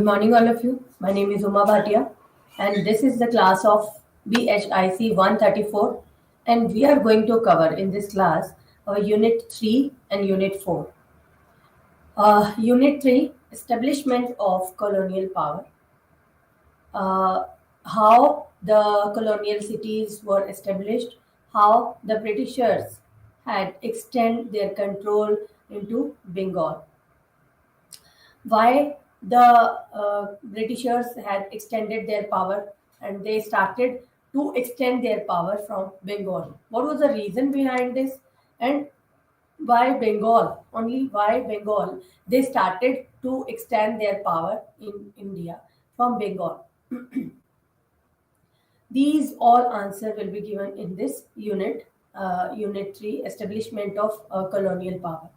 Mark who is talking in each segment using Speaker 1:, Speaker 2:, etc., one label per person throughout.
Speaker 1: Good morning, all of you. My name is Uma Bhatia, and this is the class of BHIC 134. And we are going to cover in this class Unit 3 and Unit 4. Unit 3, Establishment of Colonial Power. uh, how the colonial cities were established, how the Britishers had extended their control into Bengal, why the Britishers had extended their power and they started to extend their power from Bengal. What was the reason behind this? And why Bengal? Only why Bengal? They started to extend their power in India from Bengal. These all answer will be given in this unit, Unit 3, Establishment of Colonial Power.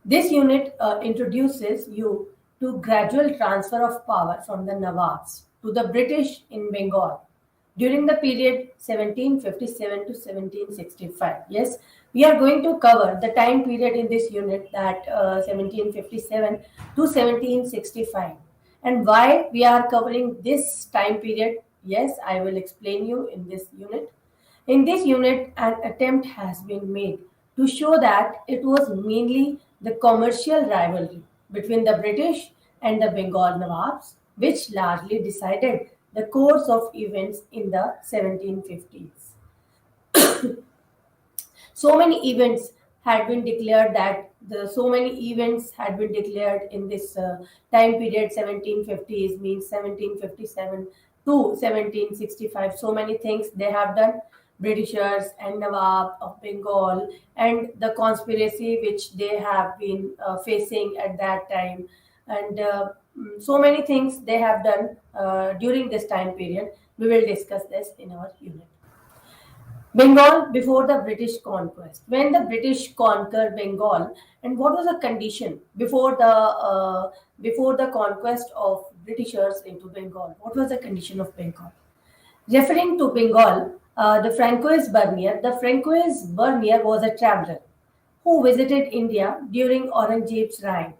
Speaker 1: This unit introduces you to gradual transfer of power from the Nawabs to the British in Bengal during the period 1757 to 1765. Yes, we are going to cover the time period in this unit, that 1757 to 1765. And why we are covering this time period, yes, I will explain you in this unit. In this unit, an attempt has been made to show that it was mainly the commercial rivalry between the British and the Bengal Nawabs which largely decided the course of events in the 1750s. So many events had been declared that the so many events had been declared in this time period. 1750s means 1757 to 1765. So many things they have done, Britishers and Nawab of Bengal, and the conspiracy which they have been facing at that time, and so many things they have done during this time period. We will discuss this in our unit. Bengal before the British conquest. When the British conquered Bengal, and what was the condition before the conquest of Britishers into Bengal? What was the condition of Bengal? Referring to Bengal, the Francois Bernier was a traveler who visited India during Aurangzeb's reign,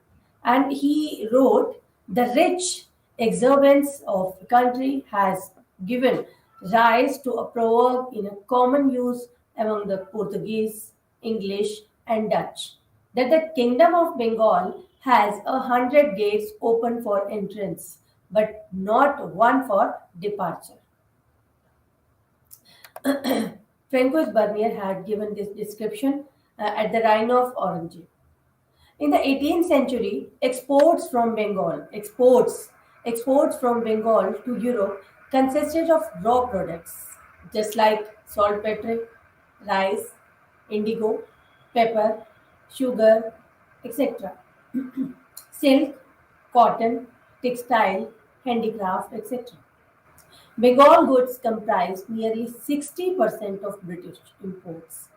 Speaker 1: and he wrote, "The rich exuberance of the country has given rise to a proverb in a common use among the Portuguese, English, and Dutch, that the kingdom of Bengal has 100 gates open for entrance, but not one for departure." Francois Bernier had given this description at the reign of Aurangzeb. In the 18th century, exports from Bengal to Europe consisted of raw products, just like saltpeter, rice, indigo, pepper, sugar, etc., silk, cotton, textile, handicraft, etc. Bengal goods comprised nearly 60% of British imports.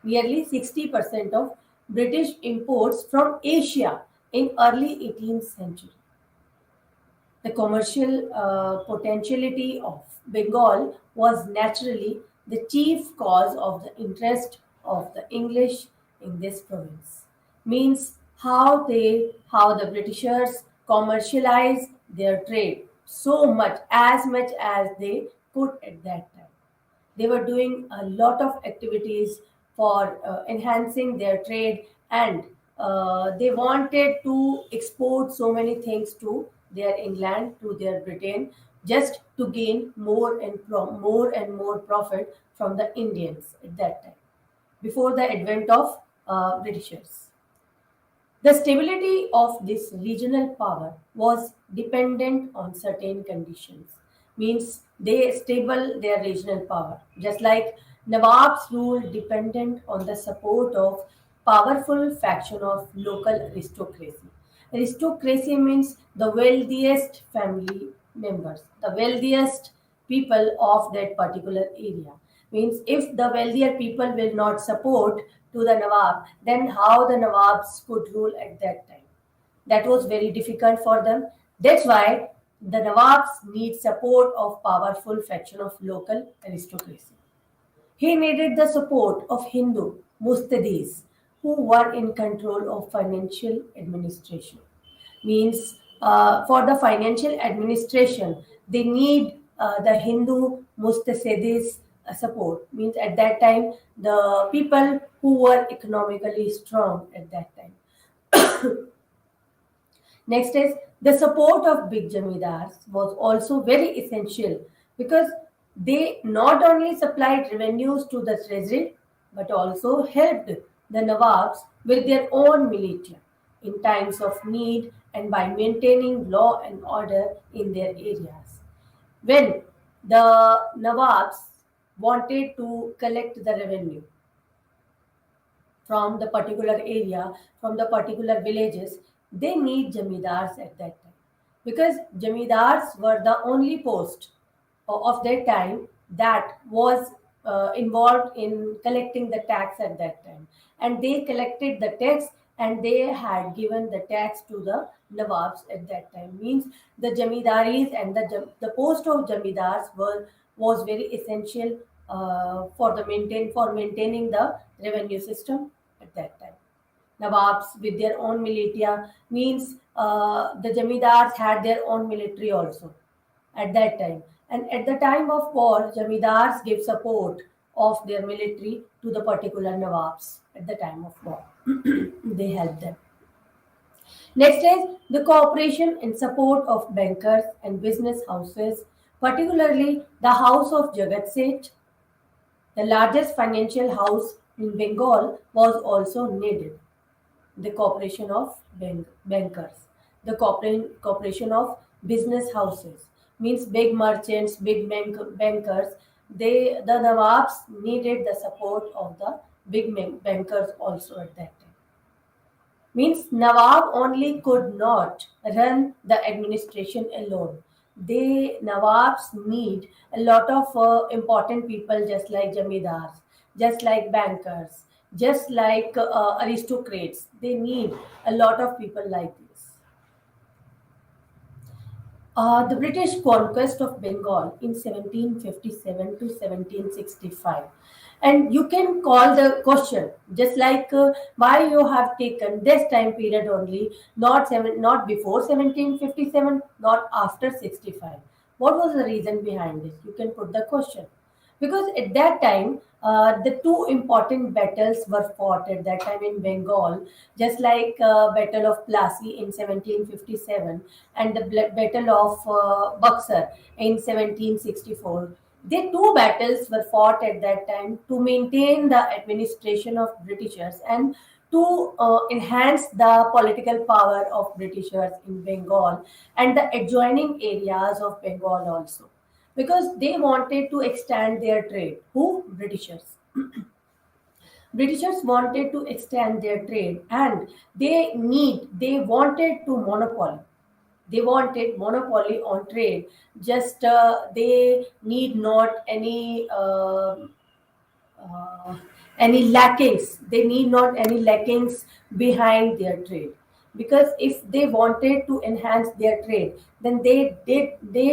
Speaker 1: Nearly 60% of British imports from Asia in early 18th century. The commercial potentiality of Bengal was naturally the chief cause of the interest of the English in this province. Means how the Britishers commercialized their trade so much, as much as they could at that time. They were doing a lot of activities for enhancing their trade, and they wanted to export so many things to their England, to their Britain, just to gain more and more profit from the Indians at that time, before the advent of Britishers. The stability of this regional power was dependent on certain conditions. Means they stable their regional power. Just like Nawab's rule dependent on the support of powerful faction of local aristocracy. Aristocracy means the wealthiest family members, the wealthiest people of that particular area. Means if the wealthier people will not support to the Nawab, then how the Nawabs could rule at that time? That was very difficult for them. That's why the Nawabs need support of powerful faction of local aristocracy. He needed the support of Hindu mustadis who were in control of financial administration. Means For the financial administration, they need the Hindu mustasedis support. Means at that time, the people who were economically strong at that time. Next is the support of big jamidars was also very essential because they not only supplied revenues to the treasury but also helped the Nawabs with their own militia in times of need and by maintaining law and order in their areas. When the Nawabs wanted to collect the revenue from the particular area, from the particular villages, they need jamidars at that time. Because jamidars were the only post of their time that was involved in collecting the tax at that time. And they collected the tax and they had given the tax to the Nawabs at that time. Means the jamidaris and the post of jamidars was very essential for maintaining the revenue system at that time. Nawabs with their own militia means the jamidars had their own military also at that time. And at the time of war, jamidars give support of their military to the particular Nawabs at the time of war. They help them. Next is the cooperation and support of bankers and business houses, particularly the House of Jagat Seth, the largest financial house in Bengal, was also needed. The cooperation of bankers, the cooperation of business houses means big merchants, big bankers. The Nawabs needed the support of the big bankers also at that time. Means Nawab only could not run the administration alone. They Nawabs need a lot of important people just like jamidars, just like bankers, just like aristocrats. They need a lot of people like this. The British conquest of Bengal in 1757 to 1765. And you can call the question just like why you have taken this time period only, not before 1757, not after 65. What was the reason behind this? You can put the question because at that time the two important battles were fought at that time in Bengal, just like Battle of Plassey in 1757 and the Battle of Buxar in 1764. The two battles were fought at that time to maintain the administration of Britishers and to enhance the political power of Britishers in Bengal and the adjoining areas of Bengal also because they wanted to extend their trade. Who? Britishers. Britishers wanted to extend their trade and they wanted to monopoly. They wanted monopoly on trade. Just they need not uh, any lackings. They need not any lackings behind their trade. Because if they wanted to enhance their trade, then they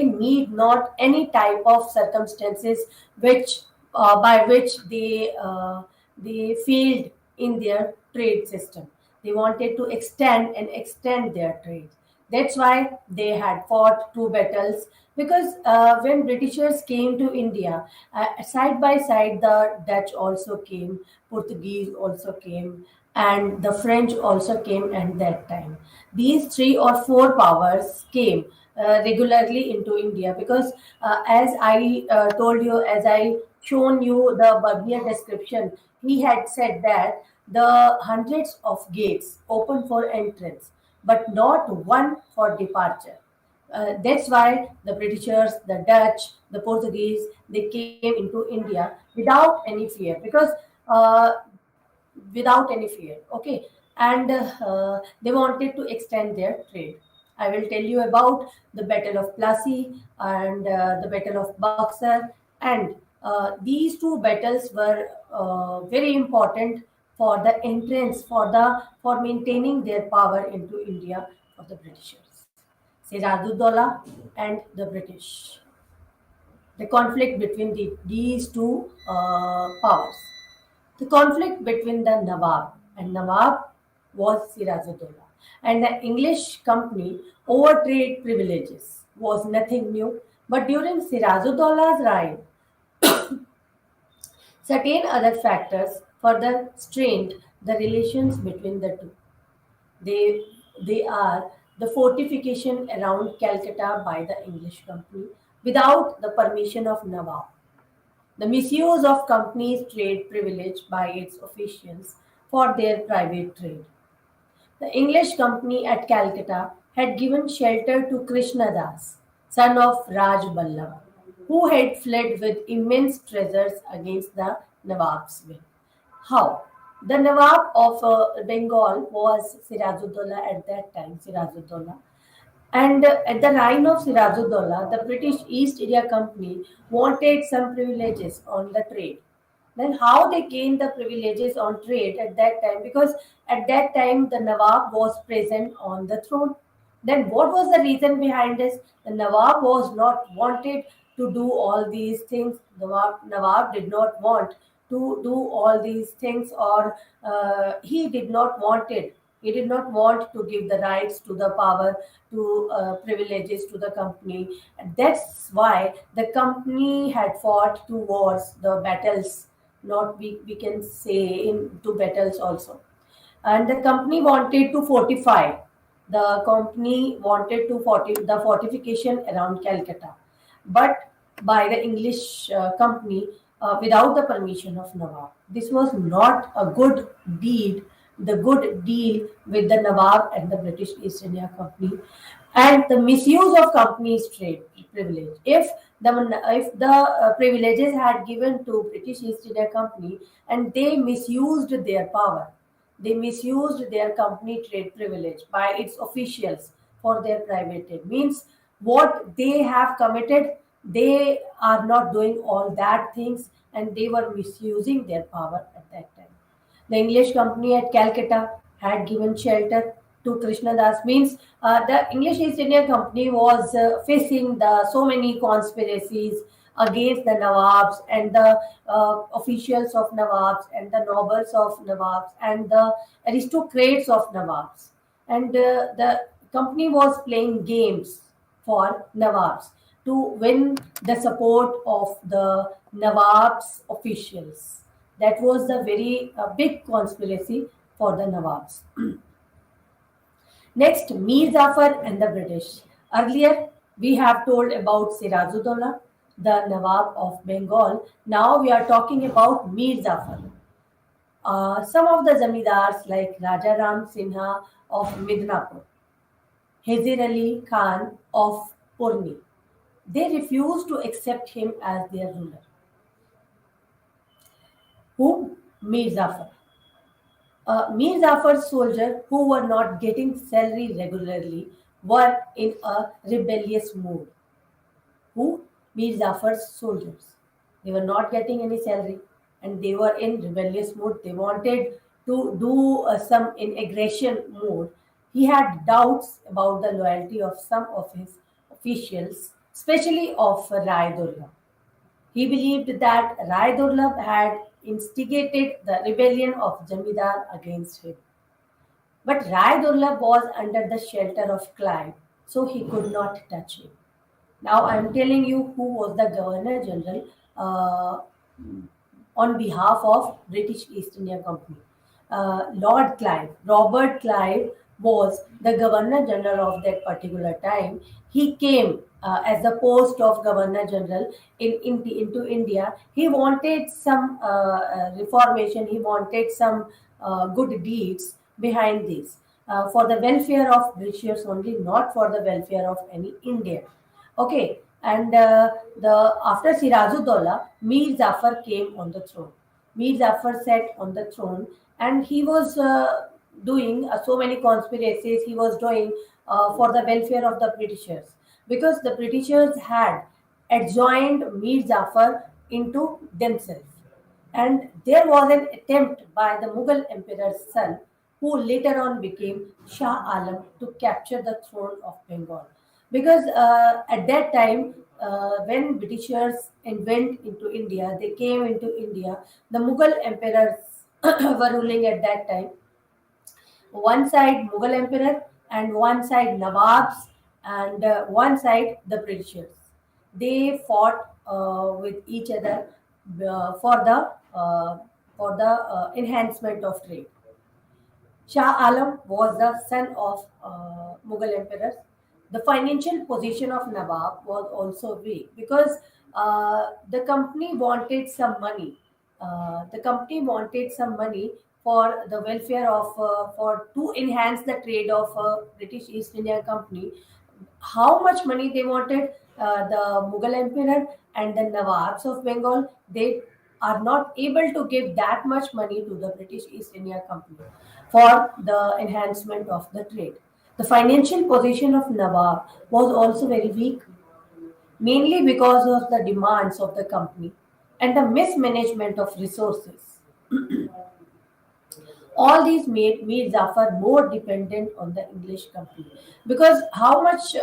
Speaker 1: need not any type of circumstances which by which they failed in their trade system. They wanted to extend their trade. That's why they had fought two battles. Because when Britishers came to India, side by side, the Dutch also came, Portuguese also came, and the French also came at that time. These three or four powers came regularly into India because, as I told you, as I shown you the Bernier description, he had said that the hundreds of gates open for entrance, but not one for departure. That's why the Britishers, the Dutch, the Portuguese, they came into India without any fear because uh, without any fear. Okay, and they wanted to extend their trade. I will tell you about the Battle of Plassey and the Battle of Buxar, and these two battles were very important for the entrance for maintaining their power into India of the Britishers. Sirajuddaulah and the British. The conflict between these two powers. The conflict between the Nawab and Nawab was Sirajuddaulah. And the English company over trade privileges was nothing new. But during Sirajuddaullah's reign, certain other factors further strained the relations between the two. They, they are the fortification around Calcutta by the English company without the permission of Nawab, the misuse of companies' trade privilege by its officials for their private trade. The English company at Calcutta had given shelter to Krishna Das, son of Raj Ballabh, who had fled with immense treasures against the Nawab's will. How? The Nawab of Bengal was Sirajuddaulah at that time, Sirajuddaulah. And at the reign of Sirajuddaulah, the British East India Company wanted some privileges on the trade. Then, how they gained the privileges on trade at that time? Because at that time the Nawab was present on the throne. Then, what was the reason behind this? The Nawab was not wanted to do all these things. Nawab did not want to do all these things, or he did not wanted. He did not want to give the rights to the power to privileges to the company. And that's why the company had fought two wars, the battles, not we can say in two battles also. And the company wanted to fortify. The company wanted to the fortification around Calcutta, but by the English company without the permission of Nawab. This was not a good deed, the good deal with the Nawab and the British East India Company, and the misuse of companies' trade privilege. If the privileges had given to British East India Company and they misused their power, they misused their company trade privilege by its officials for their private trade. Means what they have committed, they are not doing all that things and they were misusing their power at that time. The English company at Calcutta had given shelter to Krishna Das. Means the English East India Company was facing the so many conspiracies against the Nawabs and the officials of Nawabs and the nobles of Nawabs and the aristocrats of Nawabs. And the company was playing games for Nawabs to win the support of the Nawab's officials. That was the very big conspiracy for the Nawabs. Next, Mir Zafar and the British. Earlier, we have told about Sirajuddaulah, the Nawab of Bengal. Now we are talking about Mir Zafar. Some of the zamindars like Raja Ram Sinha of Midnapur, Hazir Ali Khan of Purni, they refused to accept him as their ruler. Who? Mir Zafar. Mir Zafar's soldiers who were not getting salary regularly were in a rebellious mood. Who? Mir Zafar's soldiers. They were not getting any salary and they were in rebellious mood. They wanted to do some in aggression mode. He had doubts about the loyalty of some of his officials, especially of Rai Durga. He believed that Rai Durlabh had instigated the rebellion of Jamidar against him. But Rai Durlabh was under the shelter of Clive, so he could not touch him. Now I am telling you who was the Governor General on behalf of British East India Company. Lord Clive, Robert Clive was the Governor General of that particular time. He came as the post of Governor General into India. He wanted some reformation. He wanted some good deeds behind this for the welfare of Britishers only, not for the welfare of any Indian. Okay, and the after Sirajuddaulah, Mir Zafar came on the throne. Mir Zafar sat on the throne, and he was doing so many conspiracies. He was doing for the welfare of the Britishers because the Britishers had adjoined Mir Zafar into themselves. And there was an attempt by the Mughal emperor's son, who later on became Shah Alam, to capture the throne of Bengal. Because at that time, when Britishers went into India, they came into India, the Mughal emperors were ruling at that time. One side Mughal emperor and one side Nawabs and one side the Britishers. They fought with each other uh, for the uh, enhancement of trade. Shah Alam was the son of Mughal emperors. The financial position of Nawab was also weak because the company wanted some money. The company wanted some money for the welfare of for to enhance the trade of British East India Company. How much money they wanted? The Mughal emperor and the Nawabs of Bengal, they are not able to give that much money to the British East India Company for the enhancement of the trade. The financial position of Nawab was also very weak, mainly because of the demands of the company and the mismanagement of resources. All these made Mir Jafar more dependent on the English company because how much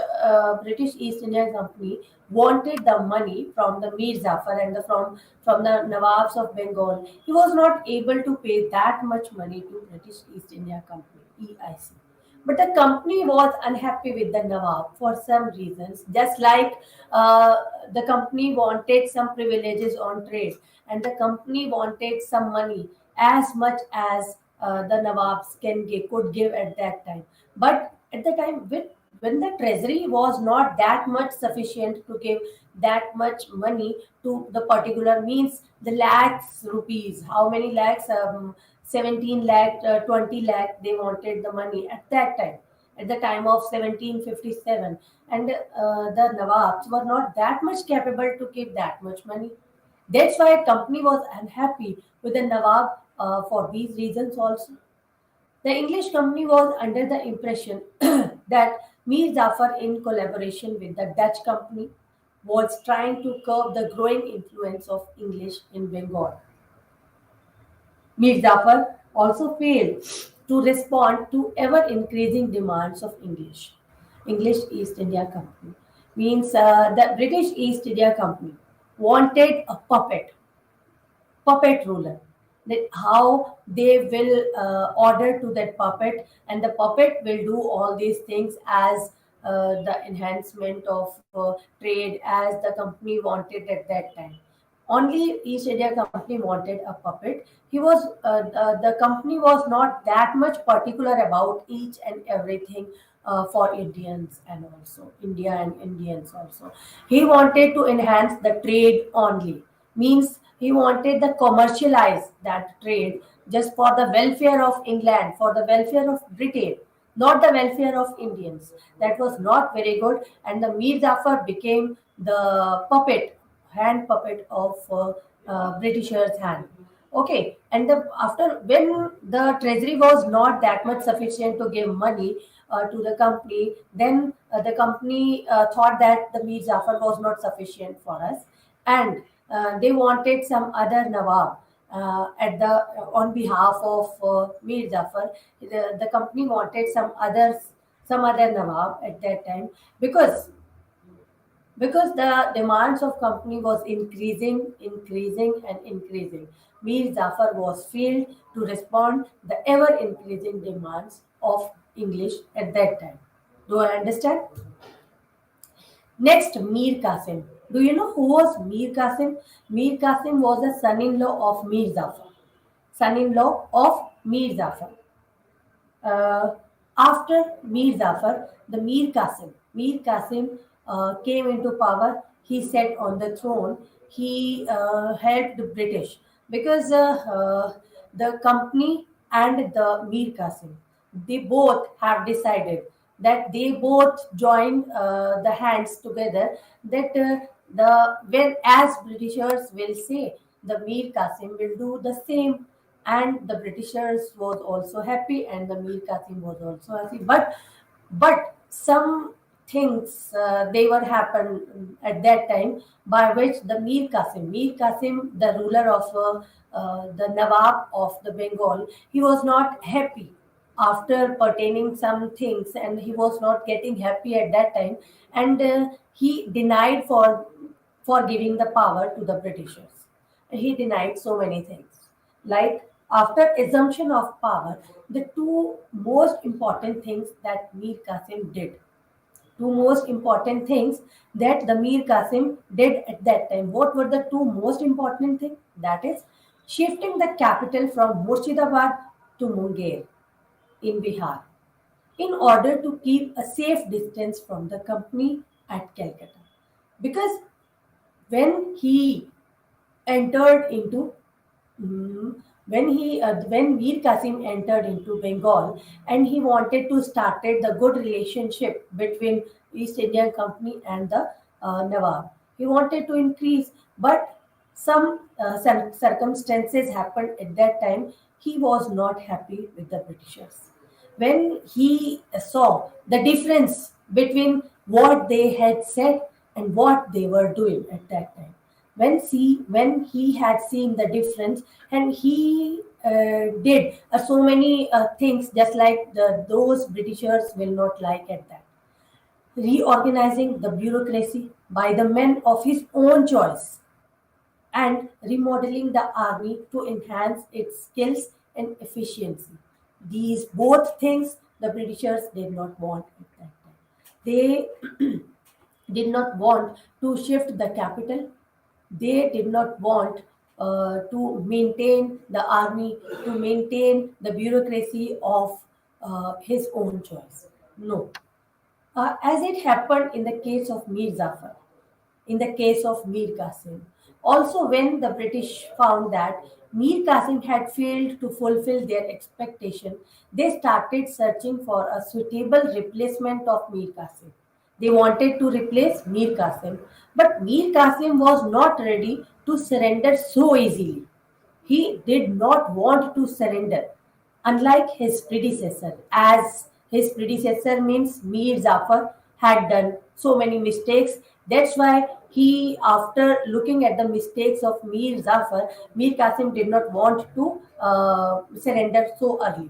Speaker 1: British East India Company wanted the money from the Mir Jafar and from the Nawabs of Bengal, he was not able to pay that much money to British East India Company (EIC). But the company was unhappy with the Nawab for some reasons, just like uh, the company wanted some privileges on trade and the company wanted some money as much as the Nawabs could give at that time. But at the time, when the treasury was not that much sufficient to give that much money to the particular means the lakhs rupees, how many lakhs? 17 lakh, 20 lakh, they wanted the money at that time, at the time of 1757. And the Nawabs were not that much capable to give that much money. That's why company was unhappy with the Nawab for these reasons also. The English company was under the impression that Mir Jafar, in collaboration with the Dutch company, was trying to curb the growing influence of English in Bengal. Mir Jafar also failed to respond to ever increasing demands of English East India Company. Means the British East India Company wanted a puppet ruler, that how they will order to that puppet and the puppet will do all these things as the enhancement of trade as the company wanted at that time. Only East India Company wanted a puppet. The company was not that much particular about each and everything for Indians and also India and Indians also. He wanted to enhance the trade only, means he wanted the commercialize that trade just for the welfare of England, for the welfare of Britain, not the welfare of Indians. That was not very good, and the Mir Jafar became the hand puppet of Britishers' hand. Okay, and after when the treasury was not that much sufficient to give money to the company, then the company thought that the Mir Jafar was not sufficient for us, and they wanted some other Nawab at the on behalf of Mir Jafar. The company wanted some other Nawab at that time because the demands of company was increasing and increasing. Mir Jafar was failed to respond the ever increasing demands of English at that time. Do I understand? Next, Mir Qasim. Do you know who was Mir Qasim? Mir Qasim was the son-in-law of Mir Jafar. Son-in-law of Mir Jafar. Uh, After Mir Jafar, Mir Qasim came into power. He sat on the throne. He helped the British because the company and the Mir Qasim, they both have decided that they both join the hands together. That the when as Britishers will say, the Mir Qasim will do the same, and the Britishers was also happy and the Mir Qasim was also happy. But some things they were happen at that time by which the Mir Qasim, the ruler of the Nawab of the Bengal, he was not happy after pertaining some things and he was not getting happy at that time, and he denied for giving the power to the Britishers. He denied so many things like After assumption of power, the two most important things that Mir Qasim did, two most important things that the Mir Qasim did at that time. What were the two most important things? That is shifting the capital from Murshidabad to Munger in Bihar in order to keep a safe distance from the company at Calcutta. Because when he entered into when Mir Qasim entered into Bengal and he wanted to started the good relationship between East Indian Company and the Nawab. He wanted to increase, but some circumstances happened at that time. He was not happy with the Britishers. When he saw the difference between what they had said and what they were doing at that time, when he had seen the difference, and he did so many things just like those Britishers will not like at that, reorganizing the bureaucracy by the men of his own choice and remodeling the army to enhance its skills and efficiency. These both things the Britishers did not want at that time. They did not want to shift the capital. They did not want to maintain the army, to maintain the bureaucracy of his own choice. No. As it happened in the case of Mir Zafar, in the case of Mir Qasim. Also, when the British found that Mir Qasim had failed to fulfill their expectation, they started searching for a suitable replacement of Mir Qasim. They wanted to replace Mir Qasim, but Mir Qasim was not ready to surrender so easily. He did not want to surrender, unlike his predecessor, as his predecessor means Mir Zafar had done so many mistakes. That's why he, after looking at the mistakes of Mir Zafar, Mir Qasim did not want to surrender so early.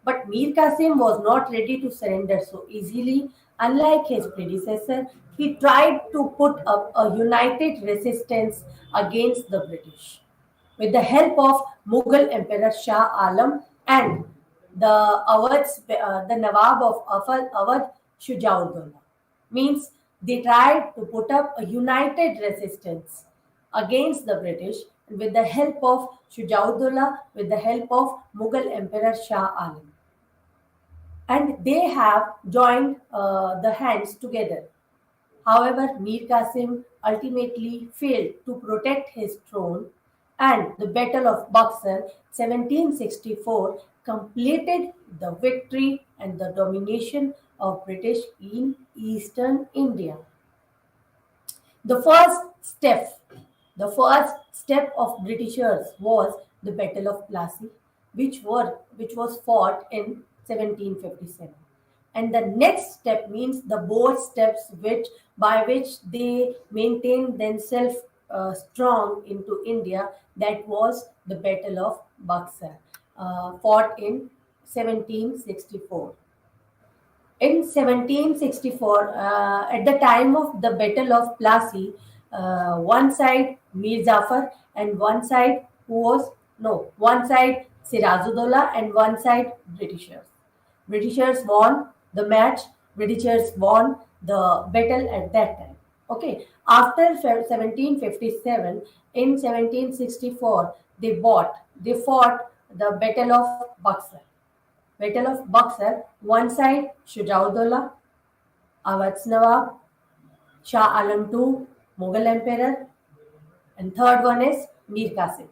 Speaker 1: But Mir Qasim was not ready to surrender so easily. Unlike his predecessor, he tried to put up a united resistance against the British with the help of Mughal Emperor Shah Alam and the Nawab of Awadh Shujauddin. Means they tried to put up a united resistance against the British with the help of Shujauddin, with the help of Mughal Emperor Shah Alam, and they have joined the hands together. However, Mir Qasim ultimately failed to protect his throne, and the Battle of Buxar 1764 completed the victory and the domination of British in eastern India. The first step, the first step of Britishers was the Battle of Plassey, which was fought in 1757. And the next step means the both steps by which they maintained themselves strong into India. That was the Battle of Buxar, fought in 1764. In 1764, at the time of the Battle of Plassey, one side Mir Jafar and one side who was no one side Sirajuddaulah and one side Britishers. Britishers won the match. Britishers won the battle at that time. Okay. After 1757, in 1764, they fought the Battle of Buxar. Battle of Buxar, one side Shujauddaulah, Awadh's Nawab, Shah Alam II, Mughal Emperor, and third one is Mir Qasim.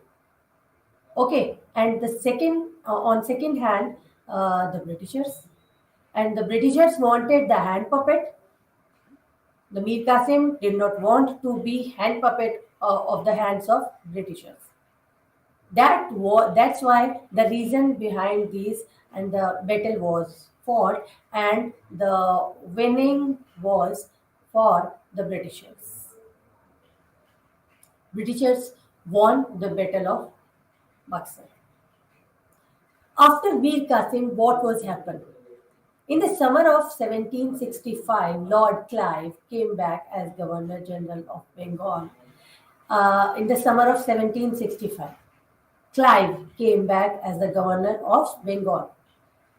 Speaker 1: Okay, and the second, on second hand, the Britishers. And the Britishers wanted the hand puppet. The Mir Qasim did not want to be hand puppet of the hands of Britishers. That's why the reason behind these, and the battle was fought and the winning was for the Britishers won the battle of Buxar. After Mir Qasim, what was happened? In the summer of 1765, Lord Clive came back as Governor General of Bengal. In the summer of 1765, Clive came back as the governor of Bengal.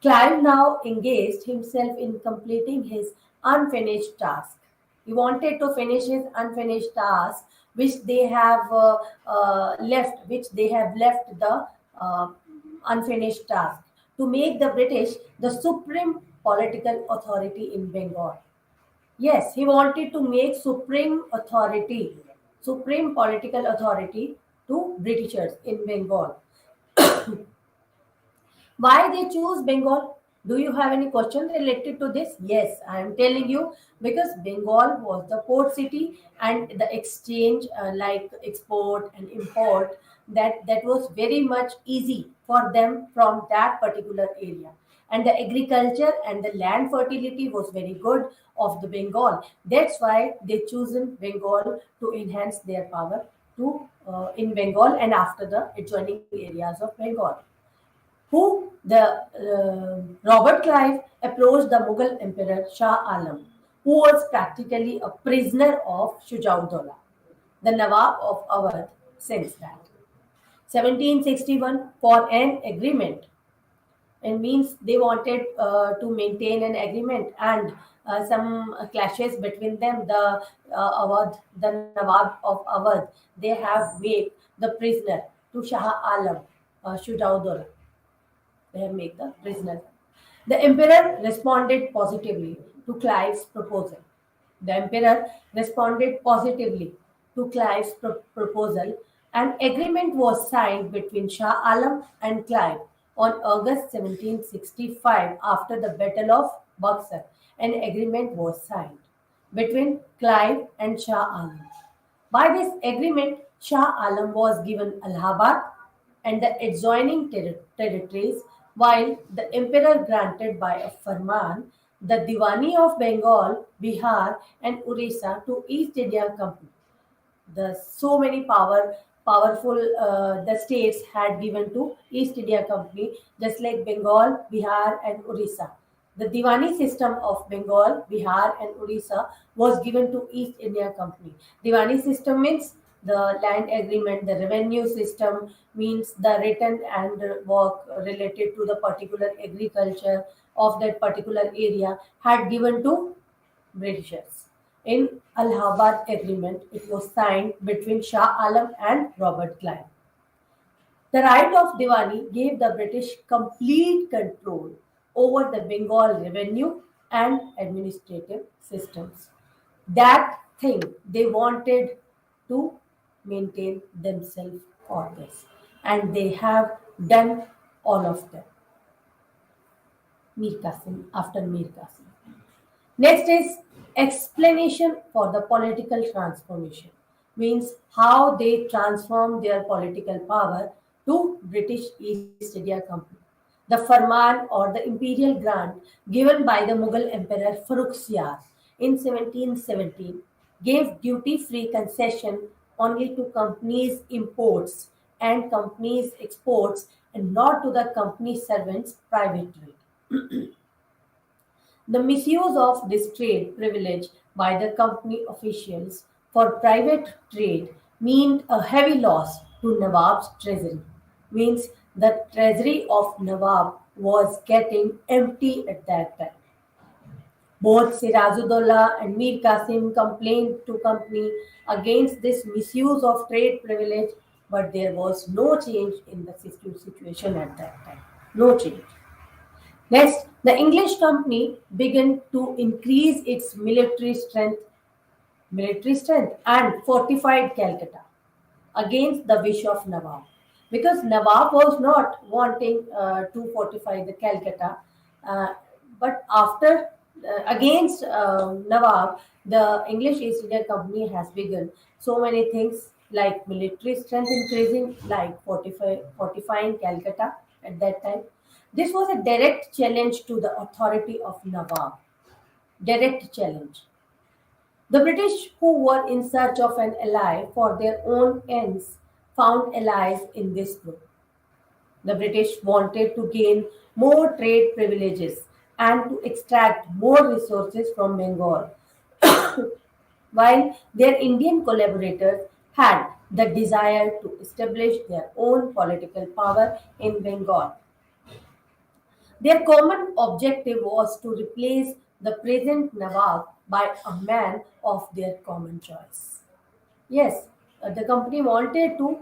Speaker 1: Clive now engaged himself in completing his unfinished task. He wanted to finish his unfinished task, which they have left the uh, unfinished task to make the British the supreme political authority in Bengal. Yes, he wanted to make supreme political authority to Britishers in Bengal. Why they choose Bengal? Do you have any question related to this? Yes, I am telling you because Bengal was the port city and the exchange, like export and import, that was very much easy for them from that particular area. And the agriculture and the land fertility was very good of the Bengal. That's why they chosen Bengal to enhance their power to in Bengal and after the adjoining areas of Bengal who the Robert Clive approached the Mughal Emperor Shah Alam, who was practically a prisoner of Shujauddaulah, the Nawab of Awadh since that. 1761 for an agreement and means they wanted to maintain an agreement and some clashes between them. The Nawab of Awadh, they have made the prisoner to Shah Alam, Shujauddaulah. They have made the prisoner. The emperor responded positively to Clive's proposal. The emperor responded positively to Clive's proposal. An agreement was signed between Shah Alam and Clive on August 1765 after the Battle of Buxar. An agreement was signed between Clive and Shah Alam. By this agreement, Shah Alam was given Allahabad and the adjoining territories, while the emperor granted by a farman the Diwani of Bengal, Bihar, and Orissa to East India Company. The so many powerful the states had given to East India Company, just like Bengal, Bihar, and Orissa. The Diwani system of Bengal, Bihar, and Orissa was given to East India Company. Diwani system means the land agreement, the revenue system means the written and work related to the particular agriculture of that particular area had given to Britishers. In Allahabad Agreement, it was signed between Shah Alam and Robert Clive. The right of Diwani gave the British complete control over the Bengal revenue and administrative systems. That thing they wanted to maintain themselves for this, and they have done all of them. Mir Qasim after Mir Qasim. Next is explanation for the political transformation, means how they transform their political power to British East India Company. The Farman or the imperial grant given by the Mughal Emperor Farrukhsiyar in 1717 gave duty-free concession only to companies' imports and companies' exports and not to the company servants' private trade. The misuse of this trade privilege by the company officials for private trade meant a heavy loss to Nawab's treasury. Means the treasury of Nawab was getting empty at that time. Both Sirajuddaulah and Mir Qasim complained to company against this misuse of trade privilege, but there was no change in the situation at that time. No change. Next, the English company began to increase its military strength and fortified Calcutta against the wish of Nawab. Because Nawab was not wanting to fortify the Calcutta, uh, but after against Nawab, the English East India Company has begun so many things like military strength increasing, like fortifying Calcutta at that time. This was a direct challenge to the authority of Nawab. Direct challenge. The British, who were in search of an ally for their own ends, found allies in this group. The British wanted to gain more trade privileges and to extract more resources from Bengal, while their Indian collaborators had the desire to establish their own political power in Bengal. Their common objective was to replace the present Nawab by a man of their common choice. Yes, the company wanted to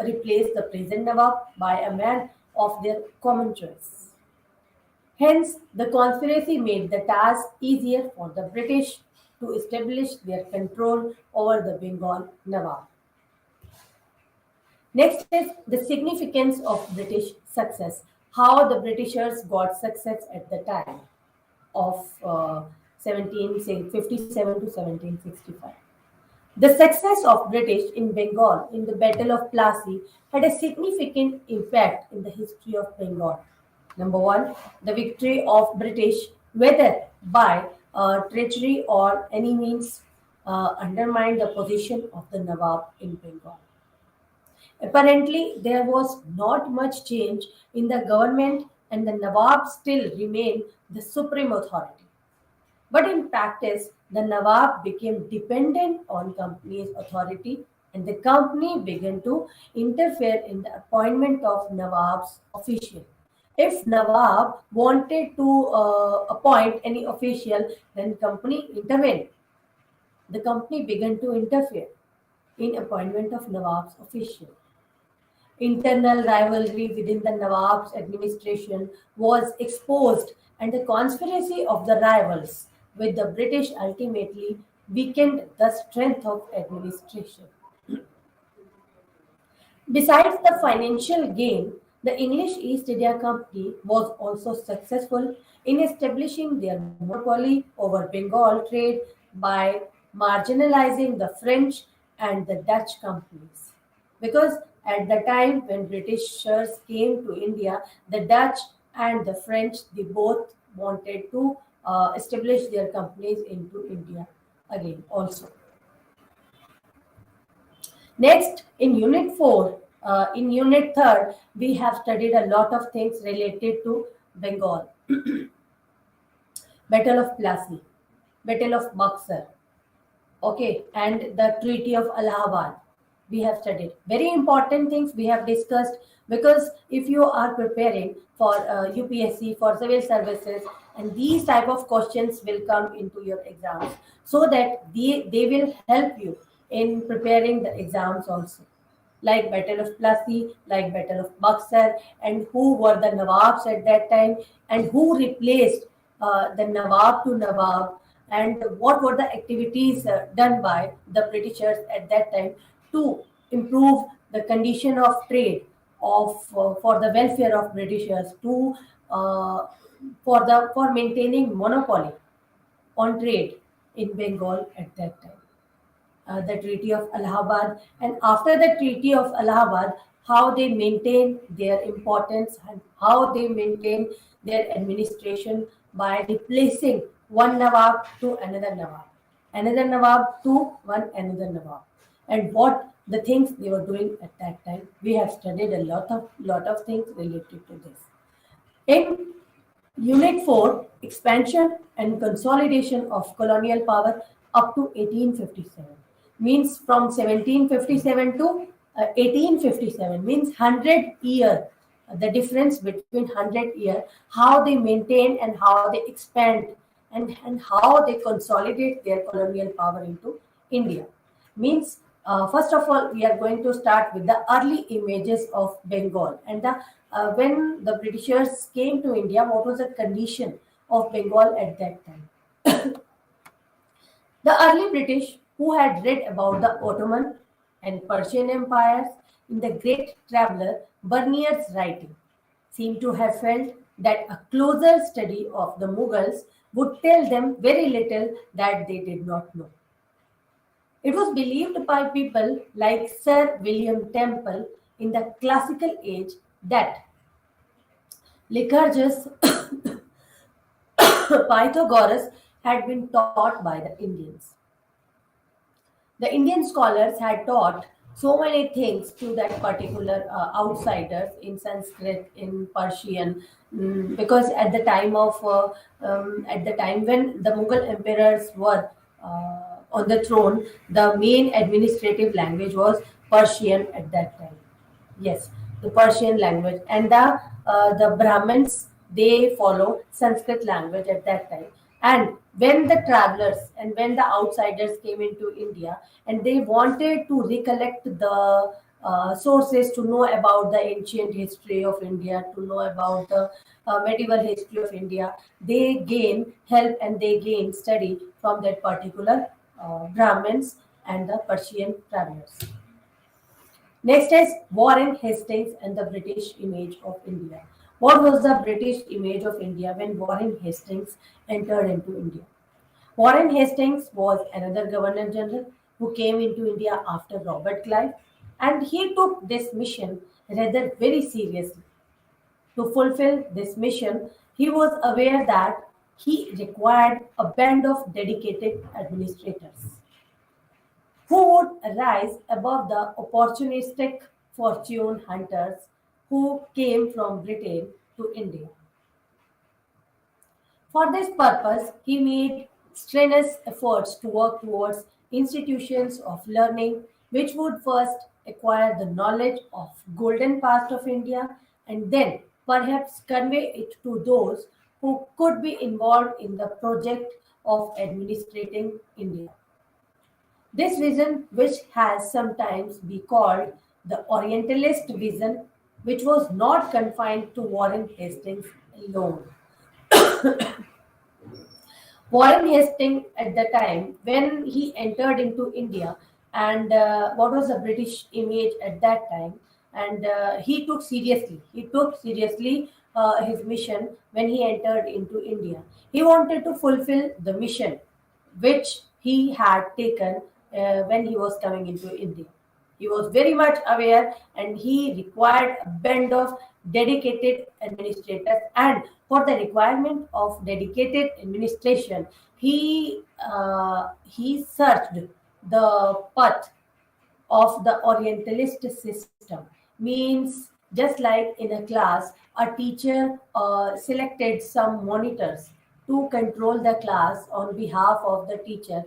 Speaker 1: replace the present Nawab by a man of their common choice. Hence, the conspiracy made the task easier for the British to establish their control over the Bengal Nawab. Next is the significance of British success. How the Britishers got success at the time of 1757 to 1765. The success of British in Bengal in the Battle of Plassey had a significant impact in the history of Bengal. Number one, the victory of British, whether by treachery or any means, undermined the position of the Nawab in Bengal. Apparently, there was not much change in the government, and the Nawab still remained the supreme authority. But in practice, the Nawab became dependent on company's authority, and the company began to interfere in the appointment of Nawab's official. If Nawab wanted to appoint any official, then company intervened. The company began to interfere in appointment of Nawab's official. Internal rivalry within the Nawab's administration was exposed, and the conspiracy of the rivals with the British ultimately weakened the strength of administration. Besides the financial gain, the English East India Company was also successful in establishing their monopoly over Bengal trade by marginalizing the French and the Dutch companies. Because at the time when Britishers came to India, the Dutch and the French, they both wanted to establish their companies into India again also. Next, in Unit 4, in Unit 3rd, we have studied a lot of things related to Bengal. Battle of Plassey, Battle of Buxar, okay, and the Treaty of Allahabad. We have studied very important things we have discussed, because if you are preparing for UPSC, for civil services, and these type of questions will come into your exams, so that they will help you in preparing the exams also, like Battle of Plassey, like Battle of Buxar, and who were the Nawabs at that time, and who replaced the Nawab to Nawab, and what were the activities done by the Britishers at that time to improve the condition of trade of for the welfare of Britishers, to for maintaining monopoly on trade in Bengal at that time. The Treaty of Allahabad, and after the Treaty of Allahabad, how they maintain their importance and how they maintain their administration by replacing one Nawab to another Nawab to one another Nawab, and what the things they were doing at that time. We have studied a lot of things related to this. In Unit 4, expansion and consolidation of colonial power up to 1857, means from 1757 to 1857, means 100 year, the difference between 100 year, how they maintain and how they expand, and how they consolidate their colonial power into India. Means, first of all, we are going to start with the early images of Bengal, and the when the Britishers came to India, what was the condition of Bengal at that time. The early British, who had read about the Ottoman and Persian empires in the great traveler Bernier's writing, seem to have felt that a closer study of the Mughals would tell them very little that they did not know. It was believed by people like Sir William Temple in the classical age that Lycurgus Pythagoras had been taught by the Indians. The Indian scholars had taught so many things to that particular outsiders in Sanskrit, in Persian, because at the time when the Mughal emperors were on the throne, the main administrative language was Persian at that time. Yes, the Persian language, and the Brahmins, they follow Sanskrit language at that time. And when the travelers and when the outsiders came into India and they wanted to recollect the sources to know about the ancient history of India, to know about the medieval history of India, they gain help and they gain study from that particular Brahmins and the Persian travelers. Next is Warren Hastings and the British image of India. What was the British image of India when Warren Hastings entered into India? Warren Hastings was another Governor General who came into India after Robert Clive, and he took this mission rather very seriously. To fulfill this mission, he was aware that he required a band of dedicated administrators who would rise above the opportunistic fortune hunters who came from Britain to India. For this purpose, he made strenuous efforts to work towards institutions of learning which would first acquire the knowledge of golden past of India and then perhaps convey it to those who could be involved in the project of administrating India. This vision, which has sometimes been called the Orientalist vision, which was not confined to Warren Hastings alone. Warren Hastings, at the time when he entered into India, and what was the British image at that time, and he took seriously his mission when he entered into India. He wanted to fulfill the mission which he had taken when he was coming into India. He was very much aware and he required a band of dedicated administrators. And for the requirement of dedicated administration, he searched the path of the Orientalist system. Means, just like in a class, a teacher selected some monitors to control the class on behalf of the teacher.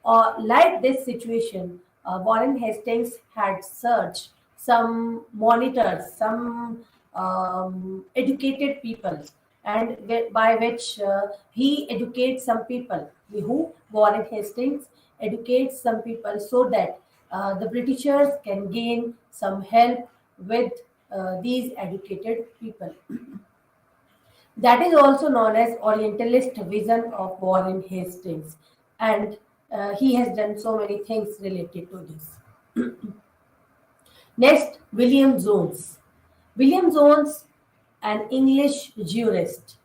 Speaker 1: Like this situation, Warren Hastings had searched some monitors, some educated people, and by which he educates some people. Who Warren Hastings educates some people so that the Britishers can gain some help with these educated people. That is also known as Orientalist vision of Warren Hastings, and he has done so many things related to this. Next, William Jones. William Jones, an English jurist,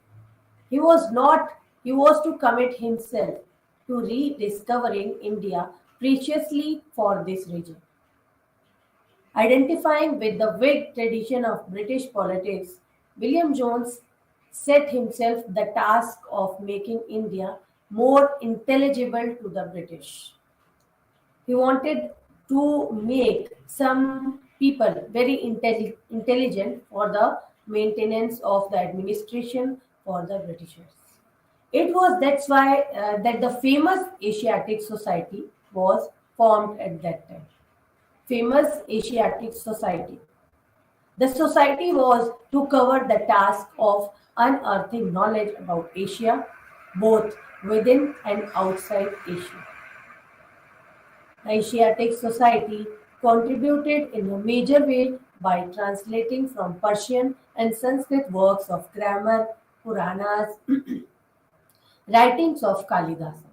Speaker 1: he was not he was to commit himself to rediscovering India preciously for this region. Identifying with the Whig tradition of British politics, William Jones set himself the task of making India more intelligible to the British. He wanted to make some people very intelligent for the maintenance of the administration for the Britishers. It was that's why that the famous Asiatic Society was formed at that time. Famous Asiatic Society. The society was to cover the task of unearthing knowledge about Asia, both within and outside Asia. The Asiatic Society contributed in a major way by translating from Persian and Sanskrit works of grammar, Puranas, writings of Kalidasa.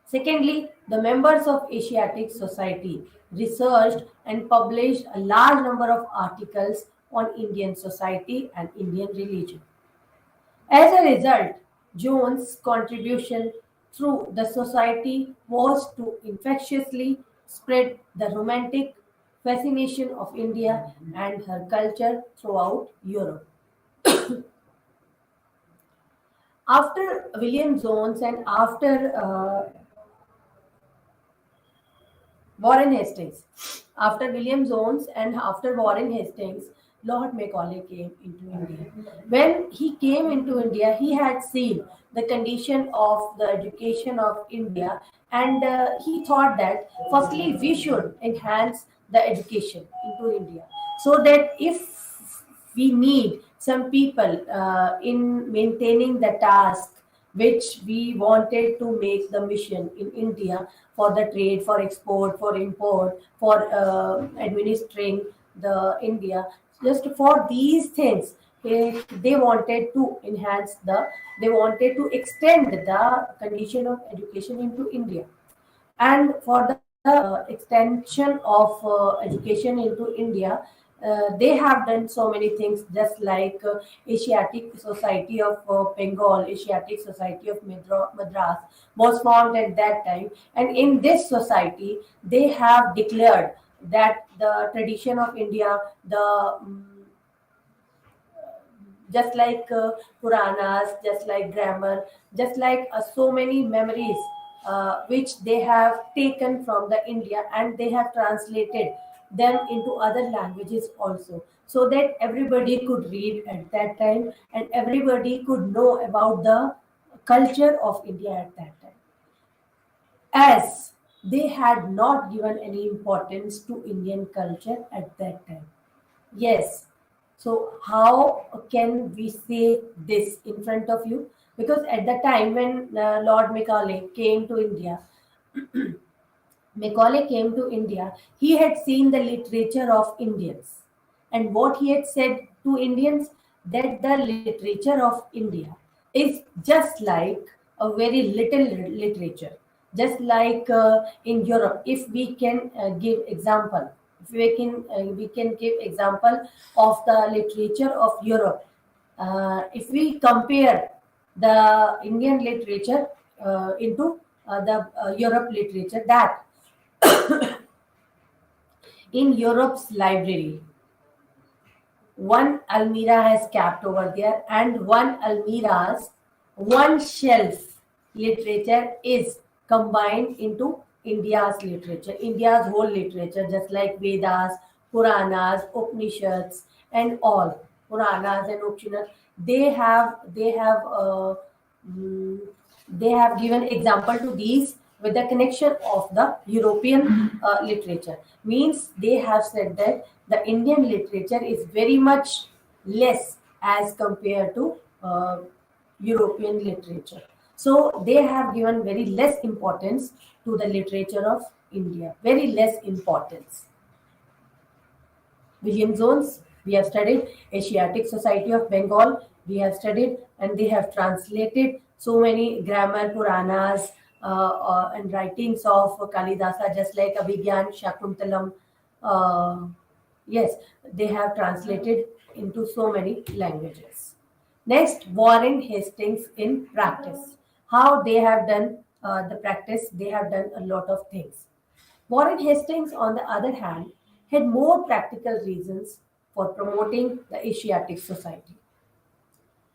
Speaker 1: Secondly, the members of Asiatic Society researched and published a large number of articles on Indian society and Indian religion. As a result, Jones' contribution through the society was to infectiously spread the romantic fascination of India and her culture throughout Europe. After William Jones and after Warren Hastings. After William Jones and after Warren Hastings, Lord Macaulay came into India. When he came into India, he had seen the condition of the education of India, and he thought that firstly we should enhance the education into India, so that if we need some people in maintaining the task which we wanted to make the mission in India for the trade, for export, for import, for administering the India. Just for these things, they wanted to enhance they wanted to extend the condition of education into India. And for the extension of education into India, they have done so many things, just like Asiatic Society of Bengal, Asiatic Society of Madras was formed at that time. And in this society, they have declared that the tradition of India, the just like Puranas, just like grammar, just like so many memories which they have taken from the India, and they have translated them into other languages also, so that everybody could read at that time and everybody could know about the culture of India at that time, as they had not given any importance to Indian culture at that time. Yes. So how can we say this in front of you? Because at the time when Lord Macaulay came to India, he had seen the literature of Indians. And what he had said to Indians, that the literature of India is just like a very little literature. Just like in Europe, if we can give example, if we can give example of the literature of Europe. If we compare the Indian literature into the Europe literature, that in Europe's library, one Almira has kept over there, and one shelf literature is combined into India's literature, India's whole literature, just like Vedas, Puranas, Upanishads, and all Puranas and Upanishads. Mm, they have given example to these with the connection of the European literature. Means they have said that the Indian literature is very much less as compared to European literature. So they have given very less importance to the literature of India, very less importance. William Jones, we have studied Asiatic Society of Bengal, we have studied, and they have translated so many grammar Puranas and writings of Kalidasa, just like Abhigyan, Shakuntalam. Uh, yes, they have translated into so many languages. Next, Warren Hastings in practice. How they have done the practice, they have done a lot of things. Warren Hastings, on the other hand, had more practical reasons for promoting the Asiatic Society.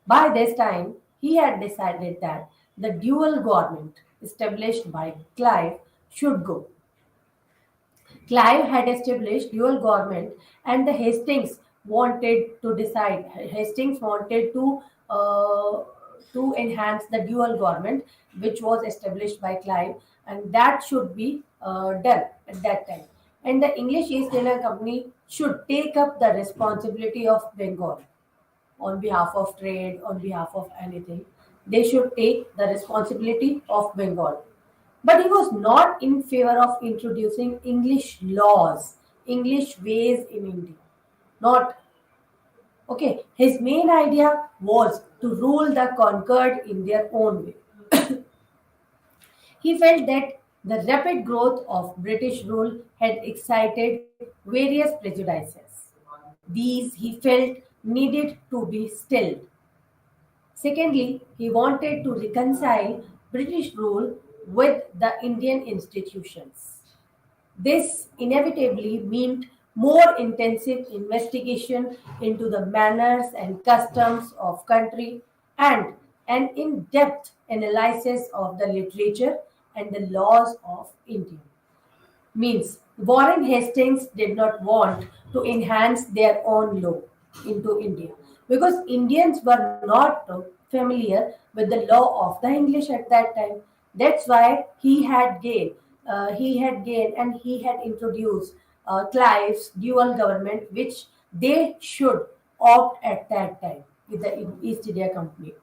Speaker 1: By this time, he had decided that the dual government established by Clive should go. Clive had established dual government, and the Hastings wanted to decide. Hastings wanted to enhance the dual government, which was established by Clive, and that should be done at that time. And the English East India Company should take up the responsibility of Bengal on behalf of trade, on behalf of anything. They should take the responsibility of Bengal. But he was not in favor of introducing English laws, English ways in India. Not okay. His main idea was to rule the conquered in their own way. He felt that the rapid growth of British rule had excited various prejudices. These, he felt, needed to be stilled. Secondly, he wanted to reconcile British rule with the Indian institutions. This inevitably meant more intensive investigation into the manners and customs of country, and an in-depth analysis of the literature and the laws of India. Means Warren Hastings did not want to enhance their own law into India, because Indians were not familiar with the law of the English at that time. That's why he had gained, and he had introduced. Clive's dual government, which they should opt at that time with the East India Company.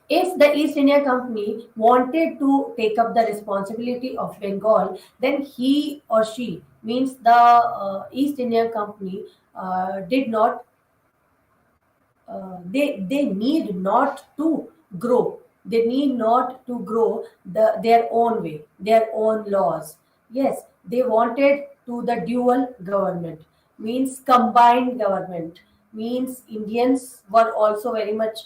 Speaker 1: If the East India Company wanted to take up the responsibility of Bengal, then he or she, means the East India Company, did not they need not to grow, they need not to grow their own way, their own laws. Yes, they wanted to the dual government, means combined government, means Indians were also very much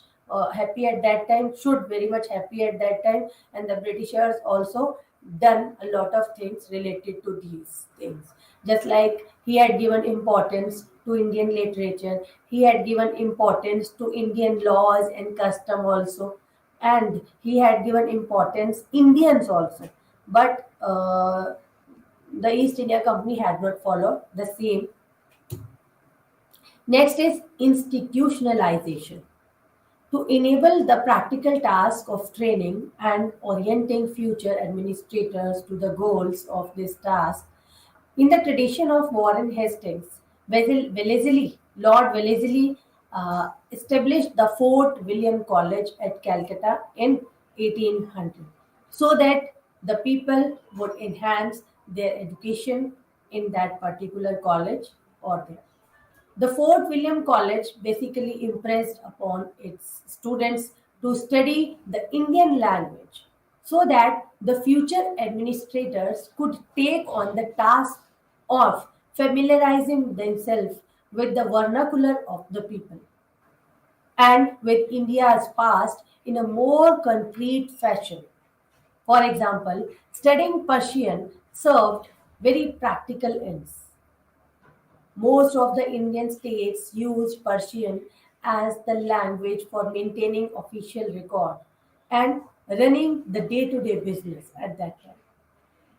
Speaker 1: happy at that time, should very much happy at that time, and the Britishers also done a lot of things related to these things. Just like he had given importance to Indian literature, he had given importance to Indian laws and custom also, and he had given importance Indians also. But the East India Company had not followed the same. Next is institutionalization. To enable the practical task of training and orienting future administrators to the goals of this task, in the tradition of Warren Hastings, Lord Wellesley established the Fort William College at Calcutta in 1800 so that the people would enhance their education in that particular college or there. The Fort William College basically impressed upon its students to study the Indian language so that the future administrators could take on the task of familiarizing themselves with the vernacular of the people and with India's past in a more concrete fashion. For example, studying Persian served very practical ends. Most of the Indian states used Persian as the language for maintaining official record and running the day-to-day business at that time.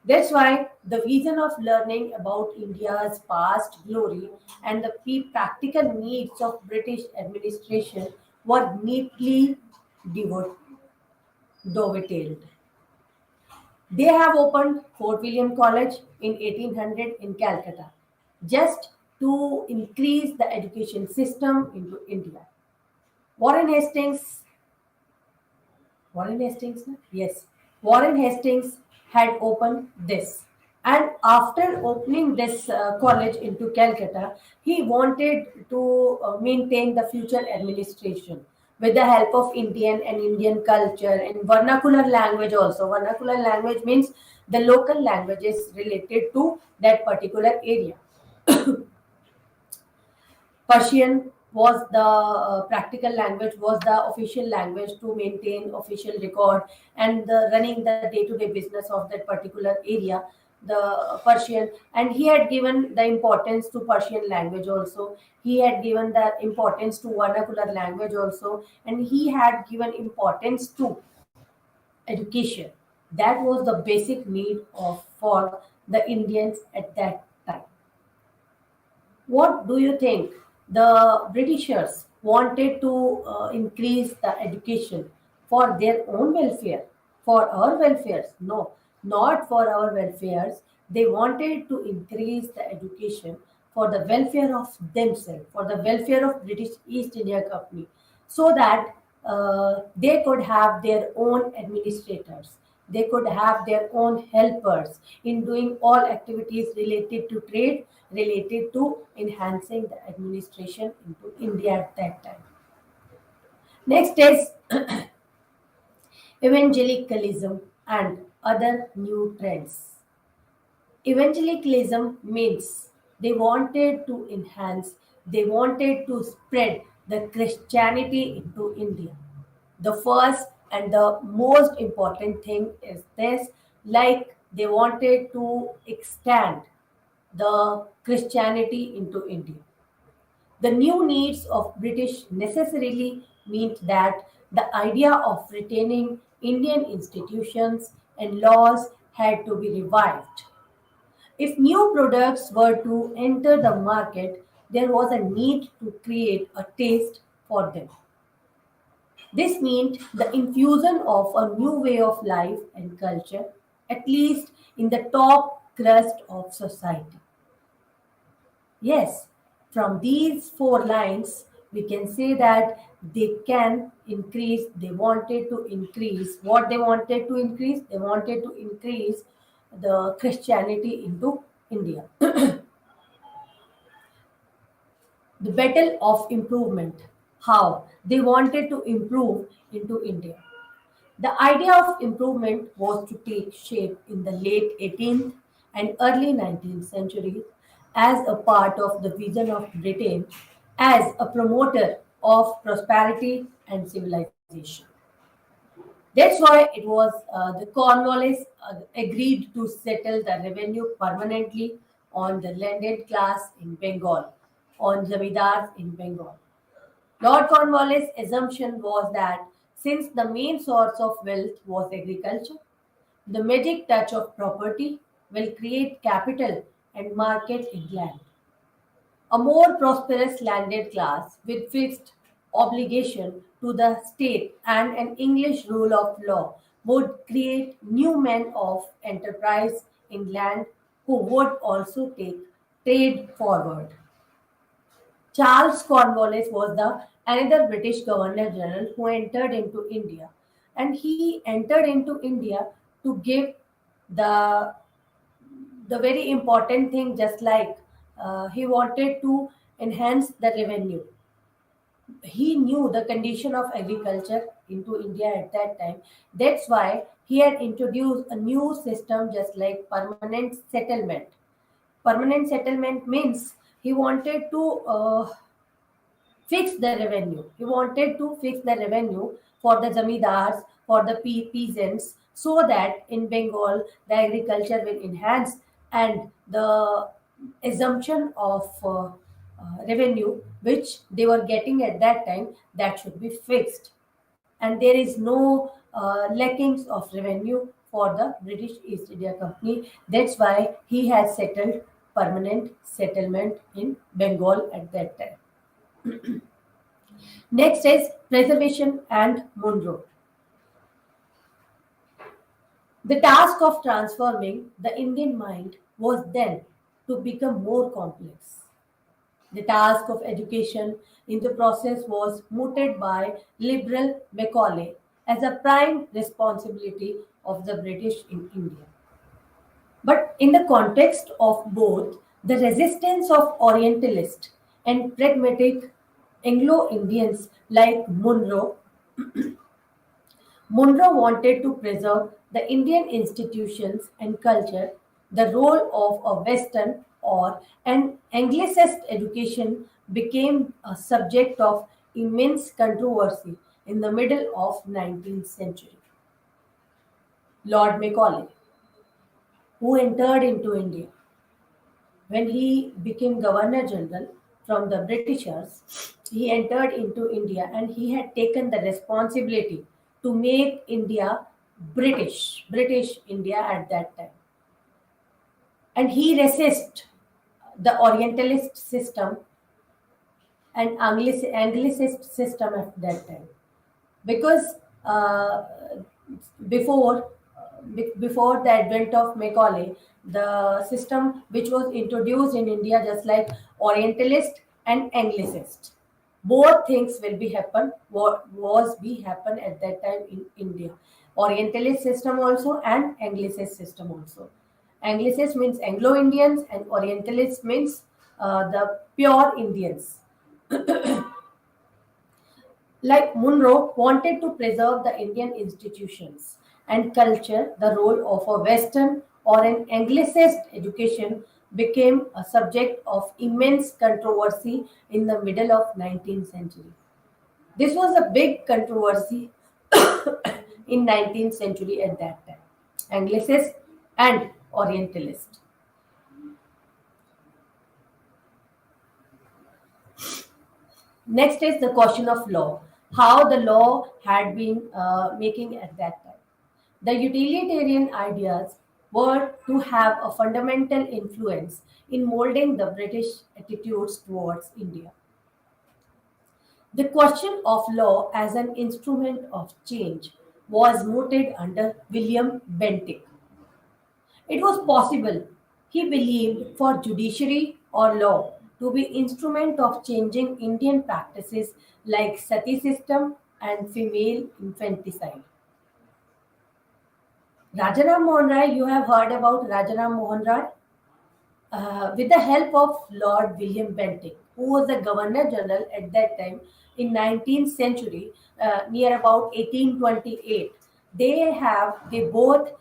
Speaker 1: That's why the vision of learning about India's past glory and the practical needs of British administration were neatly devo- dovetailed. They have opened Fort William College in 1800 in Calcutta just to increase the education system into India. Warren Hastings, Warren Hastings, no? Yes, Warren Hastings had opened this. And after opening this college into Calcutta, he wanted to maintain the future administration with the help of Indian and Indian culture and vernacular language also. Vernacular language means the local languages related to that particular area. Persian was the practical language, was the official language to maintain official record and running the day-to-day business of that particular area. The Persian, and he had given the importance to Persian language also. He had given the importance to vernacular language also, and he had given importance to education. That was the basic need of for the Indians at that time. What do you think? The Britishers wanted to increase the education for their own welfare, for our welfares. No, not for our welfares. They wanted to increase the education for the welfare of themselves, for the welfare of British East India Company, so that they could have their own administrators, they could have their own helpers in doing all activities related to trade, related to enhancing the administration into India at that time. Next is evangelicalism and other new trends. Evangelicalism means they wanted to enhance, they wanted to spread the Christianity into India. The first and the most important thing is this, like they wanted to extend the Christianity into India. The new needs of British necessarily meant that the idea of retaining Indian institutions and laws had to be revived. If new products were to enter the market, there was a need to create a taste for them. This meant the infusion of a new way of life and culture, at least in the top crust of society. Yes, from these four lines, we can say that they can increase, they wanted to increase. What they wanted to increase? They wanted to increase the Christianity into India. The battle of improvement. How? They wanted to improve into India. The idea of improvement was to take shape in the late 18th and early 19th centuries as a part of the vision of Britain as a promoter of prosperity and civilization. That's why it was the Cornwallis agreed to settle the revenue permanently on the landed class in Bengal, on zamindars in Bengal. Lord Cornwallis' assumption was that since the main source of wealth was agriculture, the magic touch of property will create capital and market in land. A more prosperous landed class with fixed obligation to the state and an English rule of law would create new men of enterprise in land who would also take trade forward. Charles Cornwallis was the another British Governor General who entered into India, and he entered into India to give the the very important thing, just like he wanted to enhance the revenue. He knew the condition of agriculture into India at that time. That's why he had introduced a new system, just like permanent settlement. Permanent settlement means he wanted to fix the revenue. He wanted to fix the revenue for the zamindars, for the peasants, so that in Bengal the agriculture will enhance and the assumption of revenue which they were getting at that time, that should be fixed, and there is no lackings of revenue for the British East India Company. That's why he has settled permanent settlement in Bengal at that time. Next is preservation and Monroe. The task of transforming the Indian mind was then to become more complex. The task of education in the process was mooted by liberal Macaulay as a prime responsibility of the British in India. But in the context of both the resistance of Orientalists and pragmatic Anglo Indians like Monroe wanted to preserve the Indian institutions and culture. The role of a Western or an Anglicist education became a subject of immense controversy in the middle of 19th century. Lord Macaulay, who entered into India when he became Governor General from the Britishers, he entered into India and he had taken the responsibility to make India British India at that time. And he resisted the Orientalist system and Anglicist system at that time. Because before before the advent of Macaulay, the system which was introduced in India, just like Orientalist and Anglicist, both things will be happen. What was be happen at that time in India? Orientalist system also and Anglicist system also. Anglicist means Anglo Indians and Orientalist means the pure Indians. Like Munro wanted to preserve the Indian institutions and culture, the role of a Western or an Anglicist education became a subject of immense controversy in the middle of 19th century. This was a big controversy in 19th century at that time. Anglicist and Orientalist. Next is the question of law. How the law had been making at that time. The utilitarian ideas were to have a fundamental influence in molding the British attitudes towards India. The question of law as an instrument of change was mooted under William Bentinck. It was possible, he believed, for judiciary or law to be instrument of changing Indian practices like sati system and female infanticide. Rajaram Mohan Rai, you have heard about Rajaram Mohan Rai? With the help of Lord William Bentinck, who was the Governor General at that time in 19th century, near about 1828. They both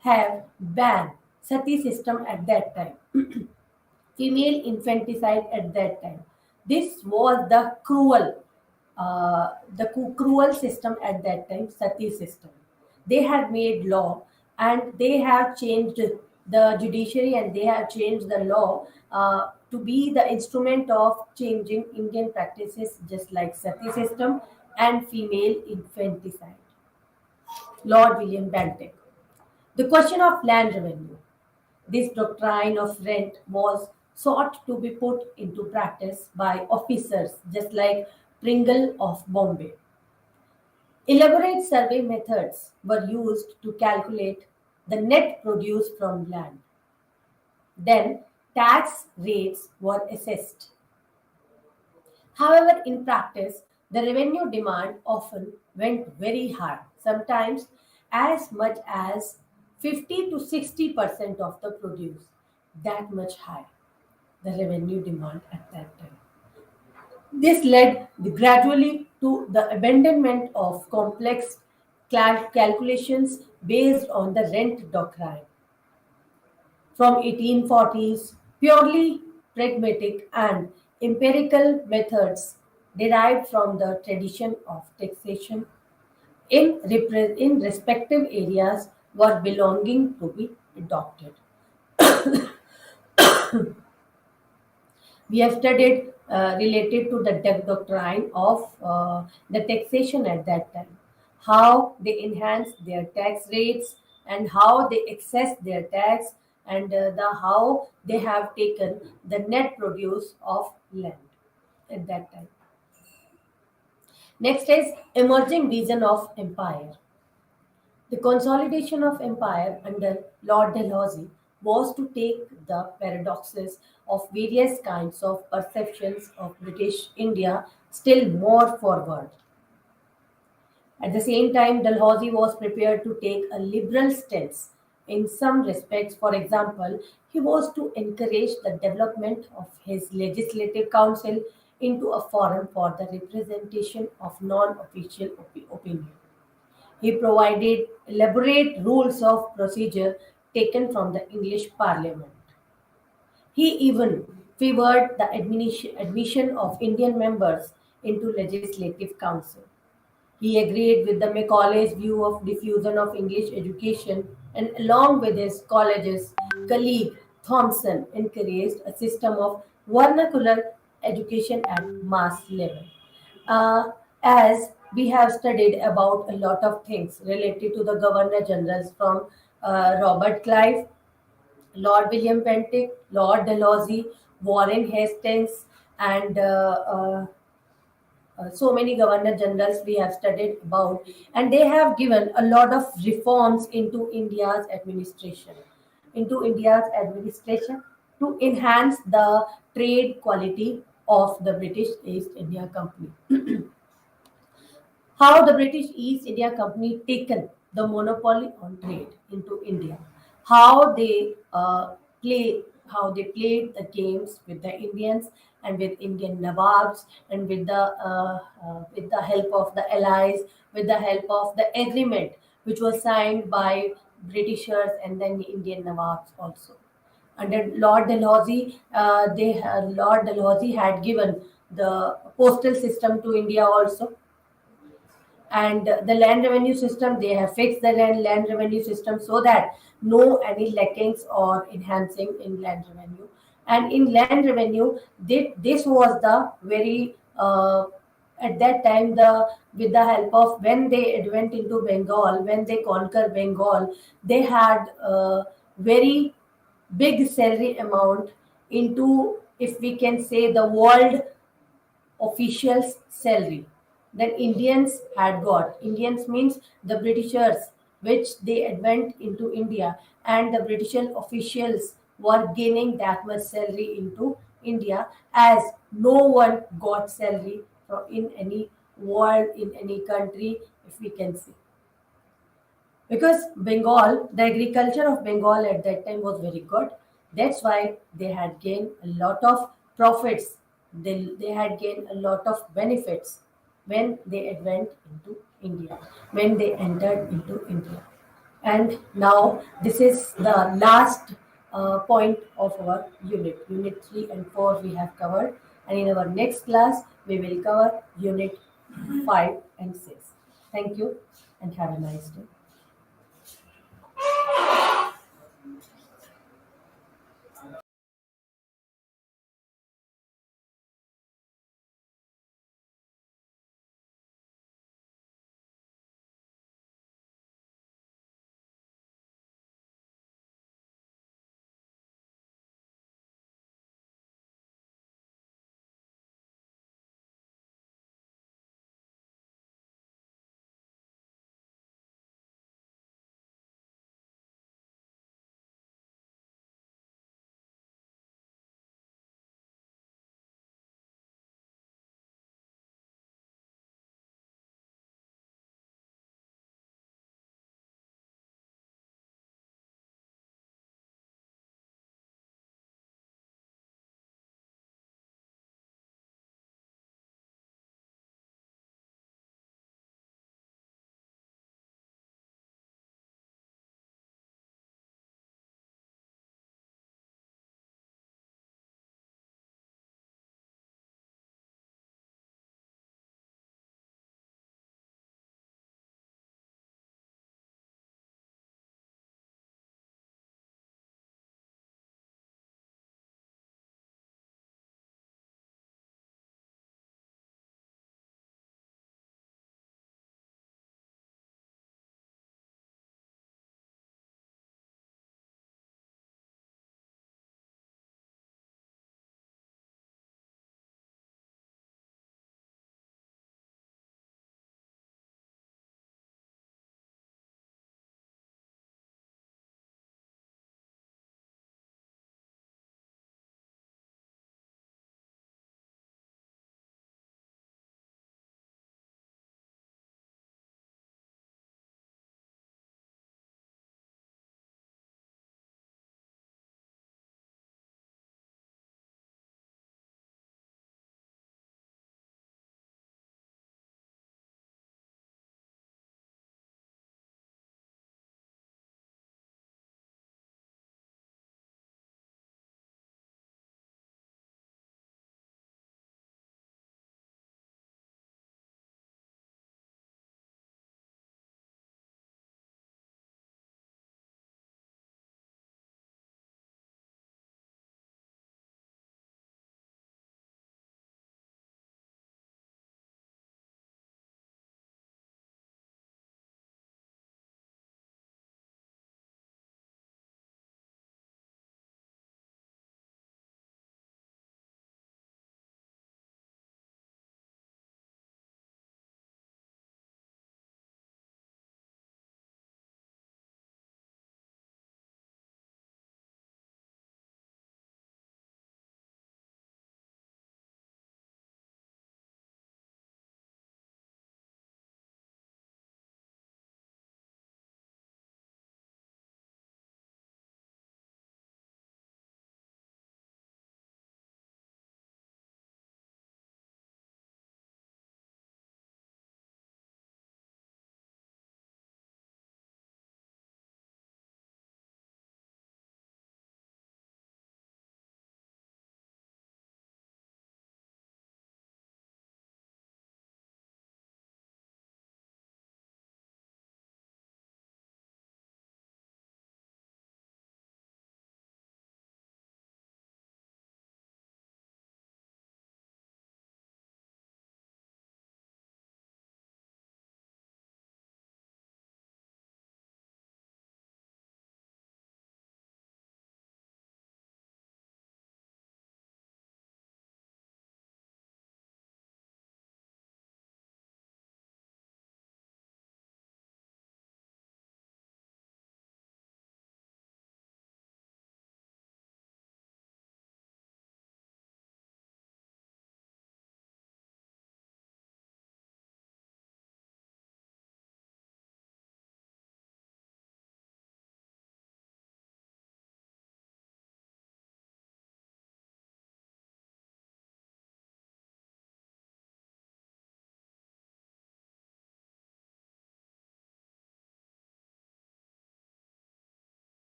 Speaker 1: have banned sati system at that time, female infanticide at that time. This was the cruel system at that time, sati system. They had made law and they have changed the judiciary and they have changed the law to be the instrument of changing Indian practices just like sati system and female infanticide. Lord William Bentinck. The question of land revenue. This doctrine of rent was sought to be put into practice by officers just like Pringle of Bombay. Elaborate survey methods were used to calculate the net produce from land. Then, tax rates were assessed. However, in practice, the revenue demand often went very high, sometimes as much as 50 to 60% of the produce. That much high, the revenue demand at that time. This led gradually to the abandonment of complex calculations based on the rent doctrine. From 1840s, purely pragmatic and empirical methods derived from the tradition of taxation in respective areas were belonging to be adopted. We have studied related to the doctrine of the taxation at that time, how they enhance their tax rates and how they excess their tax and the how they have taken the net produce of land at that time. Next is emerging vision of empire. The consolidation of empire under Lord Dalhousie was to take the paradoxes of various kinds of perceptions of British India still more forward. At the same time, Dalhousie was prepared to take a liberal stance in some respects. For example, he was to encourage the development of his legislative council into a forum for the representation of non-official opinion. He provided elaborate rules of procedure taken from the English Parliament. He even favored the admission of Indian members into Legislative Council. He agreed with the Macaulay's view of diffusion of English education and along with his college's colleague Thomson encouraged a system of vernacular education at mass level. Uh, as we have studied about a lot of things related to the Governor Generals from Robert Clive, Lord William Bentinck, Lord Dalhousie, Warren Hastings, and so many governor generals we have studied about, and they have given a lot of reforms into India's administration to enhance the trade quality of the British East India Company. How the British East India Company taken the monopoly on trade into India, how how they played the games with the Indians and with Indian Nawabs and with the help of the allies, with the help of the agreement which was signed by Britishers and then Indian Nawabs also. Under Lord Dalhousie, Lord Dalhousie had given the postal system to India also, and the land revenue system they have fixed the land revenue system so that no any lackings or enhancing in land revenue. And in land revenue this was the very at that time the with the help of when they went into Bengal, when they conquer Bengal, they had very big salary amount into, if we can say, the world officials' salary that Indians had got. Indians means the Britishers, which they went into India, and the British officials were gaining that much salary into India, as no one got salary from in any world, in any country, if we can see. Because Bengal, the agriculture of Bengal at that time was very good. That's why they had gained a lot of profits. They had gained a lot of benefits when they went into India, when they entered into India. And now this is the last point of our unit. Unit 3 and 4 we have covered. And in our next class, we will cover unit 5 and 6. Thank you and have a nice day.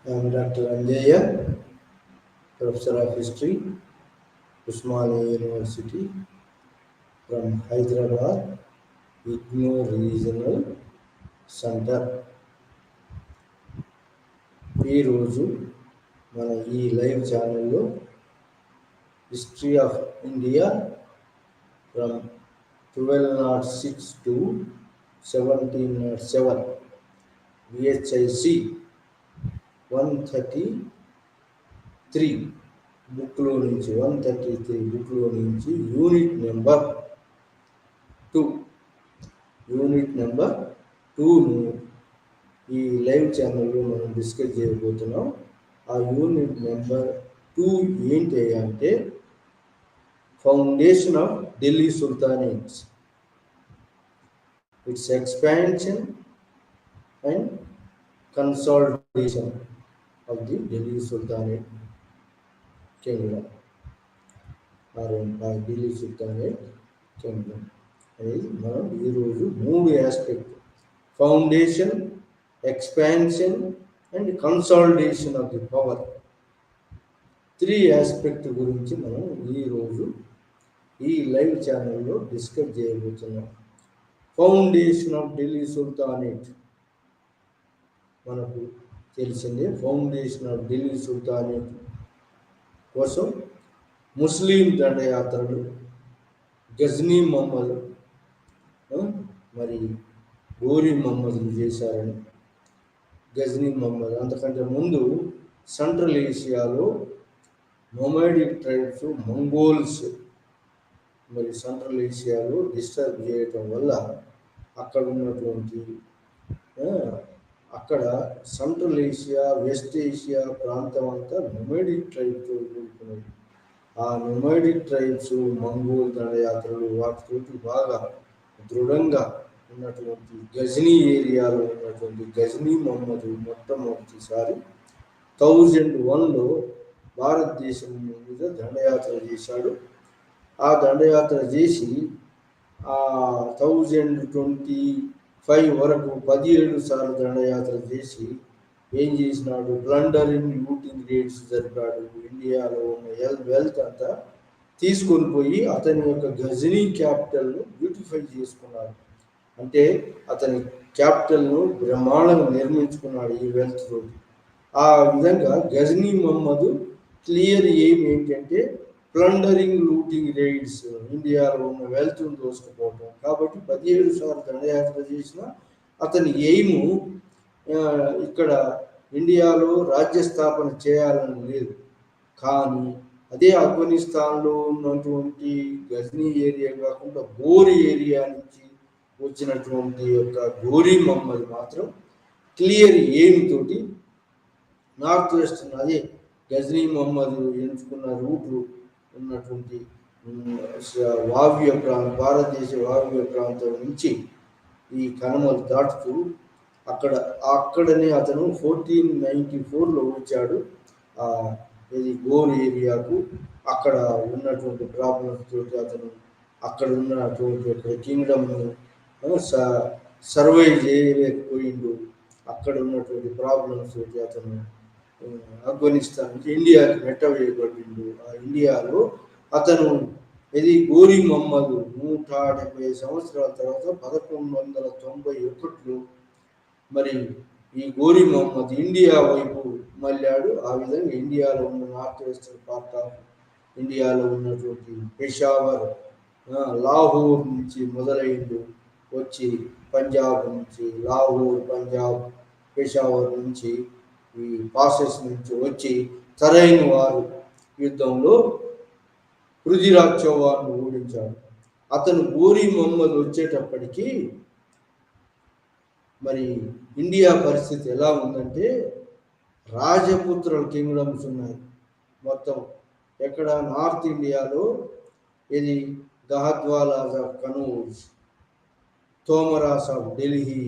Speaker 2: I am Dr. Anjaya, Professor of History, Usmania University from Hyderabad, IGNOU Regional Center. ఈరోజు మన ఈ live ఛానల్లో history of India from 1206 to 1707 విహెచ్ఐసి 133 బుక్లో నుంచి 133 బుక్లో నుంచి unit number 2ను ఈ live ఛానల్లో మనం డిస్కస్ చేయబోతున్నాం. ఆ యూనిట్ నెంబర్ 2 ఏంటి అంటే foundation of Delhi sultanates, it's expansion and consolidation of the Delhi sultanate Kingdom Delhi sultanate Kingdom అనేది మనం ఈరోజు 3 aspect, foundation, expansion and consolidation of the power, 3 aspect గురించి మనం ఈరోజు ఈ లైవ్ ఛానల్లో డిస్కస్ చేయబోతున్నాం. ఫౌండేషన్ ఆఫ్ ఢిల్లీ సుల్తానేట్ మనకు తెలిసిందే. ఫౌండేషన్ ఆఫ్ ఢిల్లీ సుల్తానేట్ కోసం ముస్లిం దండయాత్రలు, గజ్నీ మహమ్మద్ మరి గోరీ మహమ్మద్లు చేశారని, గజ్నీ మహమ్మద్ అంతకంటే ముందు సెంట్రల్ ఏషియాలో నొమాడిక్ ట్రైబ్స్, మంగోల్స్ మరి సెంట్రల్ ఏషియాలో డిస్టర్బ్ చేయటం వల్ల అక్కడ ఉన్నటువంటి అక్కడ సెంట్రల్ ఏషియా, వెస్ట్ ఏషియా ప్రాంతం అంతా నొమాడిక్ ట్రైబ్తో కూడుకున్నది. ఆ నొమాడిక్ ట్రైబ్స్, మంగోల్ దండయాత్రలు వాటితోటి బాగా దృఢంగా ఉన్నటువంటి గజ్నీ ఏరియాలో ఉన్నటువంటి గజ్నీ మహమ్మద్ మొట్టమొదటిసారి 1001లో భారతదేశం మీద దండయాత్ర చేశాడు. ఆ దండయాత్ర చేసి 1025 వరకు 17 సార్లు దండయాత్ర చేసి ఏం చేసినాడు, ప్లండరింగ్, లూటింగ్ రేట్స్ జరిపాడు. ఇండియాలో ఉన్న వెల్త్ అంతా తీసుకొని పోయి అతని యొక్క గజనీ క్యాపిటల్ను బ్యూటిఫై చేసుకున్నాడు. అంటే అతని క్యాపిటల్ను బ్రహ్మాండంగా నిర్మించుకున్నాడు ఈ వెల్త్ తోటి. ఆ విధంగా గజనీ మహమ్మద్ క్లియర్ ఎయిమ్ ఏంటంటే ప్లండరింగ్, లూటింగ్ రైడ్స్, ఇండియాలో ఉన్న వెల్త్ను దోసుకుపోవటం. కాబట్టి 17 సార్లు దండయాత్ర చేసిన అతని ఎయిము ఇక్కడ ఇండియాలో రాజ్య స్థాపన చేయాలని లేదు. కానీ అదే ఆఫ్ఘనిస్తాన్లో ఉన్నటువంటి గజ్నీ ఏరియా కాకుండా గోరి ఏరియా నుంచి వచ్చినటువంటి యొక్క గోరీ మహమ్మద్ మాత్రం క్లియర్ ఎయిమ్ తోటి నార్త్ వెస్ట్, అదే గజ్నీ మహమ్మద్ ఎంచుకున్న రూట్లు ఉన్నటువంటి వావ్య ప్రాంతం, భారతదేశ వావ్య ప్రాంతం నుంచి ఈ కనుమలు దాటుతూ అక్కడనే అతను 1494లో వచ్చాడు ఇది గోర్ ఏరియాకు. అక్కడ ఉన్నటువంటి ప్రాబ్లమ్స్ తోటి అతను అక్కడ ఉన్నటువంటి కింగ్డమ్ను సర్వైవ్ చేయలేకపోయిండు. అక్కడ ఉన్నటువంటి ప్రాబ్లమ్స్ తోటి అతను ఆఫ్ఘనిస్తాన్ నుంచి ఇండియాకి నెట్టవేయబడిండు. ఆ ఇండియాలో అతను ఇది గోరీ మహమ్మద్ 170 సంవత్సరాల తర్వాత 1191లో మరి ఈ గోరీ మహమ్మద్ ఇండియా వైపు మళ్ళాడు. ఆ విధంగా ఇండియాలో ఉన్న నార్త్ వెస్టర్న్ పార్ట్ ఆఫ్ ఇండియాలో ఉన్నటువంటి పెషావర్, లాహోర్ నుంచి మొదలైండు, వచ్చి పంజాబ్ నుంచి లాహోర్, పంజాబ్, పెషావర్ నుంచి ఈ పాసెస్ నుంచి వచ్చి తరైన్ వారు యుద్ధంలో పృథ్వీరాజ్ చౌహాన్ను ఓడించాడు. అతను గోరీ మహమ్మద్ వచ్చేటప్పటికీ మరి ఇండియా పరిస్థితి ఎలా ఉందంటే రాజపుత్రుల కింగ్డమ్స్ ఉన్నాయి మొత్తం. ఎక్కడ నార్త్ ఇండియాలో ఇది Gahadavalas of Kannauj, Tomaras of Delhi,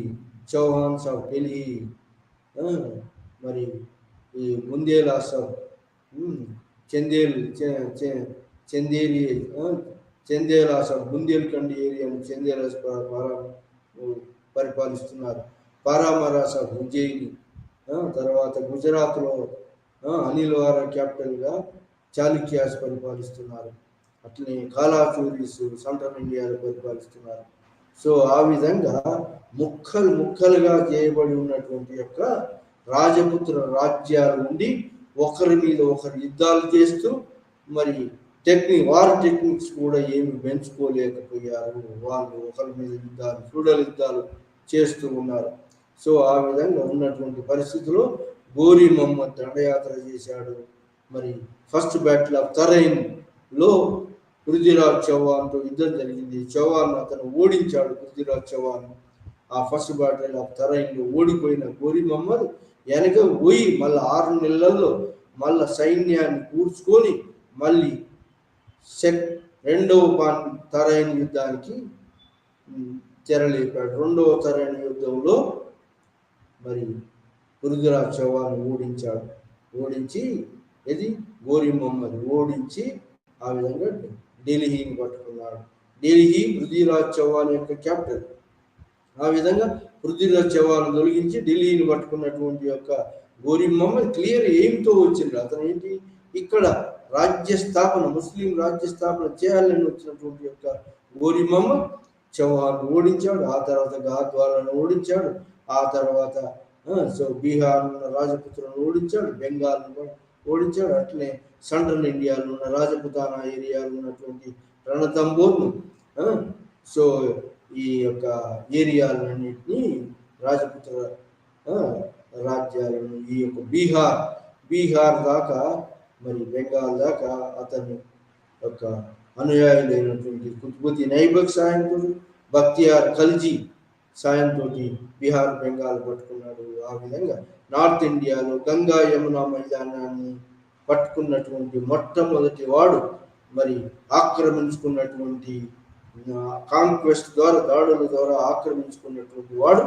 Speaker 2: Chauhans of Delhi, మరి ఈ బుందేలాస్ ఆఫ్ చందేలాస్ ఆఫ్ బుందేల్ఖండ్ ఏరియాను చందేలాస్ పరిపాలిస్తున్నారు. పారామరాస్ ఆఫ్ ఉజ్జయిని, తర్వాత గుజరాత్లో అనిల్ వారా క్యాపిటల్గా చాళుక్యాస్ పరిపాలిస్తున్నారు. అట్లనే కాలాచూరీస్ సెంట్రల్ ఇండియాలో పరిపాలిస్తున్నారు. సో ఆ విధంగా ముక్కలు ముక్కలుగా చేయబడి ఉన్నటువంటి యొక్క రాజపుత్ర రాజ్యాలు ఉండి ఒకరి మీద ఒకరు యుద్ధాలు చేస్తూ మరి వార్ టెక్నిక్స్ కూడా ఏమి పెంచుకోలేకపోయారు. వాళ్ళు ఒకరి మీద యుద్ధాలు ఫ్యూడల్ యుద్ధాలు చేస్తూ ఉన్నారు. సో ఆ విధంగా ఉన్నటువంటి పరిస్థితిలో గోరీ మహమ్మద్ దండయాత్ర చేశాడు. మరి ఫస్ట్ బ్యాటిల్ ఆఫ్ తరైన్లో పృథ్వీరాజ్ చౌహాన్తో యుద్ధం జరిగింది. చౌహాన్ అతను ఓడించాడు పృథ్వీరాజ్ చౌహాన్. ఆ ఫస్ట్ బ్యాటిల్ ఆఫ్ తరైన్లో ఓడిపోయిన గోరీ మహమ్మద్ వెనక పోయి మళ్ళీ 6 నెలల్లో మళ్ళీ సైన్యాన్ని కూర్చుకొని మళ్ళీ రెండవ తరైన్ యుద్ధానికి తెరలేపాడు. రెండవ తరైన్ యుద్ధంలో మరి పృథ్వీరాజ్ చౌహాన్ ఓడించి గోరీ మహమ్మద్ ఓడించి ఆ విధంగా ఢిల్లీని పట్టుకున్నాడు. ఢిల్లీ పృథ్వీరాజ్ చౌహాన్ యొక్క క్యాపిటల్. ఆ విధంగా పృథ్వీరాజ్ చౌహాన్ తొలగించి ఢిల్లీని పట్టుకున్నటువంటి యొక్క గోరీ మహమ్మద్ క్లియర్ ఎయిమ్తో వచ్చిండు. అతను ఏంటి, ఇక్కడ రాజ్యస్థాపన ముస్లిం రాజ్యస్థాపన చేయాలని వచ్చినటువంటి యొక్క గోరీ మహమ్మద్ చౌహాన్ ఓడించాడు. ఆ తర్వాత గాద్వాలను ఓడించాడు. ఆ తర్వాత బీహార్ ఉన్న రాజపుత్రులను ఓడించాడు. బెంగాల్ను ఓడించాడు. అట్లనే సెంట్రల్ ఇండియాలో ఉన్న రాజపుతానా ఏరియాలో ఉన్నటువంటి రణతంబోర్ను సో ఈ యొక్క ఏరియాలన్నింటినీ రాజపుత్ర రాజ్యాలను ఈ యొక్క బీహార్ దాకా మరి బెంగాల్ దాకా అతని యొక్క అనుయాయులైనటువంటి కుతుబుద్దీన్ ఐబక్ సాయంతో బక్తియార్ ఖల్జీ సాయంతో బీహార్ బెంగాల్ పట్టుకున్నాడు. ఆ విధంగా నార్త్ ఇండియాలో గంగా యమునా మైదానాన్ని పట్టుకున్నటువంటి మొట్టమొదటి వాడు, మరి ఆక్రమించుకున్నటువంటి కాంక్వెస్ట్ ద్వారా దాడుల ద్వారా ఆక్రమించుకున్నటువంటి వాడు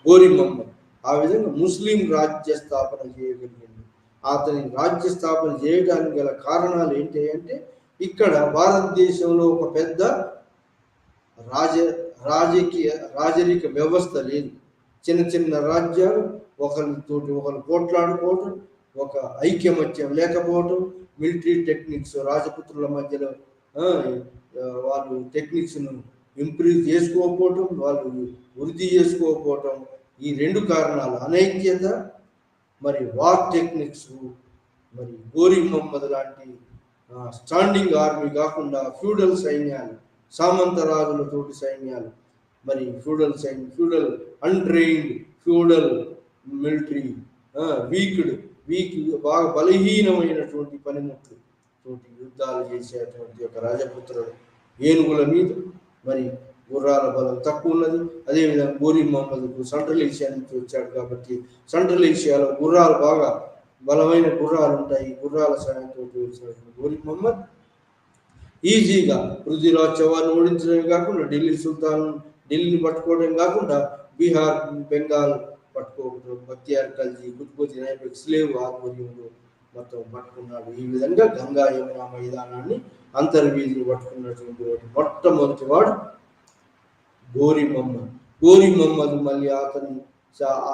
Speaker 2: గోరీ మహమ్మద్. ఆ విధంగా ముస్లిం రాజ్య స్థాపన చేయగలిగింది. అతని రాజ్య స్థాపన చేయడానికి గల కారణాలు ఏంటి అంటే, ఇక్కడ భారతదేశంలో ఒక పెద్ద రాజరిక వ్యవస్థ లేదు. చిన్న చిన్న రాజ్యాలు ఒకరితోటి ఒకరు పోట్లాడుకోవటం, ఒక ఐక్యమత్యం లేకపోవటం, మిలిటరీ టెక్నిక్స్ రాజపుత్రుల మధ్యలో వాళ్ళు టెక్నిక్స్ను ఇంప్రూవ్ చేసుకోకపోవటం, వాళ్ళు వృద్ధి చేసుకోకపోవటం, ఈ 2 కారణాలు అనైక్యత, మరి వార్ టెక్నిక్స్. మరి గోరీ మహమ్మద్ లాంటి స్టాండింగ్ ఆర్మీ కాకుండా ఫ్యూడల్ సైన్యాలు, సామంత రాజులతోటి సైన్యాలు, మరి feudal untrained feudal military week బాగా బలహీనమైనటువంటి పనిముట్లు తోటి యుద్ధాలు చేసేటువంటి ఒక రాజపుత్రుడు. ఏనుగుల మీద మరి గుర్రాల బలం తక్కువ ఉన్నది. అదేవిధంగా గోరీ మహమ్మద్కు సెంట్రల్ ఏషియా నుంచి వచ్చాడు కాబట్టి సెంట్రల్ ఏషియాలో గుర్రాలు బాగా బలమైన గుర్రాలు ఉంటాయి. గుర్రాల సాయంతో వచ్చినటువంటి గోరీ మహమ్మద్ ఈజీగా పృథ్వీరాజ్ చౌహాన్ ఓడించడమే కాకుండా ఢిల్లీని పట్టుకోవడం కాకుండా బీహార్ బెంగాల్ పట్టుకోవడం, బక్తియార్ ఖల్జీ కుతుబుద్దీన్ ఐబక్ స్లేవ్ ఆధ్వర్యంలో మొత్తం పట్టుకున్నాడు. ఈ విధంగా గంగా యమునా మైదానాన్ని అంతర్వీధిని పట్టుకున్నటువంటి మొట్టమొదటి వాడు గోరీ మహమ్మద్. మళ్ళీ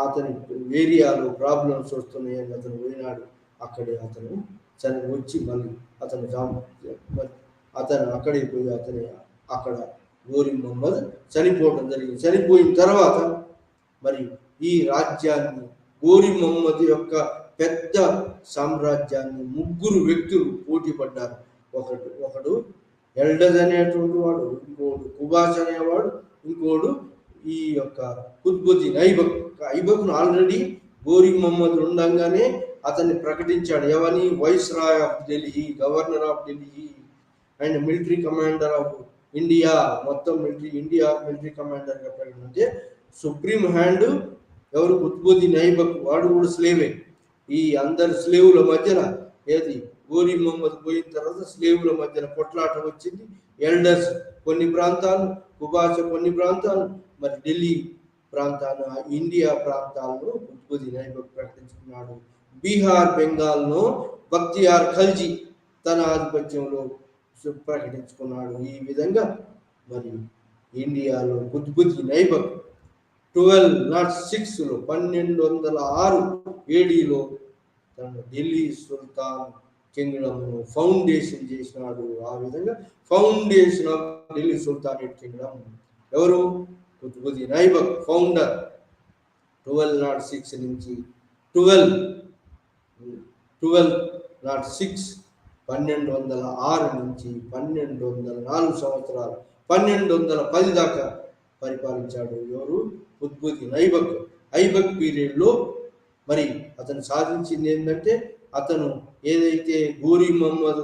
Speaker 2: అతని ఏరియాలో ప్రాబ్లమ్స్ వస్తున్నాయని అతను పోయినాడు. అక్కడే అతను వచ్చి మళ్ళీ అతను అక్కడికి పోయి అక్కడ గోరీ మహమ్మద్ చనిపోవడం జరిగింది. చనిపోయిన తర్వాత మరి ఈ రాజ్యాన్ని గోరీ మహమ్మద్ యొక్క పెద్ద సామ్రాజ్యాన్ని 3 వ్యక్తులు పోటీ పడ్డారు. ఒకడు ఎల్డజ్ అనేటువంటి వాడు, ఇంకోడు కుబాష్ అనేవాడు, ఇంకోడు ఈ యొక్క కుతుబుద్దీన్ ఐబక్ను ఆల్రెడీ గోరీ మహమ్మద్ ఉండగానే అతన్ని ప్రకటించాడు. ఎవని viceroy of Delhi, governor of Delhi and military commander of India, మొత్తం ఇండియా మిలిటరీ కమాండర్గా ప్రకటించే సుప్రీం హ్యాండ్ ఎవరు, కుతుబుద్దీన్ ఐబక్. వాడు కూడా స్లేవే. ఈ అందరి స్లేవుల మధ్యన గోరీ మహమ్మద్ పోయిన తర్వాత స్లేవుల మధ్యన కొట్లాట వచ్చింది. ఎల్డర్స్ కొన్ని ప్రాంతాలు, కుబాష కొన్ని ప్రాంతాలు, మరి ఢిల్లీ ప్రాంతాలు, ఇండియా ప్రాంతాలను కుతుబుద్దీన్ ఐబక్ ప్రకటించుకున్నాడు. బీహార్ బెంగాల్ను బక్తియార్ ఖల్జీ తన ఆధిపత్యంలో ప్రకటించుకున్నాడు. ఈ విధంగా మరి ఇండియాలో కుతుబుద్దీన్ ఐబక్ 1206లో 1206 ఏడీలో తను ఢిల్లీ సుల్తాన్ కింగ్డమ్ ఫౌండేషన్ చేసినాడు. ఆ విధంగా foundation of Delhi sultanate Kingdom ఎవరు? కుతుబుద్దీన్ ఐబక్ ఫౌండర్. 1206 నుంచి 1206 1206 నుంచి 1204 సంవత్సరాలు 1210 దాకా పరిపాలించాడు. ఎవరు? కుతుబుద్దీన్ ఐబక్. ఐబక్ పీరియడ్లో మరి అతను సాధించింది ఏంటంటే, అతను ఏదైతే గోరీ మహమ్మద్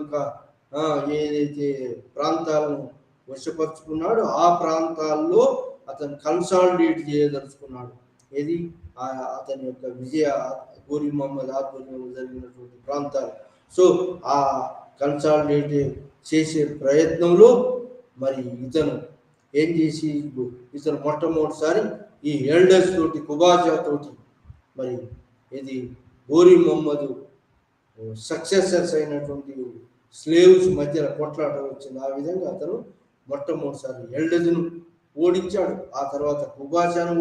Speaker 2: ఏదైతే ప్రాంతాలను వశపరుచుకున్నాడో ఆ ప్రాంతాల్లో అతను కన్సాలిడేట్ చేయదలుచుకున్నాడు. ఏది అతని యొక్క విజయ గోరీ మహమ్మద్ ఆధ్వర్యంలో జరిగినటువంటి ప్రాంతాలు. సో ఆ కన్సాలిడేట్ చేసే ప్రయత్నంలో మరి ఇతను ఏం చేసి, ఇతను మొట్టమొదటిసారి ఈ ఎల్డర్స్ తోటి, కుబాజా తోటి మరి ఇది గోరీ మహమ్మద్ సక్సెసర్స్ అయినటువంటి స్లేవ్స్ మధ్య కొట్లాట వచ్చింది. ఆ విధంగా అతను మొట్టమొదటిసారి ఎల్డజ్ను ఓడించాడు. ఆ తర్వాత కుబాజాను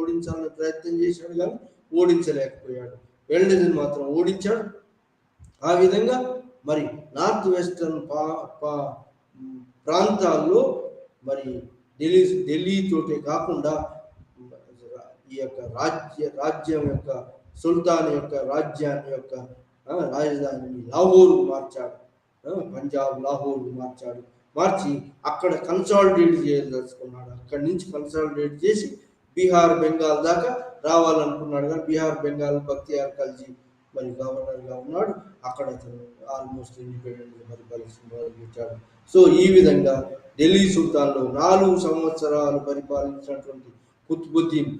Speaker 2: ఓడించాలని ప్రయత్నం చేశాడు, కానీ ఓడించలేకపోయాడు. ఎల్డజ్ను మాత్రం ఓడించాడు. ఆ విధంగా మరి నార్త్ వెస్టర్న్ ప్రాంతాల్లో మరి ఢిల్లీతోటే కాకుండా ఈ యొక్క రాజ్యం యొక్క సుల్తాన్ యొక్క రాజ్యాన్ని యొక్క రాజధానిని లాహోర్ మార్చాడు. పంజాబ్ లాహోర్ మార్చి అక్కడ కన్సాలిడేట్ చేయదలుచుకున్నాడు. అక్కడి నుంచి కన్సాలిడేట్ చేసి బీహార్ బెంగాల్ దాకా రావాలనుకున్నాడు, కానీ బీహార్ బెంగాల్ బక్తియార్ ఖల్జీ మరి గవర్నర్గా ఉన్నాడు. అక్కడ అతను ఆల్మోస్ట్ ఇండిపెండెంట్గా పరిపాలించాడు. సో ఈ విధంగా ఢిల్లీ సుల్తాన్లో 4 సంవత్సరాలు పరిపాలించినటువంటి Qutubuddin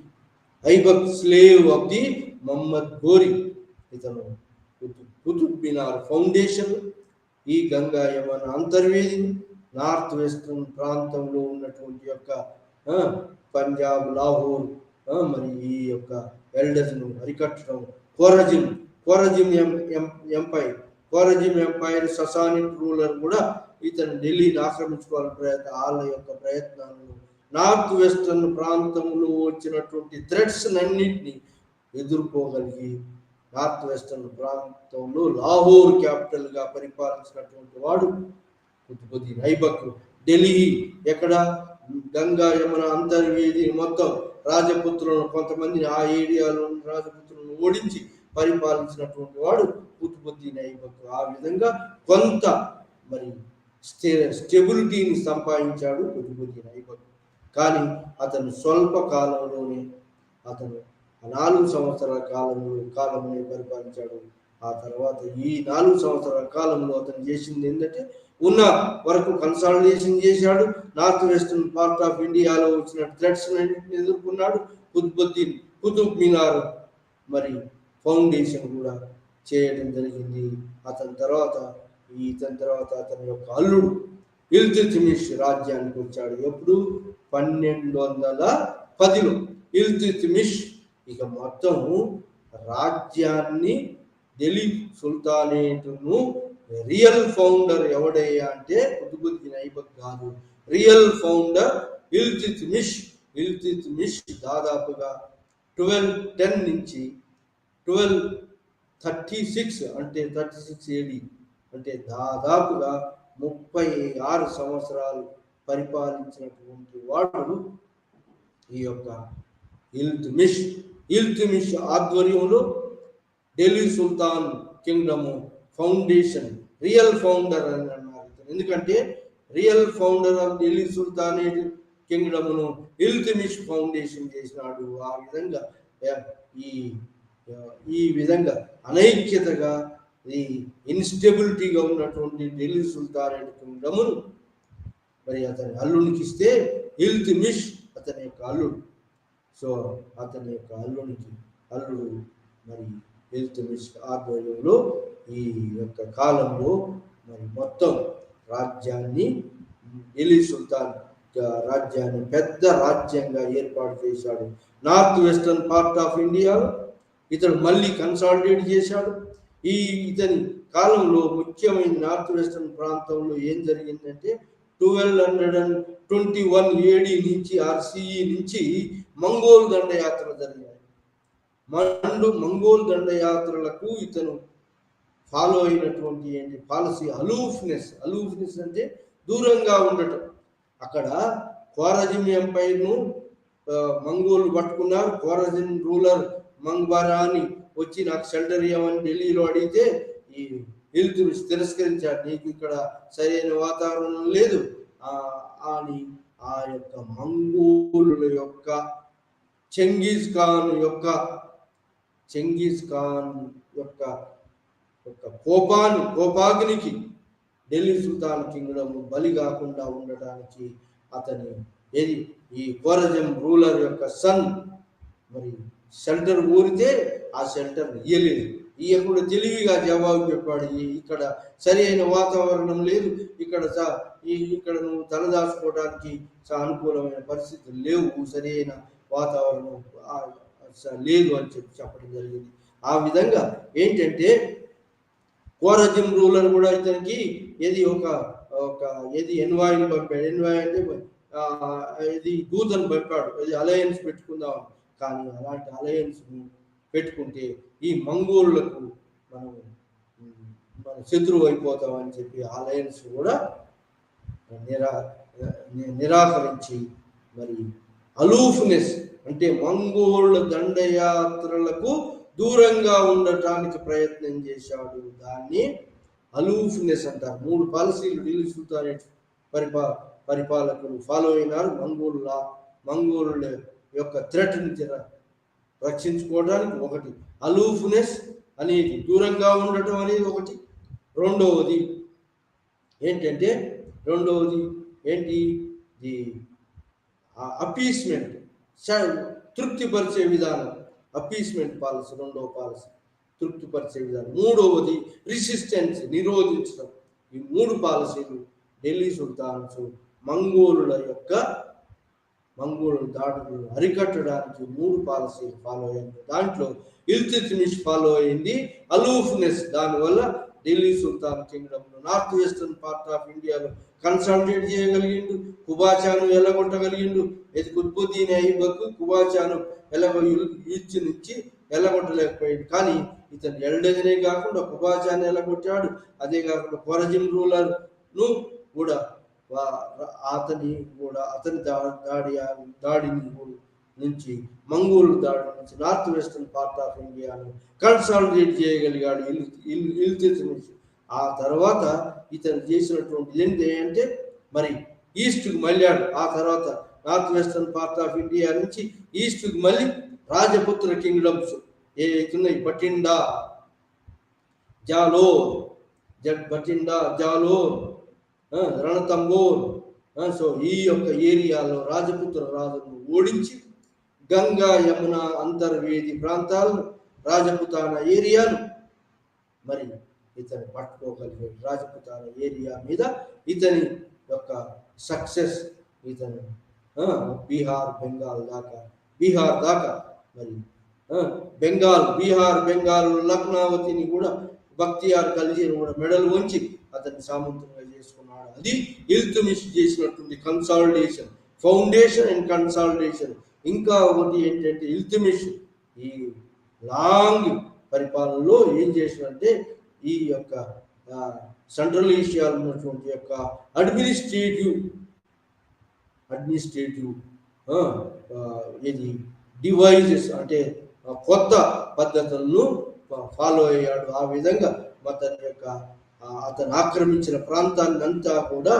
Speaker 2: Aibak, slave of the Mahammad Ghori, ఇతను కుతుబ్ మినార్ ఫౌండేషన్, ఈ గంగా యమున అంతర్వేది, నార్త్ వెస్టర్న్ ప్రాంతంలో ఉన్నటువంటి యొక్క పంజాబ్ లాహోర్ మరి ఈ యొక్క ఎల్డర్స్ను అరికట్టడం, ఖోరజిమ్ ఎంపైర్ ససానిక్ రూలర్ కూడా ఇతను ఢిల్లీని ఆక్రమించుకోవాలని వాళ్ళ యొక్క ప్రయత్నాలను, నార్త్ వెస్టర్న్ ప్రాంతంలో వచ్చినటువంటి థ్రెట్స్ అన్నింటినీ ఎదుర్కోగలిగి నార్త్ వెస్టర్న్ ప్రాంతంలో లాహోర్ క్యాపిటల్గా పరిపాలించినటువంటి వాడు కుతుబుద్దీన్ ఐబక్. ఢిల్లీ ఎక్కడ? గంగా యమున అంతర్వేది మొత్తం రాజపుత్రులను, కొంతమంది ఆ ఏరియాలో రాజపుత్రులను ఓడించి పరిపాలించినటువంటి వాడు కుతుబుద్దీన్ ఐబక్. ఆ విధంగా కొంత మరి స్టెబిలిటీని సంపాదించాడు కుతుబుద్దీన్ ఐబక్. కానీ అతను స్వల్ప కాలంలోనే అతను 4 సంవత్సరాల కాలంలో పరిపాలించాడు. ఆ తర్వాత ఈ 4 సంవత్సరాల కాలంలో అతను చేసింది ఏంటంటే, ఉన్న వరకు కన్సాలిడేషన్ చేశాడు. నార్త్ వెస్టర్న్ పార్ట్ ఆఫ్ ఇండియాలో వచ్చిన థ్రెట్స్ ఎదుర్కొన్నాడు. కుతుబ్ మినార్ మరి ఫౌండేషన్ కూడా చేయడం జరిగింది. ఇతని తర్వాత అతని యొక్క అల్లుడు ఇల్తుత్మిష్ రాజ్యానికి వచ్చాడు. ఎప్పుడు? 1210లో ఇల్తుత్మిష్ ఇక మొత్తం రాజ్యాన్ని, ఢిల్లీ సుల్తానేట్ను రియల్ ఫౌండర్ ఎవడయ్యా అంటే కుతుబుద్దీన్ ఐబక్ కాదు. రియల్ ఫౌండర్ ఇల్తుత్మిష్ దాదాపుగా 1210 నుంచి 1236 అంటే 36 ఏడి అంటే దాదాపుగా 36 సంవత్సరాలు పరిపాలించినటువంటి వాడు ఈ యొక్క ఇల్తుమిష్ ఆధ్వర్యంలో Delhi sultan kingdom foundation real founder అని అన్నారు. ఎందుకంటే real founder of Delhi sultanate కింగ్డమ్ను ఇల్తుమిష్ ఫౌండేషన్ చేసినాడు. ఆ విధంగా ఈ విధంగా అనైక్యతగా, ఈ ఇన్స్టెబిలిటీగా ఉన్నటువంటి ఢిల్లీ సుల్తానేట్ కింగ్డమ్ను మరి అతని అల్లునికి ఇస్తే, ఇల్తుమిష్ అతని యొక్క అల్లుడు. సో అతని యొక్క అల్లుడు మరి ఇల్తుమిష్ ఆధ్వర్యంలో ఈ యొక్క కాలంలో మరి మొత్తం రాజ్యాన్ని, ఢిల్లీ సుల్తాన్ రాజ్యాన్ని పెద్ద రాజ్యంగా ఏర్పాటు చేశాడు. నార్త్ వెస్టర్న్ పార్ట్ ఆఫ్ ఇండియాలో ఇతను మళ్ళీ కన్సాలిడేట్ చేశాడు. ఇతని కాలంలో ముఖ్యమైన నార్త్ వెస్టర్న్ ప్రాంతంలో ఏం జరిగిందంటే, 1221 ఏడి నుంచి ఆర్సిఈ నుంచి మంగోల్ దండయాత్ర జరిగాయి. మంగోల్ దండయాత్రలకు ఇతను ఫాలో అయినటువంటి ఏంటి పాలసీ అలూఫ్నెస్ అంటే దూరంగా ఉండటం. అక్కడ ఖవారజిమ్ ఎంపైర్ను మంగోలు పట్టుకున్నారు. ఖవారజిమ్ రూలర్ మంగ్బారాని వచ్చి నాకు షెల్టర్ ఇవ్వమని ఢిల్లీలో అడిగితే ఈ ఇల్తుమిష్ తిరస్కరించాడు. నీకు ఇక్కడ సరైన వాతావరణం లేదు అని ఆ యొక్క మంగోలుల యొక్క చెంగీజ్ ఖాన్ యొక్క కోపాగ్నికి ఢిల్లీ సుల్తాన్ కింగ్డమ్ బలి కాకుండా ఉండటానికి అతని ఈ ఖవారజిమ్ రూలర్ యొక్క సన్ మరి షెల్టర్ ఊరితే ఆ షెల్టర్ ఇయ్యకుండా తెలివిగా జవాబు చెప్పాడు. ఇక్కడ సరి అయిన వాతావరణం లేదు, ఇక్కడ నువ్వు తలదాచుకోవడానికి అనుకూలమైన పరిస్థితులు లేవు, సరి అయిన వాతావరణం లేదు అని చెప్పడం జరిగింది. ఆ విధంగా ఏంటంటే ఖవారజిమ్ రూలర్ కూడా ఇతనికి ఎన్వాయిని పంపాడు. ఎన్వాయ్ అంటే దూతను పంపాడు, అలయన్స్ పెట్టుకుందాం. కానీ అలాంటి అలయన్స్ పెట్టుకుంటే ఈ మంగోళ్లకు మన శత్రువు అయిపోతామని చెప్పి అలయన్స్ కూడా నిరాకరించి మరి అలూఫ్నెస్ అంటే మంగోళ్ళ దండయాత్రలకు దూరంగా ఉండటానికి ప్రయత్నం చేశాడు. దాన్ని అలూఫ్నెస్ అంటారు. 3 పాలసీలు ఢిల్లీ సుల్తానేట్ పరిపాలకులు ఫాలో అయినారు. మంగోళ్ళ యొక్క థ్రెట్ నుంచి రక్షించుకోవడానికి ఒకటి అలూఫ్నెస్ అనేది, దూరంగా ఉండటం అనేది ఒకటి. రెండవది ఏంటి అపీస్మెంట్, తృప్తిపరిచే విధానం. అపీస్మెంట్ పాలసీ రెండవ పాలసీ, తృప్తిపరిచే విధానం. మూడవది రెసిస్టెన్స్, నిరోధించడం. ఈ 3 పాలసీలు ఢిల్లీ సుల్తాన్స్ మంగోలు దాడులను అరికట్టడానికి 3 పాలసీలు ఫాలో అయ్యింది. దాంట్లో ఇల్తుత్మిష్ ఫాలో అయింది అలూఫ్నెస్. దానివల్ల Delhi sultan kingdom north western part of ఇండియాలో కన్సాలిడేట్ చేయగలిగిండు, కుబాచాను ఎల్లగొట్టగలిగిండు. కుతుబుద్దీన్ ఐబక్ కుబాచాను నుంచి ఎల్లగొట్టలేకపోయాడు. కానీ ఇతను ఎల్డజనే కాకుండా కుబాచాను ఎల్లగొట్టాడు. అదే కాకుండా ఖవారజిమ్ రూలర్ను కూడా అతని దాడిని నుంచి మంగోల్ దాడి నుంచి నార్త్ వెస్టర్న్ పార్ట్ ఆఫ్ ఇండియాను కన్సాలిడేట్ చేయగలిగాడు ఇల్తుత్మిష్. ఆ తర్వాత ఇతను చేసినటువంటి ఏంటంటే మరి ఈస్ట్కి మళ్ళాడు. ఆ తర్వాత north western part of India నుంచి ఈస్ట్కి మళ్ళీ రాజపుత్ర కింగ్డమ్స్ ఏవైతున్నాయి, బటిండా, జాలోర్, రణతంబోర్. సో ఈ యొక్క ఏరియాలో రాజపుత్ర రాజును ఓడించి గంగా యమున అంతర్వేది ప్రాంతాలను రాజపుతాన ఏరియాను మరి ఇతను పట్టుకోగలిగాడు. రాజపుతాన ఏరియా మీద ఇతని యొక్క సక్సెస్ ఇతను బీహార్ దాకా మరి బెంగాల్ లక్నావతిని కూడా బక్తియార్ ఖల్జీని కూడా మెడల్ వంచి అతన్ని సామంతంగా చేసుకున్నాడు. అది ఇల్తుమిష్ చేసినటువంటి కన్సాలిడేషన్, ఫౌండేషన్ అండ్ కన్సాలిడేషన్. ఇంకా ఒకటి ఏంటంటే ఇల్తుమిష్ ఈ లాంగ్ పరిపాలనలో ఏం చేసినంటే ఈ యొక్క సెంట్రల్ ఏషియాలో ఉన్నటువంటి యొక్క అడ్మినిస్ట్రేటివ్ డివైజెస్ అంటే కొత్త పద్ధతులను ఫాలో అయ్యాడు. ఆ విధంగా అతను ఆక్రమించిన ప్రాంతాన్ని అంతా కూడా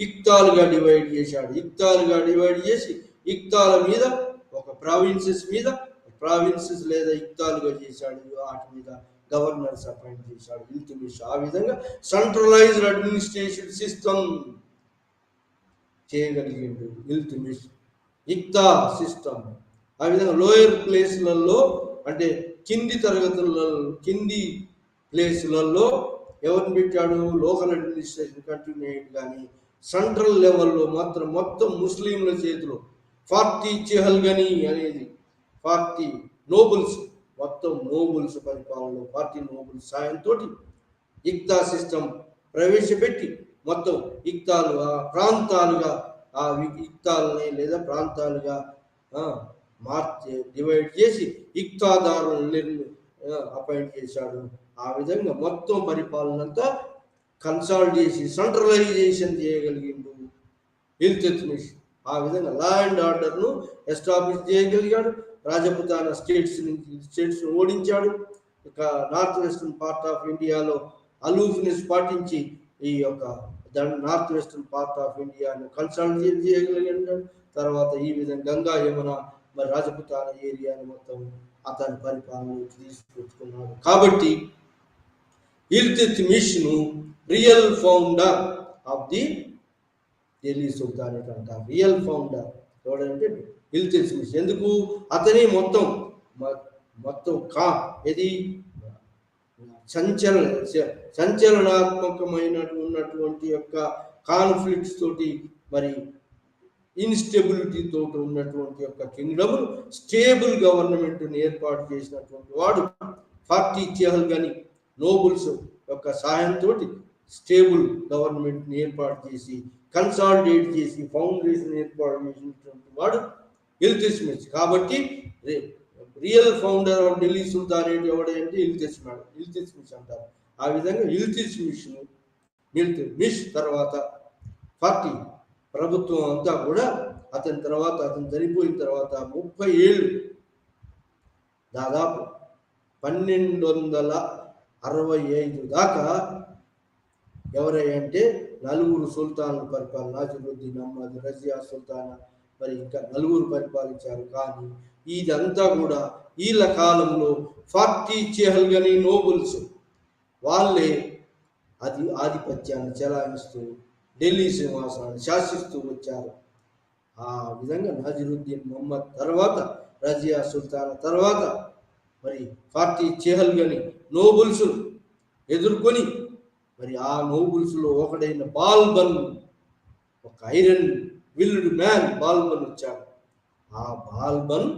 Speaker 2: ఇక్తాలుగా డివైడ్ చేశాడు. డివైడ్ చేసి ఇక్తాల మీద ఒక ప్రావిన్సెస్ లేదా ఇక్తాలుగా చేశాడు. వాటి మీద గవర్నర్స్ అపాయింట్ చేశాడు ఇల్తుమిష్. ఆ విధంగా centralised administration system చేయగలిగిండు Iltutmish. ఇక్తా system. ఆ విధంగా లోయర్ ప్లేస్లలో అంటే కింది ప్లేసులలో ఎవరిని పెట్టాడు? లోకల్ అడ్మినిస్ట్రేషన్ కంటిన్యూ అయ్యింది. కానీ సెంట్రల్ లెవెల్లో మొత్తం ముస్లింల చేతిలో 40 చెహల్గని అనేది 40 నోబుల్స్, మొత్తం నోబుల్స్ పరిపాలనలో 40 నోబుల్స్ సాయంతో ఇక్తా సిస్టమ్ ప్రవేశపెట్టి మొత్తం ఇక్తాలు ప్రాంతాలుగా ఆ ఇక్తాలని లేదా ప్రాంతాలుగా మార్చి డివైడ్ చేసి ఇక్తాదారులను అపాయింట్ చేశాడు. ఆ విధంగా మొత్తం పరిపాలన అంతా కన్సాలిడేషన్ సెంట్రలైజేషన్ చేయగలిగిండు ఇల్తుత్మిష్. ఆ విధంగా లా అండ్ ఆర్డర్ను ఎస్టాబ్లిష్ చేయగలిగాడు. రాజపుతాన స్టేట్స్ ఓడించాడు. ఇక నార్త్ వెస్టర్న్ పార్ట్ ఆఫ్ ఇండియాలో అలూఫ్నెస్ పాటించి ఈ యొక్క నార్త్ వెస్టర్న్ పార్ట్ ఆఫ్ ఇండియాను కన్సాలిడేట్ చేయగలిగాడు. తర్వాత ఈ విధంగా గంగా యమున మరి రాజపుతాన ఏరియాను మొత్తం అతని పరిపాలనలోకి తీసుకొచ్చుకున్నాడు. కాబట్టి ఇల్తుత్మిష్ను real founder of the Delhi sultanate అంటారు. రియల్ ఫౌండర్ ఎవడంటే ఇల్తుత్మిష్. ఎందుకు? అతని మొత్తం ఇది సంచలనాత్మకమైన ఉన్నటువంటి యొక్క కాన్ఫ్లిక్ట్స్ తోటి మరి ఇన్స్టెబిలిటీ తోటి ఉన్నటువంటి యొక్క కింగ్డమ్ స్టేబుల్ గవర్నమెంట్ని ఏర్పాటు చేసినటువంటి వాడు ఫార్టీ చెహల్గని నోబుల్స్ యొక్క సాయంతో స్టేబుల్ గవర్నమెంట్ని ఏర్పాటు చేసి కన్సాలిడేట్ చేసి ఫౌండేషన్ ఏర్పాటు చేసినటువంటి వాడు ఇల్తుత్మిష్. కాబట్టి real founder of Delhi sultanate ఎవడంటే ఇల్తుత్మిష్ అంటారు. ఆ విధంగా ఇల్తుత్మిష్ తర్వాత 40 ప్రభుత్వం అంతా కూడా అతని చనిపోయిన తర్వాత 30 ఏళ్ళు దాదాపు 1265 దాకా ఎవరంటే 4 సుల్తాన్లు పరిపాలన, నాసిరుద్దీన్ అహ్మద్, రజియా సుల్తానా, మరి ఇంకా 4 పరిపాలించారు. కానీ ఇదంతా కూడా వీళ్ళ కాలంలో 40 చెహల్గని నోబుల్స్ వాళ్ళే ఆధిపత్యాన్ని చెలాయిస్తూ ఢిల్లీ సింహాసనాన్ని శాసిస్తూ వచ్చారు. ఆ విధంగా నాసిరుద్దీన్ మొహమ్మద్ తర్వాత రజియా సుల్తానా తర్వాత మరి 40 చెహల్గని నోబుల్స్ ఎదుర్కొని మరి ఆ నోబుల్స్లో ఒకడైన బాల్బన్, ఒక ఐరన్ విల్డ్ మ్యాన్ బాల్బన్ వచ్చాడు. ఆ బాల్బన్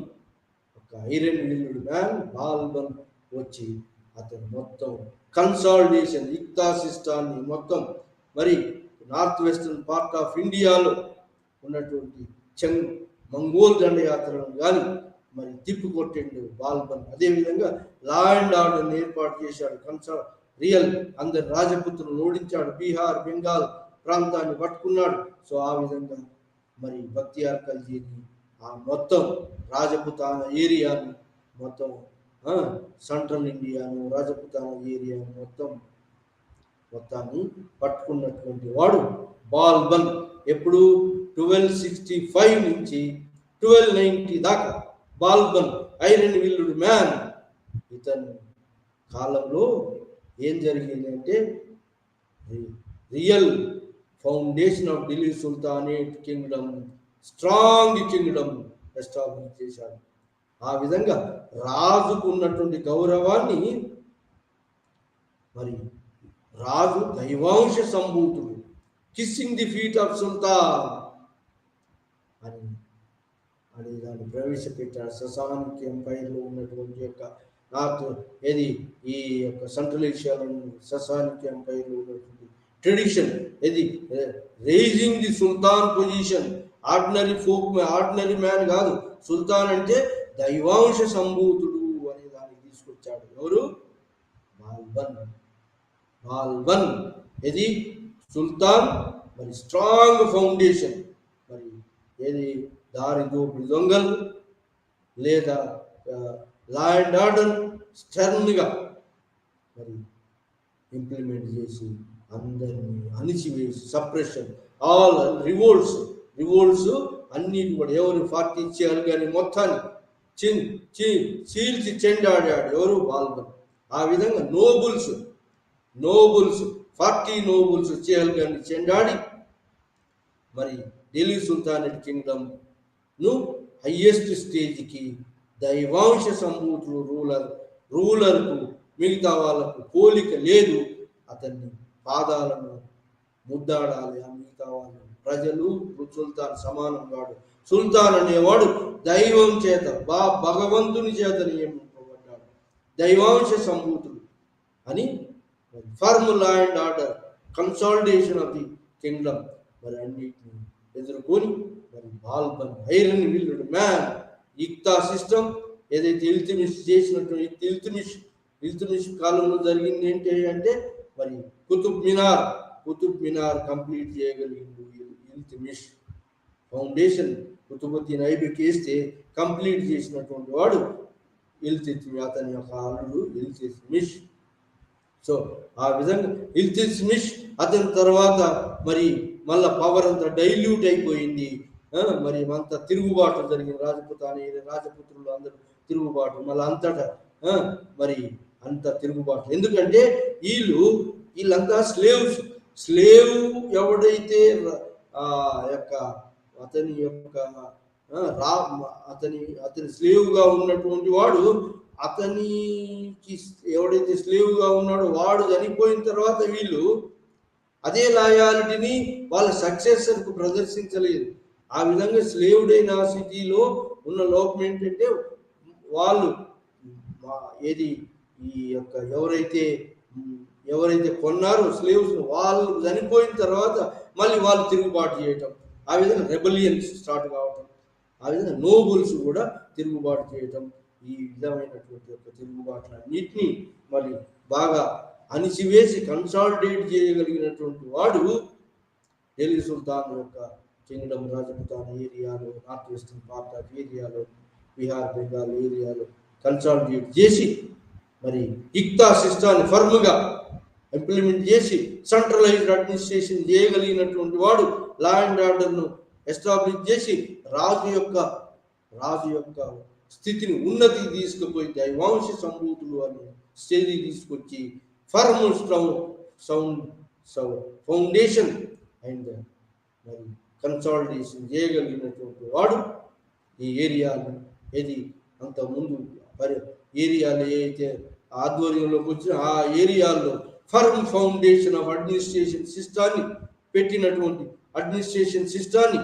Speaker 2: ఒక ఐరన్ విల్డ్ మ్యాన్ బాల్బన్ వచ్చి అతను మొత్తం కన్సాలిడేషన్ ఇక్తాసిస్టాన్ని మొత్తం మరి నార్త్ వెస్టర్న్ పార్ట్ ఆఫ్ ఇండియాలో ఉన్నటువంటి మంగోల్ దండయాత్రలను కానీ మరి తిప్పికొట్టిండు బాల్బన్. అదేవిధంగా లా అండ్ ఆర్డర్ని ఏర్పాటు చేశాడు. రియల్ అందరి రాజపుత్రులను ఓడించాడు. బీహార్, బెంగాల్ ప్రాంతాన్ని పట్టుకున్నాడు. సో ఆ విధంగా మరి బక్తియార్ ఖల్జీని ఆ మొత్తం రాజపుతాన ఏరియాను మొత్తం సెంట్రల్ ఇండియాను రాజపుతాన ఏరియాను మొత్తాన్ని పట్టుకున్నటువంటి వాడు బాల్బన్. ఎప్పుడు 1265 నుంచి 1290 దాకా బాల్బన్ ఐరన్ విల్లుడ్ మ్యాన్. ఇతని కాలంలో ఏం జరిగిందంటే real foundation of Delhi sultanate Kingdom, strong Kingdom establish చేశాడు. ఆ విధంగా రాజుకు ఉన్నటువంటి గౌరవాన్ని మరి రాజు దైవాంశ సంభూతుడు, కిస్సింగ్ ది ఫీట్ ఆఫ్ సుల్తాన్ అని దాన్ని ప్రవేశపెట్టాడు. ససానిక్ ఎంపైర్లో ఉన్నటువంటి యొక్క ఈ యొక్క సెంట్రల్ ఏషియాలో ససానిక్ ఎంపైర్లో ఉన్నటువంటి tradition raising the sultan position. Ordinary man కాదు, సుల్తాన్ అంటే దైవాంశ సంభూతుడు అనే దాన్ని తీసుకొచ్చాడు. ఎవరు? బాల్బన్. సుల్తాన్ మరి స్ట్రాంగ్ ఫౌండేషన్, మరి దారి దోపిడి దొంగలు లేదా లా అండ్ ఆర్డర్ స్టర్న్గా మరి ఇంప్లిమెంట్ చేసి అందరినీ అణిచివేసి సప్రెషన్ ఆల్ రివోల్ట్స్ అన్నిటి కూడా ఎవరు 40 చెహల్గని మొత్తాన్ని చీల్చి చెండాడాడు. ఎవరు? బాల్బన్. ఆ విధంగా నోబుల్స్ 40 నోబుల్స్ చెహల్గని చెండాడి మరి ఢిల్లీ సుల్తానేట్ కింగ్డమ్ను హయ్యెస్ట్ స్టేజ్కి దైవాంశ సంభూతులు రూలర్కు మిగతా వాళ్ళకు పోలిక లేదు. అతన్ని పాదాలను ముద్దాడాలి. ఆ మిగతా వాళ్ళు ప్రజలు సుల్తాన్ సమానం కాడు. సుల్తాన్ అనేవాడు దైవం చేత భగవంతుని చేత నియమింపబడ్డాడు. దైవాంశ సంభూతుడు అని firm law and order, consolidation of the kingdom మరి అన్నిటిని ఎదుర్కొని మరి Balban iron willed man iqta system ఏదైతే చేసినటువంటి ఇల్తుమిష్ కాలంలో జరిగింది ఏంటి అంటే మరి కుతుబ్ మినార్ కంప్లీట్ చేయగలిగింది ఇల్తుమిష్. ఫౌండేషన్ కుతుబుద్దీన్ ఐబీకి వేస్తే కంప్లీట్ చేసినటువంటి వాడు అతని యొక్క అల్లుడు ఇల్తుమిష్. సో ఆ విధంగా ఇల్తుమిష్ అతని తర్వాత మరి మళ్ళా పవర్ అంతా డైల్యూట్ అయిపోయింది. మరి అంత తిరుగుబాటు జరిగింది, రాజపుత్రులు అందరూ తిరుగుబాటు, మళ్ళీ అంతటా మరి అంత తిరుగుబాటు. ఎందుకంటే వీళ్ళంతా స్లేవ్ ఎవడైతే అతని స్లేవ్గా ఉన్నటువంటి వాడు, అతనికి ఎవడైతే స్లేవ్గా ఉన్నాడో వాడు చనిపోయిన తర్వాత వీళ్ళు అదే లాయాలిటీని వాళ్ళ సక్సెసర్కు ప్రదర్శించలేదు. ఆ విధంగా స్లేవ్ డైనాసిటీలో ఉన్న లోపం ఏంటంటే వాళ్ళు ఎవరైతే కొన్నారో స్లేవ్స్ వాళ్ళు చనిపోయిన తర్వాత మళ్ళీ వాళ్ళు తిరుగుబాటు చేయటం, ఆ విధంగా రెబలియన్స్ స్టార్ట్ కావటం, ఆ విధంగా నోబుల్స్ కూడా తిరుగుబాటు చేయటం, ఈ విధమైనటువంటి యొక్క తిరుగుబాట్లన్నింటినీ మరి బాగా అణిచివేసి కన్సాలిడేట్ చేయగలిగినటువంటి వాడు ఢిల్లీ సుల్తాన్ యొక్క కింగ్డమ్, రాజపుతాన్ ఏరియాలో, నార్త్ వెస్టర్న్ పార్ట్ ఆఫ్ ఏరియాలో, బీహార్ బెంగాల్ ఏరియాలో కన్సాలిడేట్ చేసి మరి ఇక్తా సిస్టాన్ని ఫర్మ్గా ఇంప్లిమెంట్ చేసి సెంట్రలైజ్డ్ అడ్మినిస్ట్రేషన్ చేయగలిగినటువంటి వాడు, లా అండ్ ఆర్డర్ను ఎస్టాబ్లిష్ చేసి రాజు యొక్క స్థితిని ఉన్నతి తీసుకుపోయి దైవాంశ సంభూతులు అని స్టేజీ తీసుకొచ్చి ఫర్మ్ ఫౌండేషన్ అండ్ మరి కన్సాలిడేషన్ చేయగలిగినటువంటి వాడు ఈ ఏరియాను అంతకుముందు ఏరియాలు ఏదైతే ఆధ్వర్యంలోకి వచ్చిన ఆ ఏరియాల్లో ఫర్మ్ ఫౌండేషన్ ఆఫ్ అడ్మినిస్ట్రేషన్ సిస్టాన్ని పెట్టినటువంటి అడ్మినిస్ట్రేషన్ సిస్టాన్ని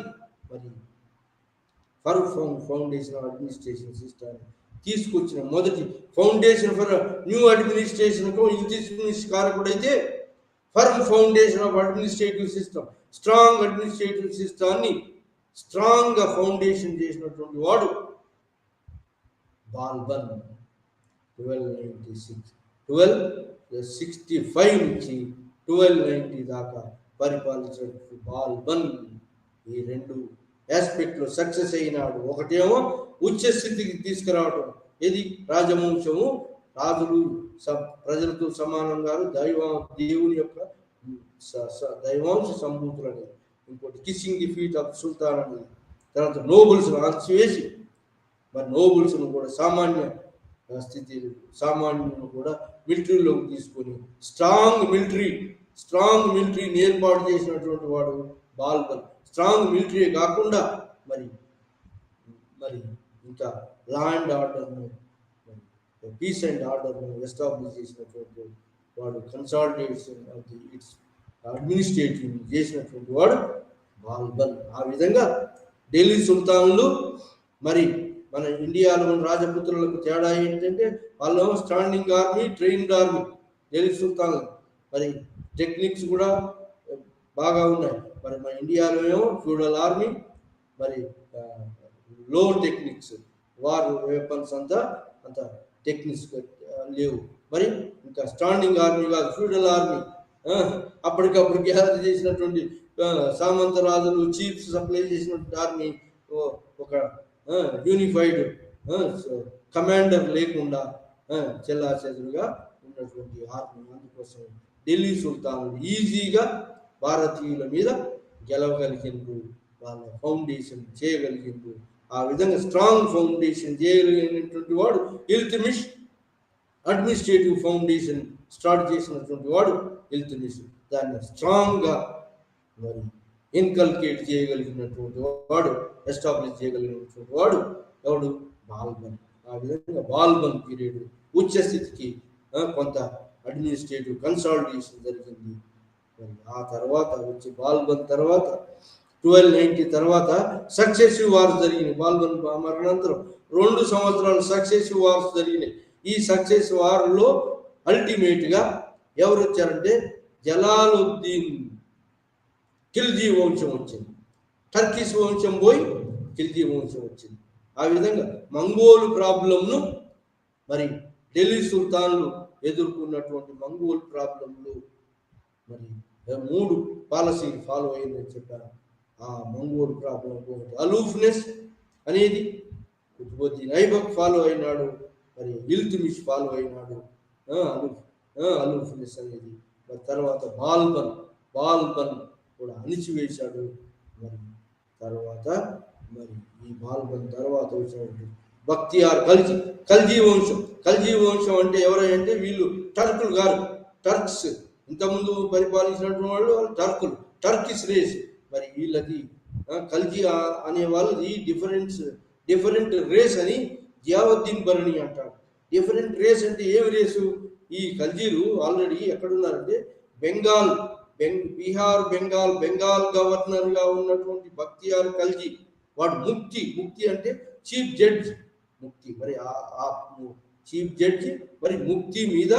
Speaker 2: మరి ఫౌండేషన్ ఆఫ్ అడ్మినిస్ట్రేషన్ సిస్టాన్ని తీసుకొచ్చిన మొదటి foundation for new administration Iltutmish కారకుడైతే firm foundation of administrative system, strong administrative సిస్టాన్ని స్ట్రాంగ్ గా ఫౌండేషన్ చేసినటువంటి వాడు బాల్బన్. 1265 నుంచి 1290 దాకా పరిపాలించినటువంటి బాల్బన్ ఈ రెండు ఆస్పెక్ట్లో సక్సెస్ అయినాడు. ఒకటేమో ఉచ్చ స్థితికి తీసుకురావడం, రాజవంశము, రాజులు ప్రజలతో సమానంగా దేవుని యొక్క దైవాంశ సంభూతులు అనేది, ఇంకోటి కిస్సింగ్ ది ఫీట్ ఆఫ్ సుల్తాన్ అనేది, తర్వాత నోబుల్స్ అణచివేసి మరి నోబుల్స్ను కూడా సామాన్యులను కూడా మిలిటరీలోకి తీసుకొని స్ట్రాంగ్ మిలిటరీని ఏర్పాటు చేసినటువంటి వాడు బాల్బన్. స్ట్రాంగ్ మిలిటరీ కాకుండా మరి ఇంకా లా అండ్ ఆర్డర్ను, పీస్ అండ్ ఆర్డర్ను ఎస్టాబ్లిష్ చేసినటువంటి వాడు, consolidation of the it's administrative చేసినటువంటి వాడు బాల్బన్. ఆ విధంగా ఢిల్లీ సుల్తాన్లు మరి మన ఇండియాలో ఉన్న రాజపుత్రులకు తేడా ఏంటంటే వాళ్ళు standing army, trained army. Delhi సుల్తాన్లు మరి టెక్నిక్స్ కూడా బాగా ఉన్నాయి. మరి మన ఇండియాలో ఏమో ఫ్యూడల్ ఆర్మీ, మరి లో టెక్నిక్స్, వార్ వెపన్స్ అంత టెక్నిక్స్ లేవు. మరి ఇంకా స్టాండింగ్ ఆర్మీ కాదు, ఫ్యూడల్ ఆర్మీ, అప్పటికప్పుడు గ్యాదర్ చేసినటువంటి సామంత రాజులు, చీఫ్స్ సప్లై చేసినటువంటి ఆర్మీ, ఒక యూనిఫైడ్ కమాండర్ లేకుండా చెల్లాచెదురుగా ఉన్నటువంటి ఆర్మీ. అందుకోసం ఢిల్లీ సుల్తానులు ఈజీగా భారతీయుల మీద గెలవగలిగిండ్రు, వాళ్ళ ఫౌండేషన్ చేయగలిగిండ్రు. ఆ విధంగా స్ట్రాంగ్ ఫౌండేషన్ చేయగలిగినటువంటి వాడు ఇల్తుమిష్. అడ్మినిస్ట్రేటివ్ ఫౌండేషన్ స్టార్ట్ చేసినటువంటి వాడు ఇల్తుమిష్. దాన్ని స్ట్రాంగ్గా మరి ఇన్కల్కేట్ చేయగలిగినటువంటి వాడు, ఎస్టాబ్లిష్ చేయగలిగినటువంటి వాడు ఎవడు? బాల్బన్. ఆ విధంగా బాల్బన్ పీరియడ్ ఉచ్చ స్థితికి కొంత అడ్మినిస్ట్రేటివ్ కన్సాలిడేషన్ జరిగింది. ఆ తర్వాత వచ్చి బాల్బన్ తర్వాత 1290 తర్వాత సక్సెసివ్ వార్స్ జరిగినాయి. బాల్బన్ మరణానంతరం 2 సంవత్సరాలు సక్సెసివ్ వార్స్ జరిగినాయి. ఈ సక్సెసివ్ వార్లో అల్టిమేట్గా ఎవరు వచ్చారంటే జలాలుద్దీన్ ఖిల్జీ వంశం వచ్చింది. టర్కిష్ వంశం పోయి ఖిల్జీ వంశం వచ్చింది. ఆ విధంగా మంగోలు ప్రాబ్లంను మరి ఢిల్లీ సుల్తాన్లు ఎదుర్కొన్నటువంటి మంగోల్ ప్రాబ్లంలు మరి 3 పాలసీలు ఫాలో అయిందని చెప్పారు. ఆ మంగోల్ ప్రాబ్లం ఒకటి అలూఫ్నెస్ అనేది కుతుబుద్దీన్ ఐబక్ ఫాలో అయినాడు, మరి ఇల్తుమిష్ ఫాలో అయినాడు. అలూఫ్నెస్ అనేది మరి తర్వాత బాల్బన్ కూడా అణిచివేశాడు. మరి తర్వాత మరి ఈ బాల్బన్ తర్వాత వచ్చినటువంటి బక్తియార్ ఖల్జీ వంశం అంటే ఎవరంటే వీళ్ళు టర్కులు గారు, టర్క్స్. ఇంతకుముందు పరిపాలించినటువంటి వాళ్ళు టర్కిష్ రేస్. మరి వీళ్ళది ఖల్జీ అనే వాళ్ళది డిఫరెంట్ రేస్ అని జియావుద్దీన్ బర్నీ అంటాడు. డిఫరెంట్ రేస్ అంటే ఏమి రేసు? ఈ ఖల్జీలు ఆల్రెడీ ఎక్కడున్నారంటే బెంగాల్ గవర్నర్ గా ఉన్నటువంటి బక్తియార్ ఖల్జీ, వాడు ముక్తి అంటే చీఫ్ జడ్జ్. ముక్తి మరి ఆ చీఫ్ జడ్జి మరి ముక్తి మీద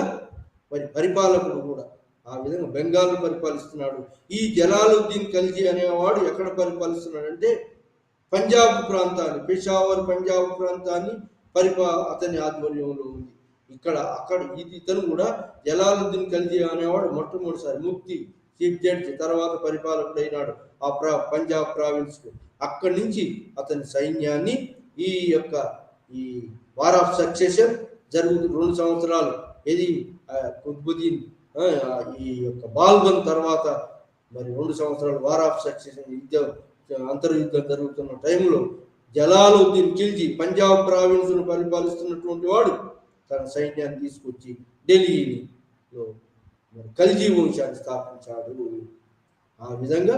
Speaker 2: మరి పరిపాలకుడు కూడా. ఆ విధంగా బెంగాల్ పరిపాలిస్తున్నాడు. ఈ జలాలుద్దీన్ ఖల్జీ అనేవాడు ఎక్కడ పరిపాలిస్తున్నాడంటే పంజాబ్ ప్రాంతాన్ని, పెషావర్ పంజాబ్ ప్రాంతాన్ని అతని ఆధ్వర్యంలో ఉంది. అక్కడ ఇతను కూడా జలాలుద్దీన్ ఖల్జీ అనేవాడు మొట్టమొదటిసారి ముక్తి చీఫ్ జడ్జి, తర్వాత పరిపాలకుడు అయినాడు ఆ పంజాబ్ ప్రావిన్స్ కు. అక్కడి నుంచి అతని సైన్యాన్ని ఈ వార్ ఆఫ్ సక్సెషన్ జరుగుతుంది 2 సంవత్సరాలు. ఇది కుతుబుద్దీన్ ఈ బాల్బన్ తర్వాత మరి 2 సంవత్సరాలు వార్ ఆఫ్ సక్సెషన్ అంతర్యుద్ధం జరుగుతున్న టైంలో జలాలుద్దీన్ ఖిల్జీ పంజాబ్ ప్రావిన్స్ ను పరిపాలిస్తున్నటువంటి వాడు తన సైన్యాన్ని తీసుకొచ్చి ఢిల్లీలో ఖల్జీ వంశాన్ని స్థాపించాడు. ఆ విధంగా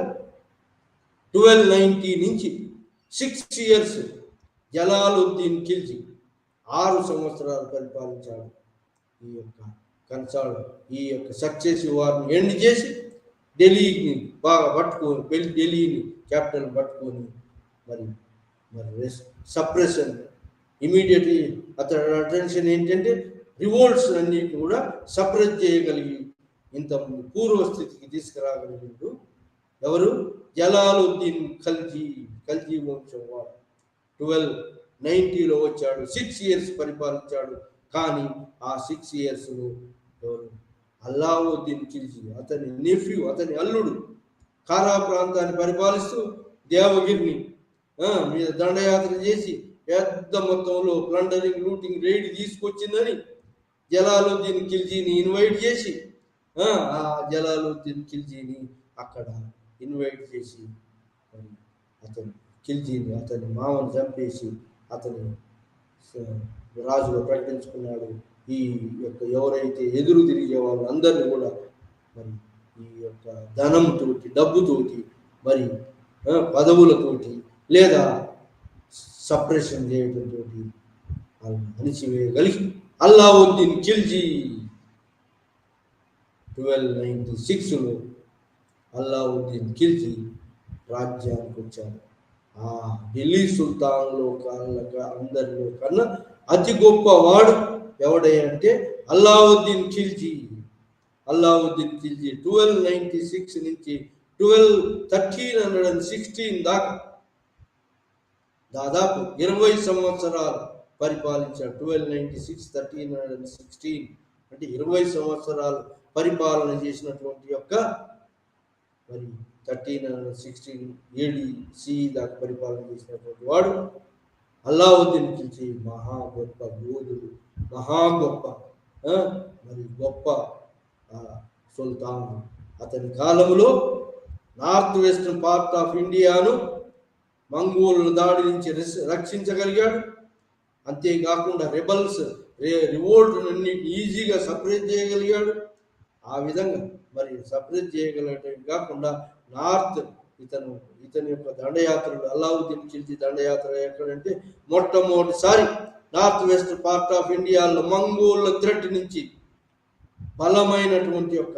Speaker 2: 1290 నుంచి 6 years జలాలుద్దీన్ ఖిల్జీ 6 సంవత్సరాలు పరిపాలించాడు. ఈ యొక్క సక్సెసివ్ వార్ని ఎండ్ చేసి ఢిల్లీని బాగా పట్టుకొని, ఢిల్లీని క్యాపిటల్ పట్టుకొని మరి సప్రెషన్ ఇమీడియట్లీ అతని అటెన్షన్ ఏంటంటే రివోల్ట్స్ అన్నిటిని కూడా సప్రెస్ చేయగలిగి ఇంతకుముందు పూర్వస్థితికి తీసుకురాగలిగిండు ఎవరు? జలాలుద్దీన్ ఖల్జీ వంశం వాడు. 1290లో వచ్చాడు. 6 years పరిపాలించాడు. కానీ ఆ 6 yearsలో ఎవరు? అల్లావుద్దీన్ ఖిల్జీ, అతని నెఫ్యూ, అతని అల్లుడు కారా ప్రాంతాన్ని పరిపాలిస్తూ దేవగిరిని మీద దండయాత్ర చేసి పెద్ద మొత్తంలో ప్లండరింగ్, లూటింగ్, రైడ్ తీసుకొచ్చిందని జలాలుద్దీన్ ఖిల్జీని ఇన్వైట్ చేసి ఆ జలాలుద్దీన్ ఖిల్జీని అక్కడ ఇన్వైట్ చేసి అతని మామను చంపేసి అతని రాజుగా ప్రకటించుకున్నాడు. ఈ యొక్క ఎవరైతే ఎదురు తిరిగే వాళ్ళు అందరినీ కూడా మరి ఈ యొక్క ధనంతోటి, డబ్బుతోటి, మరి పదవులతోటి లేదా సప్రెషన్ చేయడంతో వాళ్ళని అణిచివేయగలిగి అల్లావుద్దీన్ ఖిల్జీ 1296లో అల్లావుద్దీన్ ఖిల్జీ రాజ్యానికి వచ్చారు. ఆ ఢిల్లీ సుల్తాన్లో అందరిలో కన్నా అతి గొప్ప వాడు ఎవడంటే అల్లావుద్దీన్ ఖిల్జీ. 1296 నుంచి 1316 దాకా దాదాపు 20 సంవత్సరాలు పరిపాలించాడు. 1296 1316 అంటే 20 సంవత్సరాలు పరిపాలన చేసినటువంటి యొక్క మరి 1316 AD CE దాకా పరిపాలన చేసినటువంటి వాడు అల్లావుద్దీన్ ఖిల్జీ. మహా గొప్ప యోధుడు, మహా గొప్ప మరి గొప్ప సుల్తాన్. అతని కాలంలో నార్త్ వెస్టర్న్ పార్ట్ ఆఫ్ ఇండియాను మంగోళ్ళ దాడి నుంచి రక్షించగలిగాడు. అంతేకాకుండా రివోల్ట్ అన్నింటినీ ఈజీగా సపరేట్ చేయగలిగాడు. ఆ విధంగా మరి సపరేట్ చేయగలగటం కాకుండా నార్త్ ఇతని యొక్క దండయాత్రలు, అల్లావుద్దీన్ ఖిల్జీ దండయాత్ర ఎక్కడంటే మొట్టమొదటిసారి నార్త్ వెస్ట్ పార్ట్ ఆఫ్ ఇండియాలో మంగోళ్ళ థ్రెట్ నుంచి బలమైనటువంటి యొక్క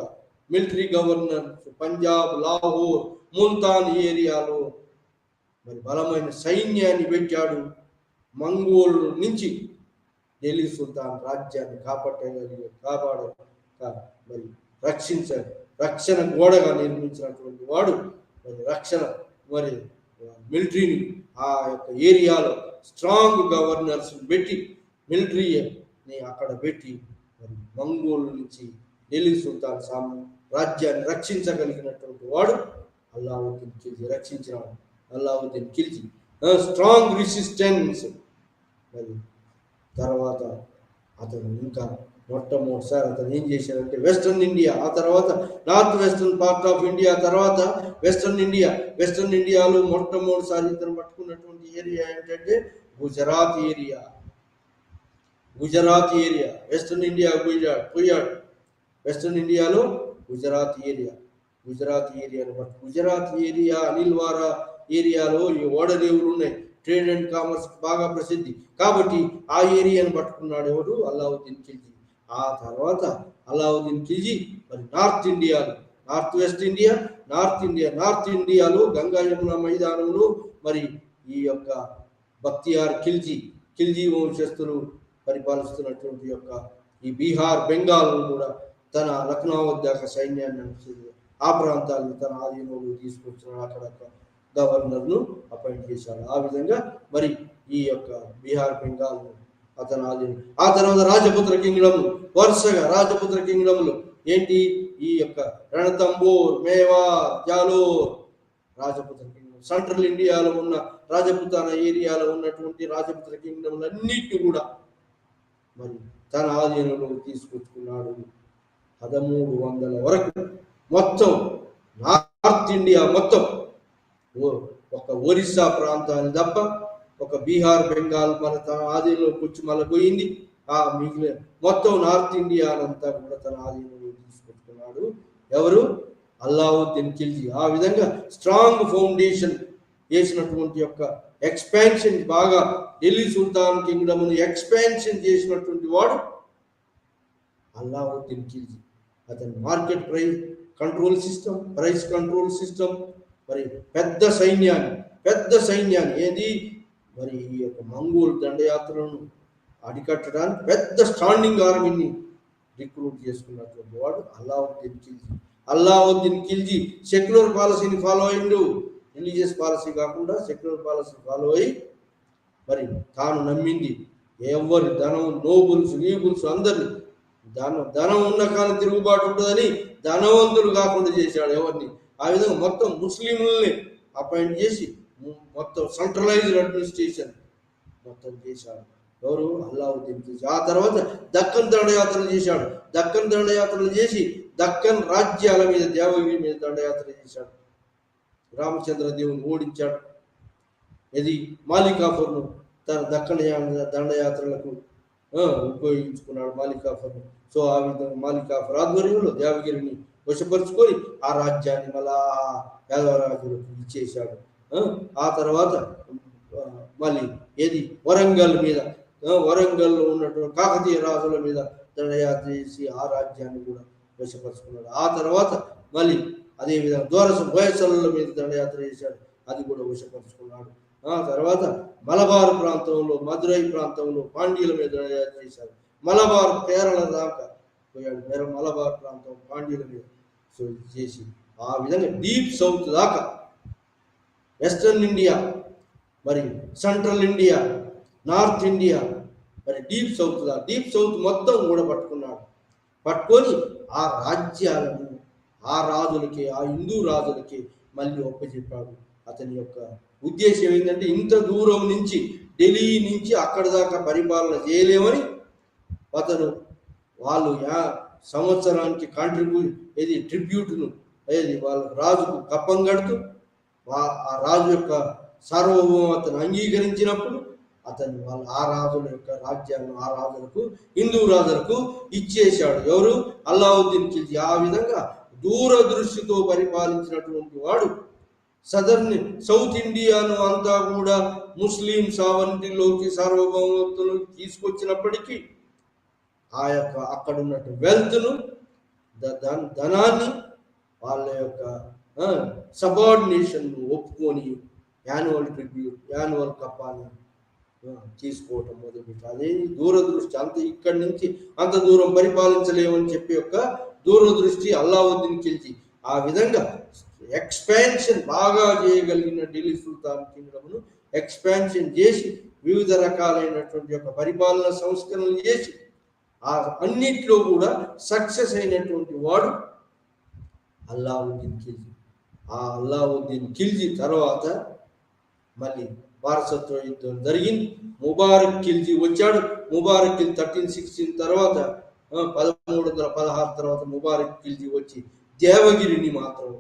Speaker 2: మిలిటరీ గవర్నర్ పంజాబ్, లాహోర్, ముల్తాన్ ఏరియాలో మరి బలమైన సైన్యాన్ని పెట్టాడు. మంగోల్ నుంచి ఢిల్లీ సుల్తాన్ రాజ్యాన్ని మరి రక్షణ గోడగా నిర్మించినటువంటి వాడు మరి రక్షణ, మరి మిలిటరీని ఆ యొక్క ఏరియాలో స్ట్రాంగ్ గవర్నర్స్ పెట్టి మిలిటరీని అక్కడ పెట్టి మరి మంగోల్ నుంచి ఢిల్లీ సుల్తాన్ రాజ్యాన్ని రక్షించగలిగినటువంటి వాడు అల్లావుద్దీన్ ఖిల్జీ రక్షించినాడు. Allauddin Khilji strong resistance. మరి తర్వాత అతను ఇంకా మొట్టమొదటిసారి అతను ఏం చేశాడంటే వెస్టర్న్ ఇండియా, ఆ తర్వాత north western part of India, తర్వాత వెస్టర్న్ ఇండియాలో మొట్టమొదటిసారి ఇతను పట్టుకున్నటువంటి ఏరియా ఏంటంటే గుజరాత్ ఏరియా. వెస్టర్న్ ఇండియా పోయాడు. వెస్టర్న్ ఇండియాలో గుజరాత్ ఏరియాను బట్టి గుజరాత్ ఏరియా అనిల్వారా ఏరియాలో ఈ ఓడరేవులు ఉన్నాయి, ట్రేడ్ అండ్ కామర్స్ బాగా ప్రసిద్ధి కాబట్టి ఆ ఏరియాను పట్టుకున్నాడు ఎవరు? అల్లావుద్దీన్ ఖిల్జీ. ఆ తర్వాత అల్లావుద్దీన్ ఖిల్జీ మరి నార్త్ ఇండియాలో గంగా యమున మైదానంలో మరి ఈ యొక్క బక్తియార్ ఖిల్జీ వంశస్థులు పరిపాలిస్తున్నటువంటి యొక్క ఈ బీహార్ బెంగాల్ కూడా తన లక్నో దాకా సైన్యాన్ని ఆ ప్రాంతాలను తన ఆధీనంలో తీసుకొచ్చిన అక్కడ గవర్నర్ను అపాయింట్ చేశాడు. ఆ విధంగా మరి ఈ యొక్క బీహార్ బెంగాల్ అతను ఆధీనం. ఆ తర్వాత రాజపుత్ర కింగ్డమ్, వరుసగా రాజపుత్ర కింగ్డమ్లు ఏంటి? ఈ యొక్క రణతంబోర్, మేవార్, జాలోర్ రాజపుత్ర కింగ్డమ్. సెంట్రల్ ఇండియాలో ఉన్న రాజపుతాన ఏరియాలో ఉన్నటువంటి రాజపుత్ర కింగ్డమ్లన్నిటిని కూడా మరి తన ఆధీనంలో తీసుకొచ్చుకున్నాడు. 1300 వరకు మొత్తం నార్త్ ఇండియా మొత్తం ఒక ఒరిస్సా ప్రాంతాన్ని తప్ప ఒక బీహార్ బెంగాల్ మన తన ఆధీనంలోకి వచ్చి మళ్ళీ పోయింది. ఆ మిగిలిన మొత్తం నార్త్ ఇండియానంతా కూడా తన ఆధీనంలో తీసుకొచ్చుకున్నాడు ఎవరు? అల్లావుద్దీన్ ఖిల్జీ. ఆ విధంగా స్ట్రాంగ్ ఫౌండేషన్ చేసినటువంటి యొక్క ఎక్స్పాన్షన్, బాగా ఢిల్లీ సుల్తాన్ కింగ్డమ్ను ఎక్స్పాన్షన్ చేసినటువంటి వాడు అల్లావుద్దీన్ ఖిల్జీ. అతని మార్కెట్ ప్రైస్ కంట్రోల్ సిస్టమ్ మరి పెద్ద సైన్యాన్ని ఏది మరి ఈ యొక్క మంగోల్ దండయాత్రలను అరికట్టడానికి పెద్ద స్టాండింగ్ ఆర్మీని రిక్రూట్ చేసుకున్నటువంటి వాడు అల్లావుద్దీన్ ఖిల్జీ సెక్యులర్ పాలసీని ఫాలో అయ్యిండు. రిలీజియస్ పాలసీ కాకుండా సెక్యులర్ పాలసీ ఫాలో అయ్యి మరి తాను నమ్మింది ఎవరి ధనం, నోబుల్స్ అందరినీ ధనం ఉన్న కానీ తిరుగుబాటు ఉంటుందని ధనవంతులు కాకుండా చేశాడు ఎవరిని. ఆ విధంగా మొత్తం ముస్లింలని అపాయింట్ చేసి మొత్తం సెంట్రలైజ్డ్ అడ్మినిస్ట్రేషన్ మొత్తం చేశాడు ఎవరు? అల్లావుద్దీన్ ఖిల్జీ. ఆ తర్వాత దక్కన్ దండయాత్రలు చేసి దక్కన్ రాజ్యాల మీద, దేవగిరి మీద దండయాత్ర చేశాడు. రామచంద్రదేవుని ఓడించాడు. ఇది మాలికాఫర్ను తన దక్కన్ దండయాత్రలకు ఉపయోగించుకున్నాడు మాలికాఫర్ను. సో ఆ విధంగా మాలికాఫర్ ఆధ్వర్యంలో దేవగిరిని వశపరుచుకొని ఆ రాజ్యాన్ని మళ్ళా యాదవరాజులకు ఇచ్చేశాడు. ఆ తర్వాత మళ్ళీ ఏది వరంగల్లో ఉన్నటువంటి కాకతీయ రాజుల మీద దండయాత్ర చేసి ఆ రాజ్యాన్ని కూడా వశపరుచుకున్నాడు. ఆ తర్వాత మళ్ళీ అదేవిధంగా హోయసల మీద దండయాత్ర చేశాడు, అది కూడా వశపరుచుకున్నాడు. ఆ తర్వాత మలబార్ ప్రాంతంలో, మదురై ప్రాంతంలో పాండ్యుల మీద దండయాత్ర చేశాడు. మలబార్ కేరళ దాకా పోయాడు. మలబార్ ప్రాంతం పాండ్యుల మీద చేసి ఆ విధంగా డీప్ సౌత్ దాకా, వెస్టర్న్ ఇండియా, మరి సెంట్రల్ ఇండియా, నార్త్ ఇండియా, మరి డీప్ సౌత్ మొత్తం కూడా పట్టుకొని ఆ రాజ్యాలను ఆ రాజులకి, ఆ హిందూ రాజులకి మళ్ళీ ఒప్పచెప్పాడు. అతని యొక్క ఉద్దేశం ఏంటంటే ఇంత దూరం నుంచి, ఢిల్లీ నుంచి అక్కడ దాకా పరిపాలన చేయలేమని వాళ్ళు సంవత్సరానికి ట్రిబ్యూట్ను వాళ్ళ రాజుకు కప్పం కడుతూ ఆ రాజు యొక్క సార్వభౌమతను అంగీకరించినప్పుడు అతను ఆ రాజుల యొక్క రాజ్యాలను ఆ రాజులకు, హిందూ రాజులకు ఇచ్చేశాడు ఎవరు? అల్లావుద్దీన్ ఖిల్జీ. ఆ విధంగా దూరదృష్టితో పరిపాలించినటువంటి వాడు. సౌత్ ఇండియాను అంతా కూడా ముస్లిం సావంటిలోకి, సార్వభౌమత్వం తీసుకొచ్చినప్పటికీ ఆ యొక్క అక్కడ ఉన్నట్టు వెల్త్ను, ధనాన్ని, వాళ్ళ యొక్క సబార్డినేషన్ ఒప్పుకొని యాన్యువల్ కప్పాన్ని తీసుకోవటం మొదలుపెట్టి అదే దూరదృష్టి. ఇక్కడి నుంచి అంత దూరం పరిపాలించలేమని చెప్పి యొక్క దూరదృష్టి అల్లావుద్దీన్ ఖిల్జీ. ఆ విధంగా ఎక్స్పాన్షన్ బాగా చేయగలిగిన ఢిల్లీ సుల్తాన్ కింగ్డమ్ను ఎక్స్పాన్షన్ చేసి వివిధ రకాలైనటువంటి యొక్క పరిపాలన సంస్కరణలు చేసి ఆ అన్నిట్లో కూడా సక్సెస్ అయినటువంటి వాడు అల్లావుద్దీన్ ఖిల్జీ. ఆ అల్లావుద్దీన్ ఖిల్జీ తర్వాత మళ్ళీ వారసత్వ యుద్ధం జరిగింది. ముబారక్ ఖిల్జీ వచ్చాడు. ముబారక్ ఖిల్జీ 1316 తర్వాత 1316 తర్వాత ముబారక్ ఖిల్జీ వచ్చి దేవగిరిని మాత్రం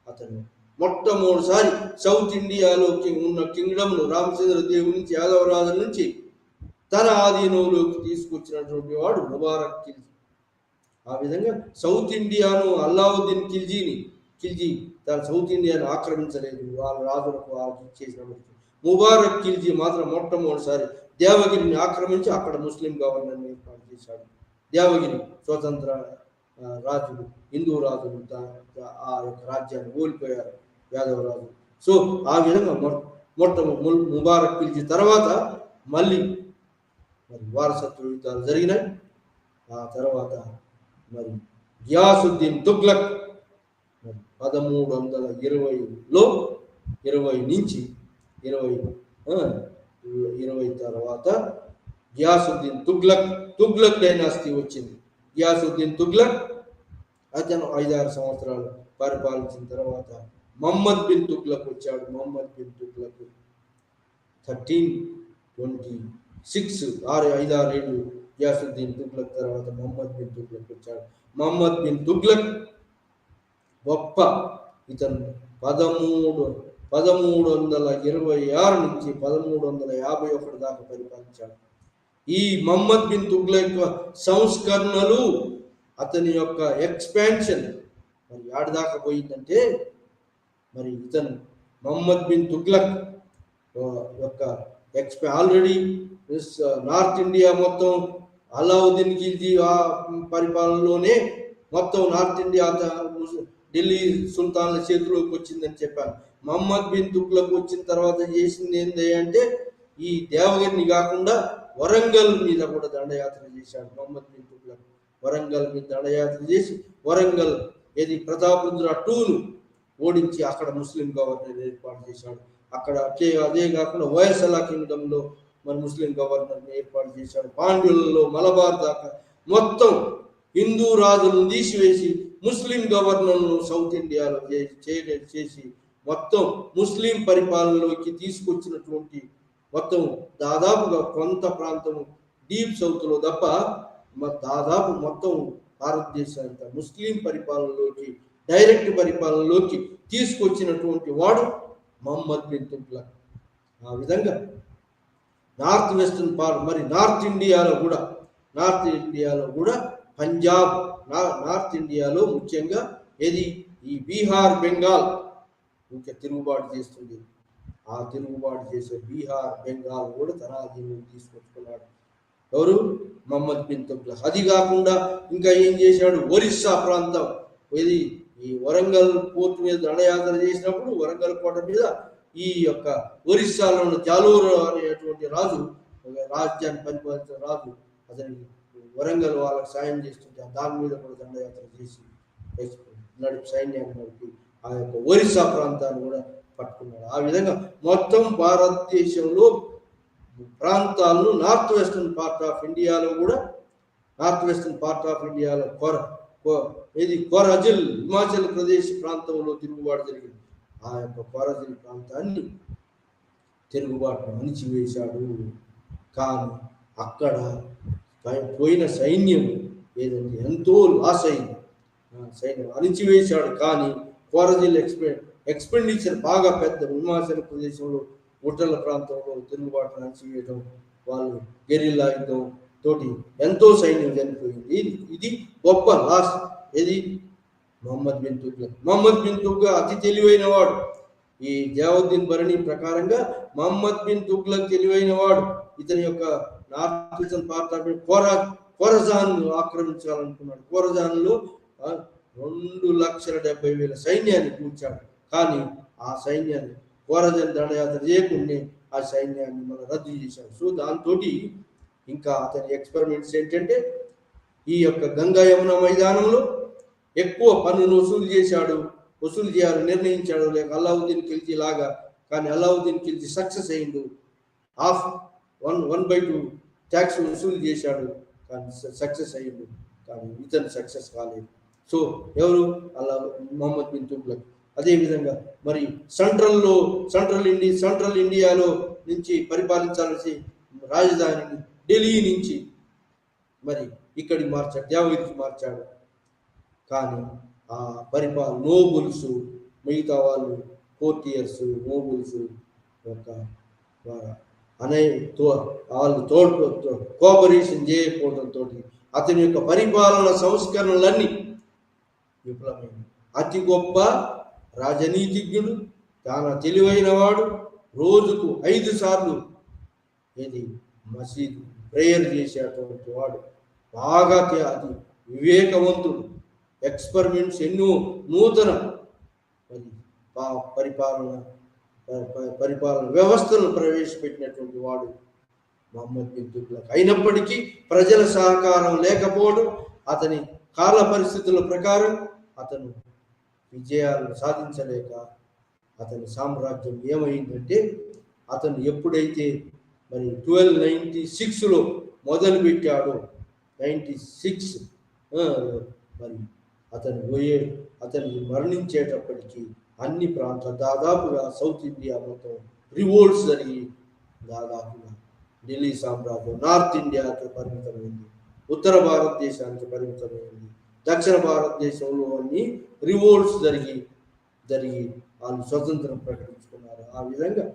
Speaker 2: అతను మొట్టమొదటిసారి సౌత్ ఇండియాలోకి ఉన్న కింగ్డమ్ను రామచంద్రదేవు నుంచి యాదవరాజు నుంచి తన ఆధీనంలోకి తీసుకొచ్చినటువంటి వాడు ముబారక్ ఖిల్జీ. ఆ విధంగా సౌత్ ఇండియాను అల్లావుద్దీన్ ఖిల్జీ తన సౌత్ ఇండియాను ఆక్రమించలేదు. వాళ్ళ రాజులకు వాళ్ళకి చేసినప్పటికీ ముబారక్ ఖిల్జీ మాత్రం మొట్టమొదటిసారి దేవగిరిని ఆక్రమించి అక్కడ ముస్లిం గవర్నర్ని ఏర్పాటు చేశాడు. దేవగిరి స్వతంత్ర రాజులు, హిందూ రాజులు ఆ యొక్క రాజ్యాన్ని ఓడిపోయారు యాదవ రాజు. సో ఆ విధంగా ముబారక్ ఖిల్జీ తర్వాత మళ్ళీ మరి వారసత్వ యుద్ధాలు జరిగినాయి. ఆ తర్వాత మరి గియాసుద్దీన్ తుగ్లక్ మరి 1320లో 20 నుంచి 20 తర్వాత గియాసుద్దీన్ తుగ్లక్ డైనాసిటీ వచ్చింది. గియాసుద్దీన్ తుగ్లక్ అతను 5-6 సంవత్సరాలు పరిపాలించిన తర్వాత మహమ్మద్ బిన్ తుగ్లక్ వచ్చాడు. మహమ్మద్ బిన్ తుగ్లక్ 1326 5-6 ఏళ్ళు గియాసుద్దీన్ తుగ్లక్ తర్వాత మహమ్మద్ బిన్ తుగ్లక్ వచ్చాడు. మహమ్మద్ బిన్ తుగ్లక్ గొప్ప ఇతను 1326 నుంచి 1351 దాకా పరిపాలించాడు. ఈ మహమ్మద్ బిన్ తుగ్లక్ సంస్కరణలు అతని యొక్క ఎక్స్పాన్షన్ మరి ఆడదాకా పోయిందంటే మరి ఇతను మహమ్మద్ బిన్ తుగ్లక్ యొక్క ఆల్రెడీ నార్త్ ఇండియా మొత్తం అల్లావుద్దీన్ ఖిల్జీ పరిపాలనలోనే మొత్తం నార్త్ ఇండియా ఢిల్లీ సుల్తాన్ల చేతిలోకి వచ్చిందని చెప్పాను. మహమ్మద్ బిన్ తుగ్లక్ వచ్చిన తర్వాత చేసింది ఏంటి అంటే ఈ దేవగిరిని కాకుండా వరంగల్ మీద కూడా దండయాత్ర చేశాడు. మహమ్మద్ బిన్ తుగ్లక్ వరంగల్ మీద దండయాత్ర చేసి వరంగల్ ప్రతాపరుద్ర టూను ఓడించి అక్కడ ముస్లిం గవర్నర్ ఏర్పాటు చేశాడు. అక్కడ అదే కాకుండా హోయసలా కింగ్డంలో మరి ముస్లిం గవర్నర్ని ఏర్పాటు చేశాడు. పాండ్యులలో మలబార్ దాకా మొత్తం హిందూ రాజులను తీసివేసి ముస్లిం గవర్నర్ను సౌత్ ఇండియాలో చేసి మొత్తం ముస్లిం పరిపాలనలోకి తీసుకొచ్చినటువంటి మొత్తం దాదాపుగా కొంత ప్రాంతం డీప్ సౌత్లో తప్ప దాదాపు మొత్తం భారతదేశానికి ముస్లిం పరిపాలనలోకి డైరెక్ట్ పరిపాలనలోకి తీసుకొచ్చినటువంటి వాడు మహమ్మద్ బిన్ తుగ్లక్. ఆ విధంగా నార్త్ వెస్టర్న్ పార్ట్ మరి నార్త్ ఇండియాలో కూడా పంజాబ్ నార్త్ ఇండియాలో ముఖ్యంగా ఈ బీహార్ బెంగాల్ ఇంకా తిరుగుబాటు చేస్తుంది. ఆ తిరుగుబాటు చేసే బీహార్ బెంగాల్ కూడా తన అధీనంలోకి తీసుకొచ్చుకున్నాడు. ఎవరు? మహమ్మద్ బిన్ తుగ్లక్. అది కాకుండా ఇంకా ఏం చేశాడు? ఒరిస్సా ప్రాంతం ఈ వరంగల్ పోర్టు మీద దండయాత్ర చేసినప్పుడు వరంగల్ కోట మీద ఈ యొక్క ఒరిస్సాలోని జాలూరు అనేటువంటి రాజ్యాన్ని పరిపాలించిన రాజు అతనికి వరంగల్ వాళ్ళకి సాయం చేస్తుంటే దాని మీద కూడా దండయాత్ర చేసి సైన్యాన్ని నడిపి ఆ యొక్క ఒరిస్సా ప్రాంతాన్ని కూడా పట్టుకున్నాడు. ఆ విధంగా మొత్తం భారతదేశంలో ప్రాంతాలను నార్త్ వెస్టర్న్ పార్ట్ ఆఫ్ ఇండియాలో కొరజిల్ హిమాచల్ ప్రదేశ్ ప్రాంతంలో తిరుగుబాటు జరిగింది. ఆ యొక్క కొరజిల్ ప్రాంతాన్ని తిరుగుబాటును అణిచివేశాడు. కానీ అక్కడ పోయిన సైన్యం ఎంతో లాస్ అయింది. సైన్యం అణిచివేశాడు. కానీ కొరజిల్ ఎక్స్పెండిచర్ బాగా పెద్ద. హిమాచల్ ప్రదేశంలో గుట్టల ప్రాంతంలో తిరుగుబాటును అణిచివేయడం, వాళ్ళు గెరిల్లా యుద్ధం తోటి ఎంతో సైన్యం చనిపోయింది. ఇది గొప్ప లాస్. మహమ్మద్ బిన్ తుగ్లక్ అతి తెలివైన వాడు. ఈ జియావుద్దీన్ బరణి ప్రకారంగా మహమ్మద్ బిన్ తుగ్లక్ తెలివైన వాడు. ఇతని యొక్క నార్త్ ఈస్టర్న్ పార్ట్ ఆఫ్ ఖొరాజాన్ ఆక్రమించాలనుకున్నాడు. ఖొరాజాన్లో 2,70,000 సైన్యాన్ని కూర్చాడు. కానీ ఆ సైన్యాన్ని ఖొరాజాన్ దండయాత్ర చేయకుండా ఆ సైన్యాన్ని మనం రద్దు చేశాడు. సో దాంతో ఇంకా అతని ఎక్స్పెరిమెంట్స్ ఏంటంటే ఈ యొక్క గంగా యమున మైదానంలో ఎక్కువ పన్నును వసూలు చేశాడు. వసూలు చేయాలని నిర్ణయించాడు, లేక అల్లావుద్దీన్ ఖిల్జీ లాగా. కానీ అల్లావుద్దీన్ ఖిల్జీ సక్సెస్ అయిండు, హాఫ్ 1/2 ట్యాక్స్ వసూలు చేశాడు, కానీ సక్సెస్ అయ్యిండు. కానీ ఇతను సక్సెస్ కాలేదు. సో ఎవరు? Mohammed bin Tughlaq. అదేవిధంగా మరి సెంట్రల్ ఇండియాలో నుంచి పరిపాలించాల్సి రాజధానిని ఢిల్లీ నుంచి మరి ఇక్కడికి మార్చాడు, దేవగిరికి మార్చాడు. కానీ ఆ నోబుల్స్, మిగతా వాళ్ళు కోర్టియర్స్, నోబుల్స్ యొక్క వాళ్ళు కోఆపరేషన్ చేయకపోవడంతో అతని యొక్క పరిపాలన సంస్కరణలన్నీ విఫలమైనవి. అతి గొప్ప రాజనీతిజ్ఞుడు, చాలా తెలివైన వాడు, రోజుకు 5 సార్లు మసీదు ప్రేయర్ చేసేటువంటి వాడు, బాగా అది వివేకవంతుడు, ఎక్స్పెరిమెంట్స్ ఎన్నో నూతన పరిపాలన వ్యవస్థను ప్రవేశపెట్టినటువంటి వాడు మొహమ్మద్ బిన్ తుగ్లక్. అయినప్పటికీ ప్రజల సహకారం లేకపోవడం, అతని కాల పరిస్థితుల ప్రకారం అతను విజయాలను సాధించలేక అతని సామ్రాజ్యం ఏమైందంటే, అతను ఎప్పుడైతే మరి 1296లో మొదలు పెట్టాడో 96 మరి అతను మరణించేటప్పటికీ అన్ని ప్రాంతాలు దాదాపుగా సౌత్ ఇండియా మొత్తం రివోల్ట్స్ జరిగి దాదాపుగా ఢిల్లీ సామ్రాజ్యం నార్త్ ఇండియాకి పరిమితమైంది, ఉత్తర భారతదేశానికి పరిమితమైంది, దక్షిణ భారతదేశంలో అన్ని రివోల్ట్స్ జరిగి వాళ్ళు స్వతంత్రం ప్రకటించుకున్నారు. ఆ విధంగా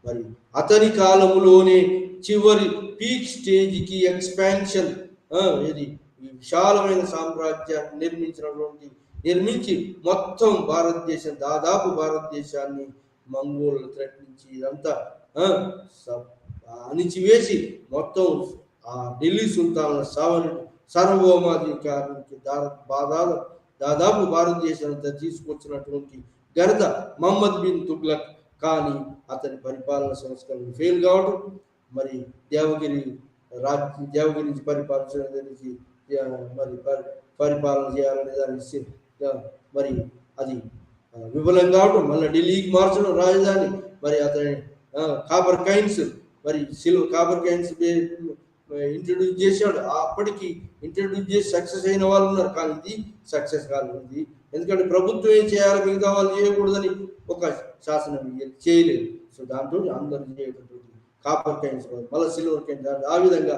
Speaker 2: మరి అతని కాలంలోనే చివరి పీక్ స్టేజ్కి ఎక్స్పాన్షన్ ఇది విశాలమైన సామ్రాజ్యాన్ని నిర్మించి మొత్తం దాదాపు భారతదేశాన్ని మంగోళ్ళ థ్రెట్ నుంచి ఇదంతా అణిచివేసి మొత్తం ఆ ఢిల్లీ సుల్తాన్ల సార్వభౌమాధికారానికి దాదాపు భారతదేశం అంతా తీసుకొచ్చినటువంటి ఘనత మొహమ్మద్ బిన్ తుగ్లక్. కానీ అతని పరిపాలన సంస్కరణ ఫెయిల్ కావడం, మరి దేవగిరి నుంచి పరిపాలించడానికి మరి పరిపాలన చేయాలనే దానికి మరి అది విఫలం కావడం, మళ్ళీ ఢిల్లీకి మార్చడం రాజధాని. మరి అతని కాపర్ కైన్స్ ఇంట్రడ్యూస్ చేశాడు. అప్పటికి ఇంట్రడ్యూస్ చేసి సక్సెస్ అయిన వాళ్ళు ఉన్నారు, కానీ ఇది సక్సెస్ కాలేదు. ఎందుకంటే ప్రభుత్వం ఏం చేయాలి, మిగతా వాళ్ళు చేయకూడదని ఒక శాసనం చేయలేదు. సో దాంతో అందరూ చేయటటువంటి కాపర్ కైన్స్, మళ్ళీ సిల్వర్ కైన్స్, ఆ విధంగా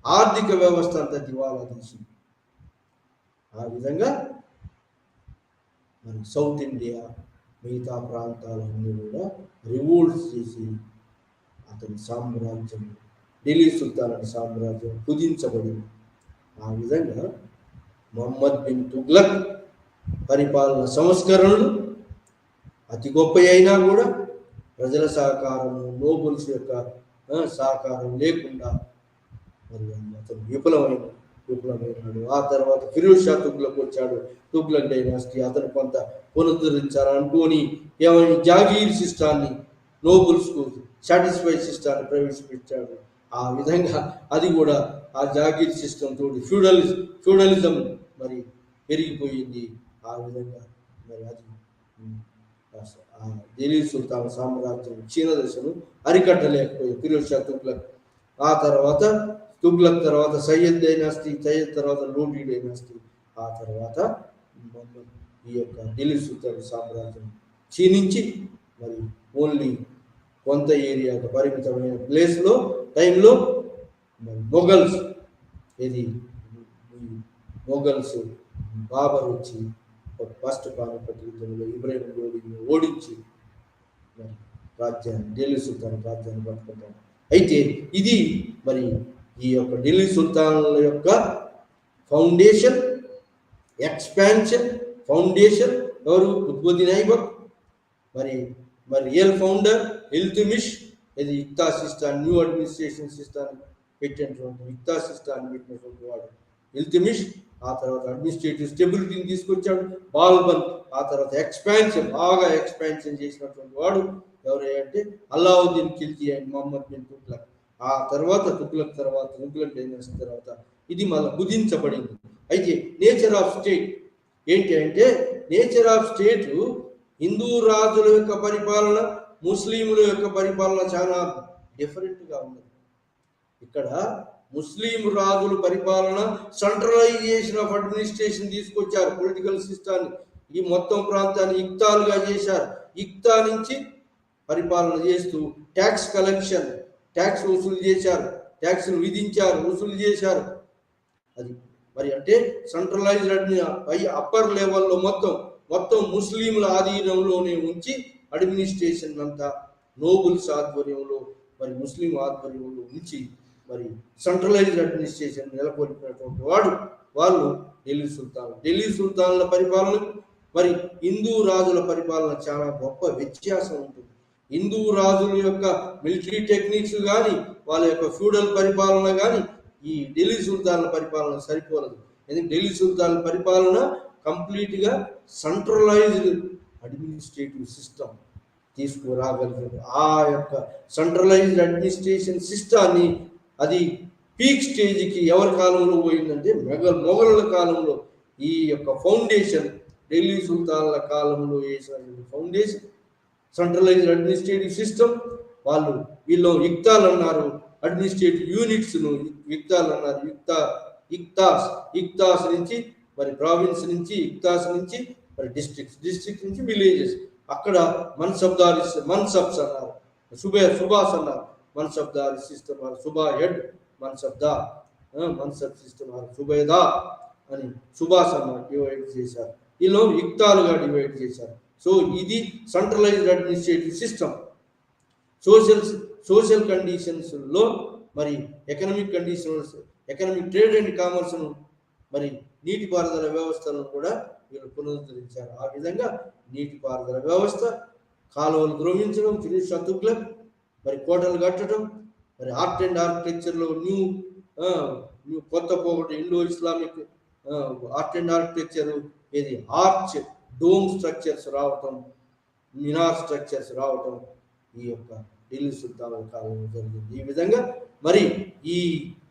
Speaker 2: ఆర్థిక వ్యవస్థ అంతా దివాలా తీసింది. ఆ విధంగా మరి సౌత్ ఇండియా మిగతా ప్రాంతాలన్నీ కూడా రివోల్ట్స్ చేసి అతని సామ్రాజ్యం, ఢిల్లీ సుల్తాన్ సామ్రాజ్యం కుదించబడింది. ఆ విధంగా మొహమ్మద్ బిన్ తుగ్లక్ పరిపాలన సంస్కరణలు అతి గొప్ప అయినా కూడా ప్రజల సహకారం, నోబుల్స్ యొక్క సహకారం లేకుండా మరి అతను విఫలమైనాడు. ఆ తర్వాత ఫిరోజ్ షా తుగ్లక్ వచ్చాడు, తుగ్లక్ డైనాసిటీ. అతను కొంత పునరుద్ధరించాలనుకొని ఏమైనా జాగీర్ సిస్టాన్ని, నోబుల్స్కు సాటిస్ఫై సిస్టాన్ని ప్రవేశపెట్టాడు. ఆ విధంగా అది కూడా ఆ జాగీర్ సిస్టమ్ తోటి ఫ్యూడలిజం మరి పెరిగిపోయింది. ఆ విధంగా మరి అది ఢిల్లీ సుల్తాన్ సామ్రాజ్యం క్షీణదశను అరికట్టలేకపోయింది ఫిరోజ్ షా తుగ్లక్. ఆ తర్వాత తుగ్లక్ తర్వాత సయ్యద్ డైనాసిటీ, సయ్యద్ తర్వాత లోడీ డైనాసిటీ, ఆ తర్వాత ఈ యొక్క ఢిల్లీ సుల్తాన్ సామ్రాజ్యం క్షీణించి మరి ఓన్లీ కొంత ఏరియాకు పరిమితమైన టైంలో మొఘల్స్ బాబర్ వచ్చి ఫస్ట్ పానిపట్ యుద్ధంలో ఇబ్రాహిం లోడీని ఓడించి మరి ఢిల్లీ సుల్తాన్ రాజ్యాన్ని పట్టుకుంటారు. అయితే ఇది మరి ఈ యొక్క ఢిల్లీ సుల్తాన్ల యొక్క ఫౌండేషన్, ఎక్స్పాన్షన్ ఫౌండేషన్ ఎవరు? కుతుబుద్దీన్ ఐబక్. మరి రియల్ ఫౌండర్ ఇల్తుమిష్. ఇది ఇక్తా సిస్టాన్, న్యూ అడ్మినిస్ట్రేషన్ సిస్టాన్ పెట్టినటువంటి వాడు ఇల్తుమిష్. ఆ తర్వాత అడ్మినిస్ట్రేటివ్ స్టెబిలిటీని తీసుకొచ్చాడు బాల్బన్. ఆ తర్వాత బాగా ఎక్స్పాన్షన్ చేసినటువంటి వాడు ఎవరంటే Alauddin Khilji and Mohammed bin Tughlaq. ఆ తర్వాత తుగ్లక్ డైనాసిటీ తర్వాత ఇది మళ్ళీ కుదించబడింది. అయితే నేచర్ ఆఫ్ స్టేట్ ఏంటి అంటే నేచర్ ఆఫ్ స్టేట్ హిందూ రాజుల యొక్క పరిపాలన, ముస్లింల యొక్క పరిపాలన చాలా డిఫరెంట్గా ఉన్నది. ఇక్కడ ముస్లిం రాజుల పరిపాలన సెంట్రలైజేషన్ ఆఫ్ అడ్మినిస్ట్రేషన్ తీసుకొచ్చారు. పొలిటికల్ సిస్టాన్ని ఈ మొత్తం ప్రాంతాన్ని ఇక్తాలుగా చేశారు. ఇక్తా నుంచి పరిపాలన చేస్తూ ట్యాక్స్ కలెక్షన్, ట్యాక్స్ వసూలు చేశారు, ట్యాక్స్ను విధించారు, వసూలు చేశారు. అది మరి అంటే సెంట్రలైజ్డ్ అప్పర్ లెవెల్లో మొత్తం ముస్లింల ఆధీనంలోనే ఉంచి అడ్మినిస్ట్రేషన్ అంతా నోబుల్స్ ఆధ్వర్యంలో, మరి ముస్లిం ఆధ్వర్యంలో ఉంచి మరి సెంట్రలైజ్డ్ అడ్మినిస్ట్రేషన్ నెలకొల్పినటువంటి వాళ్ళు ఢిల్లీ సుల్తాన్ల పరిపాలన మరి హిందూ రాజుల పరిపాలన చాలా గొప్ప వ్యత్యాసం ఉంటుంది. హిందూ రాజుల యొక్క మిలిటరీ టెక్నిక్స్ కానీ, వాళ్ళ యొక్క ఫ్యూడల్ పరిపాలన కానీ ఈ ఢిల్లీ సుల్తాన్ల పరిపాలన సరిపోలదు. ఎందుకంటే ఢిల్లీ సుల్తాన్ల పరిపాలన కంప్లీట్గా సెంట్రలైజ్డ్ అడ్మినిస్ట్రేటివ్ సిస్టమ్ తీసుకురాగలిగారు. ఆ యొక్క సెంట్రలైజ్డ్ అడ్మినిస్ట్రేషన్ సిస్టాన్ని అది పీక్ స్టేజ్కి ఎవరి కాలంలో పోయిందంటే మొఘలుల కాలంలో ఈ యొక్క ఫౌండేషన్, ఢిల్లీ సుల్తాన్ల కాలంలో వేసినటువంటి ఫౌండేషన్ సెంట్రలైజ్డ్ అడ్మినిస్ట్రేటివ్ సిస్టమ్. వీళ్ళు ఇక్తాలు అన్నారు, అడ్మినిస్ట్రేటివ్ యూనిట్స్ను ఇక్తాలు అన్నారు. ఇక్తాస్ నుంచి మరి ప్రావిన్స్ నుంచి, ఇక్తాస్ నుంచి మరి డిస్ట్రిక్ట్స్ నుంచి విలేజెస్. అక్కడ మన్సబ్స్ అన్నారు, సుబాస్ అన్నారు. మన్సబ్దారి సిస్టమ్ సుబా హెడ్, మన్సబ్ సిస్టమ్ సుబేదా అని సుబాస్ అన్నారు డివైడ్ చేశారు. వీళ్ళు ఇక్తాలుగా డివైడ్ చేశారు. సో ఇది సెంట్రలైజ్డ్ అడ్మినిస్ట్రేటివ్ సిస్టమ్. సోషల్ కండిషన్స్లో మరి ఎకనామిక్ ట్రేడ్ అండ్ కామర్స్ను మరి నీటిపారుదల వ్యవస్థలను కూడా వీళ్ళు పునరుద్ధరించారు. ఆ విధంగా నీటిపారుదల వ్యవస్థ, కాలువలు ద్రోవించడం, ఫినిష్ తుగ్లక్, మరి కోటలు కట్టడం, మరి ఆర్ట్ అండ్ ఆర్కిటెక్చర్లో న్యూ కొత్త పోగొట్టు Indo Islamic art and architecture, ఇది ఆర్చ్ డోమ్ స్ట్రక్చర్స్ రావటం, మినార్ స్ట్రక్చర్స్ రావటం ఈ యొక్క ఢిల్లీ సుల్తాన్ల కాలంలో జరిగింది. ఈ విధంగా మరి ఈ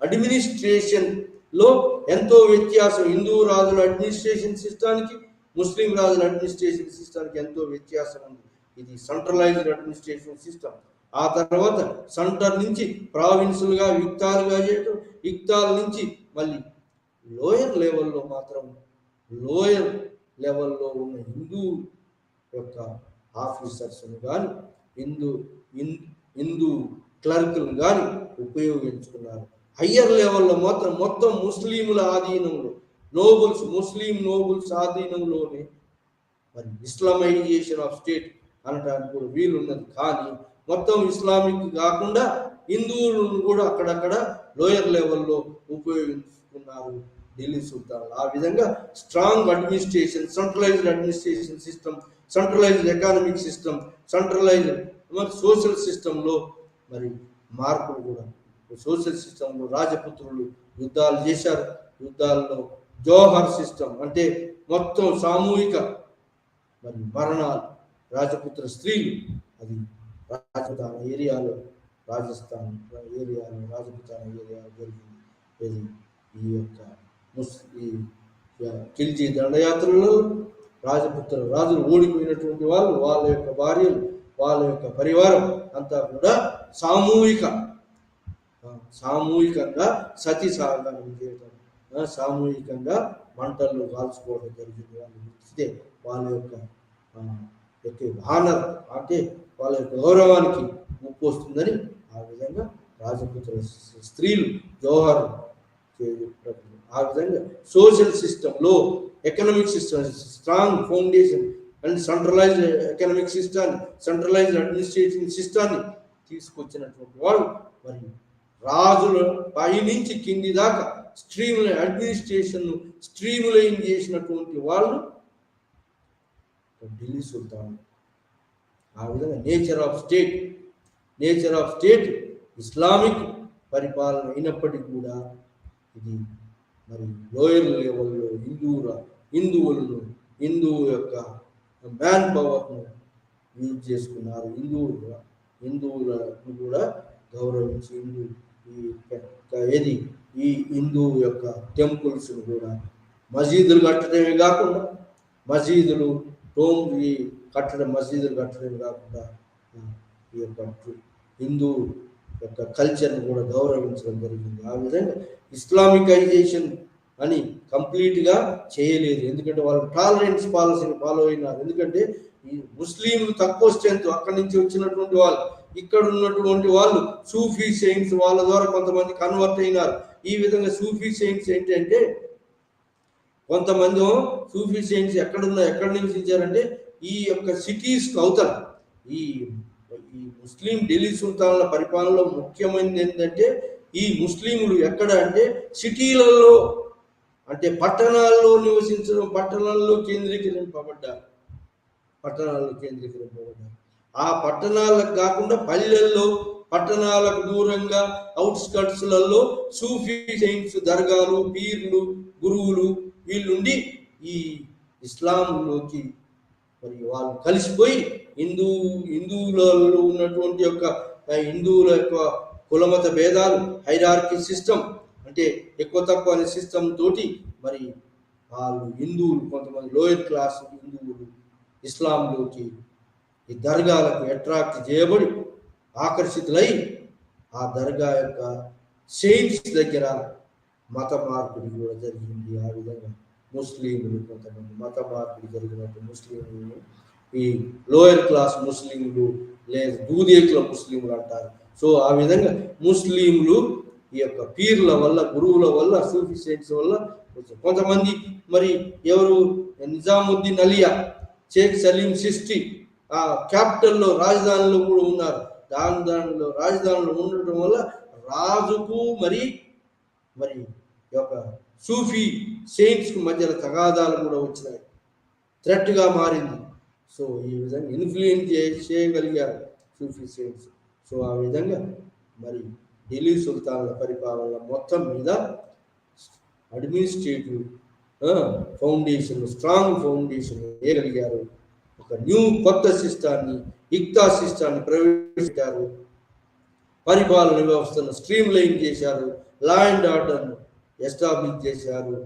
Speaker 2: అడ్మినిస్ట్రేషన్ లో ఎంతో వ్యత్యాసం, హిందూ రాజుల అడ్మినిస్ట్రేషన్ సిస్టానికి, ముస్లిం రాజుల అడ్మినిస్ట్రేషన్ సిస్టానికి ఎంతో వ్యత్యాసం ఉంది. ఇది సెంట్రలైజ్డ్ అడ్మినిస్ట్రేషన్ సిస్టమ్. ఆ తర్వాత సెంటర్ నుంచి ప్రావిన్సులుగా ఇక్తాలుగా చేయటం, ఇక్తాల నుంచి మళ్ళీ లోయర్ లెవెల్లో ఉన్న హిందూ యొక్క ఆఫీసర్స్ను కానీ, హిందూ క్లర్క్లను కానీ ఉపయోగించుకున్నారు. హయ్యర్ లెవెల్లో మొత్తం ముస్లింల ఆధీనంలో, ముస్లిం నోబుల్స్ ఆధీనంలోనే మరి ఇస్లామైజేషన్ ఆఫ్ స్టేట్ అనడానికి కూడా వీలున్నది. కానీ మొత్తం ఇస్లామిక్ కాకుండా హిందువులను కూడా అక్కడక్కడ లోయర్ లెవెల్లో ఉపయోగించుకున్నారు ఢిల్లీ సుల్తాన్లు. ఆ విధంగా strong administration, centralised administration system, centralised economic system, centralised social సిస్టంలో మరి మార్పులు కూడా. సోషల్ సిస్టంలో రాజపుత్రులు యుద్ధాలు చేశారు. యుద్ధాల్లో జోహర్ సిస్టమ్ అంటే మొత్తం సామూహిక మరి మరణాలు, రాజపుత్ర స్త్రీలు, అది రాజపుతాన ఏరియాలో, రాజస్థాన్ ఏరియాలో, రాజపుతాన ఏరియాలో జరిగింది. ఈ యొక్క ఖిల్జీ దండయాత్రలో రాజులు ఓడిపోయినటువంటి వాళ్ళ యొక్క భార్యలు, వాళ్ళ యొక్క పరివారం అంతా కూడా సామూహికంగా సతీ సాగనం చేయడం, సామూహికంగా మంటల్లో కాల్చుకోవడం జరిగింది. వాళ్ళు గుర్తిస్తే వాళ్ళ యొక్క హానర్ అంటే వాళ్ళ యొక్క గౌరవానికి ముప్పు వస్తుందని ఆ విధంగా రాజపుత్ర స్త్రీలు జోహర్. ఆ విధంగా సోషల్ సిస్టంలో economic system strong foundation and centralised economic సిస్టాన్ని, సెంట్రలైజ్డ్ అడ్మినిస్ట్రేషన్ సిస్టాన్ని తీసుకొచ్చినటువంటి వాళ్ళు మరి రాజుల పై నుంచి కింది దాకా అడ్మినిస్ట్రేషన్ స్ట్రీమ్లైన్ చేసినటువంటి వాళ్ళు ఢిల్లీ సుల్తాన్. ఆ విధంగా నేచర్ ఆఫ్ స్టేట్ ఇస్లామిక్ పరిపాలన అయినప్పటికీ కూడా ఇది మరి లోయర్ లెవెల్లో హిందువుల యొక్క మ్యాన్ పవర్ను యూజ్ చేసుకున్నారు. హిందువులను కూడా గౌరవించి ఈ హిందూ యొక్క టెంపుల్స్ను కూడా మసీదులు కట్టడమే కాకుండా మసీదులు ఈ మసీదులు కట్టడం కాకుండా ఈ యొక్క హిందూ యొక్క కల్చర్ని కూడా గౌరవించడం జరిగింది. ఆ విధంగా ఇస్లామికైజేషన్ అని కంప్లీట్గా చేయలేదు, ఎందుకంటే వాళ్ళు టాలరెన్స్ పాలసీని ఫాలో అయినారు. ఎందుకంటే ఈ ముస్లింలు తక్కువ స్ట్రెంత్, అక్కడి నుంచి వచ్చినటువంటి వాళ్ళు, ఇక్కడ ఉన్నటువంటి వాళ్ళు సూఫీ సెయింట్స్ వాళ్ళ ద్వారా కొంతమంది కన్వర్ట్ అయినారు. ఈ విధంగా సూఫీ సెయింట్స్ ఏంటంటే కొంతమంది సూఫీ సెయింట్స్ ఎక్కడ నివసించారంటే ఈ యొక్క సిటీస్కి అవతల ఈ ముస్లిం ఢిల్లీ సుల్తాన్ల పరిపాలనలో ముఖ్యమైనది ఏంటంటే ఈ ముస్లింలు ఎక్కడ అంటే సిటీలలో, అంటే పట్టణాల్లో నివసించడం, పట్టణాల్లో కేంద్రీకరింపబడ్డారు. ఆ పట్టణాలకు కాకుండా పల్లెల్లో, పట్టణాలకు దూరంగా అవుట్స్కట్స్లలో సూఫీ సెయింట్స్ దర్గాలు, పీర్లు, గురువులు వీళ్ళుండి ఈ ఇస్లాంలోకి మరి వాళ్ళు కలిసిపోయి హిందువులలో ఉన్నటువంటి హిందువుల యొక్క కులమత భేదాలు, హైరార్కీ సిస్టమ్, అంటే ఎక్కువ తక్కువ అనే సిస్టమ్ తోటి మరి వాళ్ళు హిందువులు, కొంతమంది లోయర్ క్లాస్ హిందువులు ఇస్లాంలోకి ఈ దర్గాలకు అట్రాక్ట్ చేయబడి ఆకర్షితులై ఆ దర్గా యొక్క సెయింట్స్ దగ్గర మత మార్పిడి కూడా జరిగింది. ఆ విధంగా ముస్లింలు కొంతమంది మత మార్పిడి జరిగినట్టు ముస్లింలు, ఈ లోయర్ క్లాస్ ముస్లింలు లేదా దూదేకుల ముస్లింలు అంటారు. సో ఆ విధంగా ముస్లింలు ఈ యొక్క పీర్ల వల్ల, గురువుల వల్ల, సూఫీ సెయింట్స్ వల్ల కొంతమంది మరి ఎవరు నిజాముద్దీన్ అలియా, షేక్ సలీం సిస్టి ఆ క్యాపిటల్లో రాజధానిలో కూడా ఉన్నారు. దానిలో రాజధానిలో ఉండటం వల్ల రాజుకు మరి యొక్క సూఫీ సెయింట్స్కు మధ్యలో తగాదాలు కూడా వచ్చినాయి, థ్రెట్గా మారింది. సో ఈ విధంగా ఇన్ఫ్లుయెన్స్ చేయగలిగారు సూఫీ సెయింట్స్. సో ఆ విధంగా మరి ఢిల్లీ సుల్తాన్ల పరిపాలన మొత్తం మీద అడ్మినిస్ట్రేటివ్ ఫౌండేషన్, స్ట్రాంగ్ ఫౌండేషన్ వేయగలిగారు. ఒక కొత్త సిస్టాన్ని, ఇక్తా సిస్టాన్ని ప్రవేశపెట్టారు. పరిపాలన వ్యవస్థను స్ట్రీమ్ లైన్ చేశారు, లా అండ్ ఆర్డర్ను ఎస్టాబ్లిష్ చేశారు.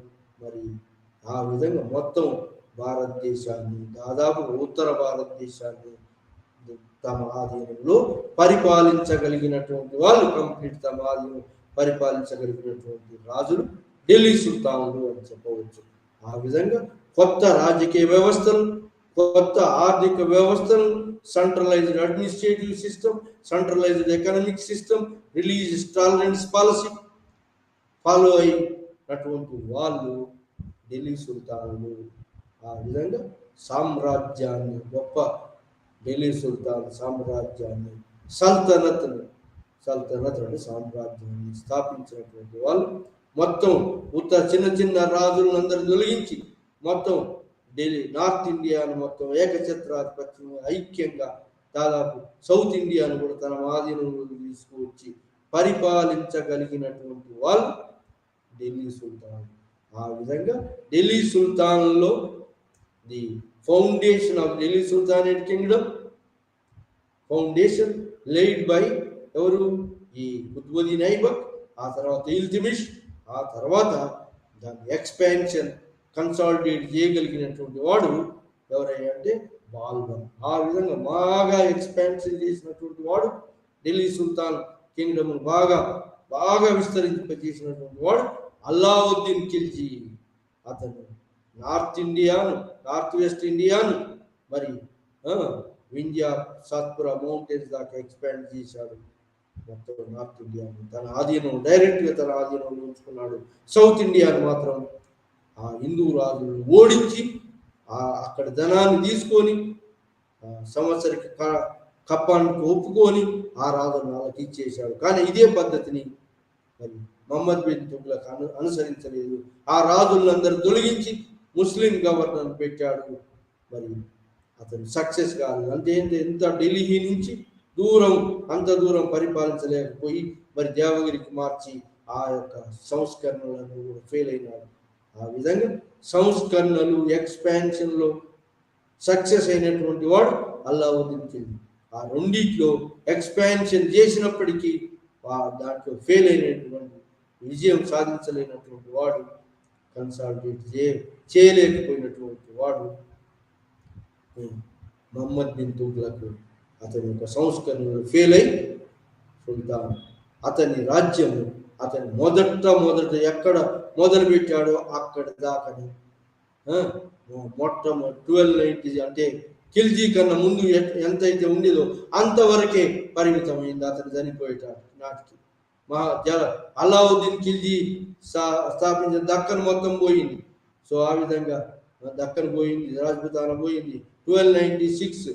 Speaker 2: మరి ఆ విధంగా మొత్తం భారతదేశాన్ని, దాదాపు ఉత్తర భారతదేశాన్ని తమ ఆధీనంలో పరిపాలించగలిగినటువంటి వాళ్ళు, కంప్లీట్ తమ ఆధీనం పరిపాలించగలిగినటువంటి రాజులు ఢిల్లీ సుల్తానులు అని చెప్పవచ్చు. ఆ విధంగా కొత్త రాజకీయ వ్యవస్థను, కొత్త ఆర్థిక వ్యవస్థను, centralised administrative system, centralised economic system, religious tolerance policy follow అయినటువంటి వాళ్ళు ఢిల్లీ సుల్తానులు. ఆ విధంగా సామ్రాజ్యాన్ని, గొప్ప ఢిల్లీ సుల్తాన్ సామ్రాజ్యాన్ని, సల్తనత్ అంటే సామ్రాజ్యాన్ని స్థాపించినటువంటి వాళ్ళు మొత్తం చిన్న చిన్న రాజులందరూ తొలగించి మొత్తం ఢిల్లీ నార్త్ ఇండియాను మొత్తం ఏకఛత్రాధిపత్యం ఐక్యంగా, దాదాపు సౌత్ ఇండియాను కూడా తన ఆధీనంలో తీసుకువచ్చి పరిపాలించగలిగినటువంటి వాళ్ళు ఢిల్లీ సుల్తాన్. ఆ విధంగా ఢిల్లీ సుల్తాన్లో the foundation of Delhi sultanate kingdom foundation laid by ఎవరు? ఈ కుతుబుద్దీన్ ఐబక్, ఆ తర్వాత ఇల్తుమిష్, ఆ తర్వాత దాని ఎక్స్పాన్షన్ కన్సాలిడేట్ చేయగలిగినటువంటి వాడు ఎవరయ్యా అంటే బాల్బన్. ఆ విధంగా బాగా ఎక్స్పాన్షన్ చేసినటువంటి వాడు ఢిల్లీ సుల్తాన్ కింగ్డమ్ బాగా విస్తరింపజేసినటువంటి వాడు అల్లావుద్దీన్ ఖిల్జీ. అతను నార్త్ వెస్ట్ ఇండియాను మరి వింధ్యా, సాత్పురా మౌంటైన్స్ దాకా ఎక్స్పాండ్ చేశాడు. మొత్తం నార్త్ ఇండియాను తన డైరెక్ట్గా తన ఆధీనంలో ఉంచుకున్నాడు. సౌత్ ఇండియాను మాత్రం ఆ హిందూ రాజులను ఓడించి అక్కడ ధనాన్ని తీసుకొని సంవత్సరికి కప్పానికి ఒప్పుకొని ఆ రాజును వాళ్ళకి ఇచ్చేశాడు. కానీ ఇదే పద్ధతిని మరి మహమ్మద్ బిన్ తుగ్లక్ అనుసరించలేదు. ఆ రాజులందరూ తొలగించి ముస్లిం గవర్నర్ పెట్టాడు. మరి అతను సక్సెస్ కాదు. అంటే ఎంత ఢిల్లీ నుంచి అంత దూరం పరిపాలించలేకపోయి మరి దేవగిరికి మార్చి ఆ యొక్క సంస్కరణలను కూడా ఫెయిల్ అయినాడు. ఆ విధంగా సంస్కరణలు, ఎక్స్పాన్షన్లో సక్సెస్ అయినటువంటి వాడు అల్లావుద్దీన్ ఖిల్జీ. ఆ రెండిట్లో ఎక్స్పాన్షన్ చేసినప్పటికీ దాంట్లో ఫెయిల్ అయినటువంటి, విజయం సాధించలేనటువంటి వాడు, కన్సాలిడేట్ చేయలేకపోయినటువంటి వాడు ఉమ్, మహమ్మద్ బిన్ తుగ్లక్ అతని యొక్క సంస్కరణలు ఫెయిల్ అయి సుల్తాన్ అతని రాజ్యము అతని మొదట ఎక్కడ మొదలుపెట్టాడో అక్కడి దాకాని ఆ, మొట్టమొదటి 1290 అంటే ఖిల్జీ కన్నా ముందు ఎంతైతే ఉండేదో అంతవరకే పరిమితమైంది అతను చనిపోయేట నాటికి. అలావుద్దీన్ ఖిల్జీ స్థాపించిన దక్కన్ మొత్తం పోయింది. సో ఆ విధంగా దక్కన్ పోయింది, రాజపుతాన పోయింది. 1296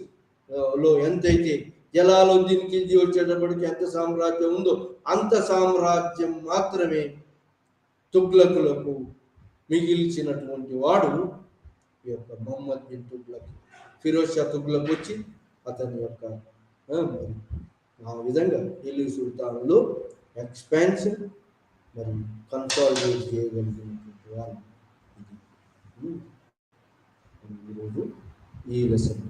Speaker 2: లో ఎంతైతే జలాలుద్దీన్ ఖిల్జీ వచ్చేటప్పటికి ఎంత సామ్రాజ్యం ఉందో అంత సామ్రాజ్యం మాత్రమే తుగ్లకులకు మిగిల్చినటువంటి వాడు ఈ యొక్క మొహమ్మద్ బిన్ తుగ్లక్. ఫిరోజ్ షా తుగ్లక్ వచ్చి అతని యొక్క మరి ఆ విధంగా ఢిల్లీ సుల్తాన్లో ఎక్స్పాన్షన్ మరి కన్సాలిడేట్ చేయగలిగినటువంటి వాళ్ళు. ఇది ఈరోజు ఈ లెసన్.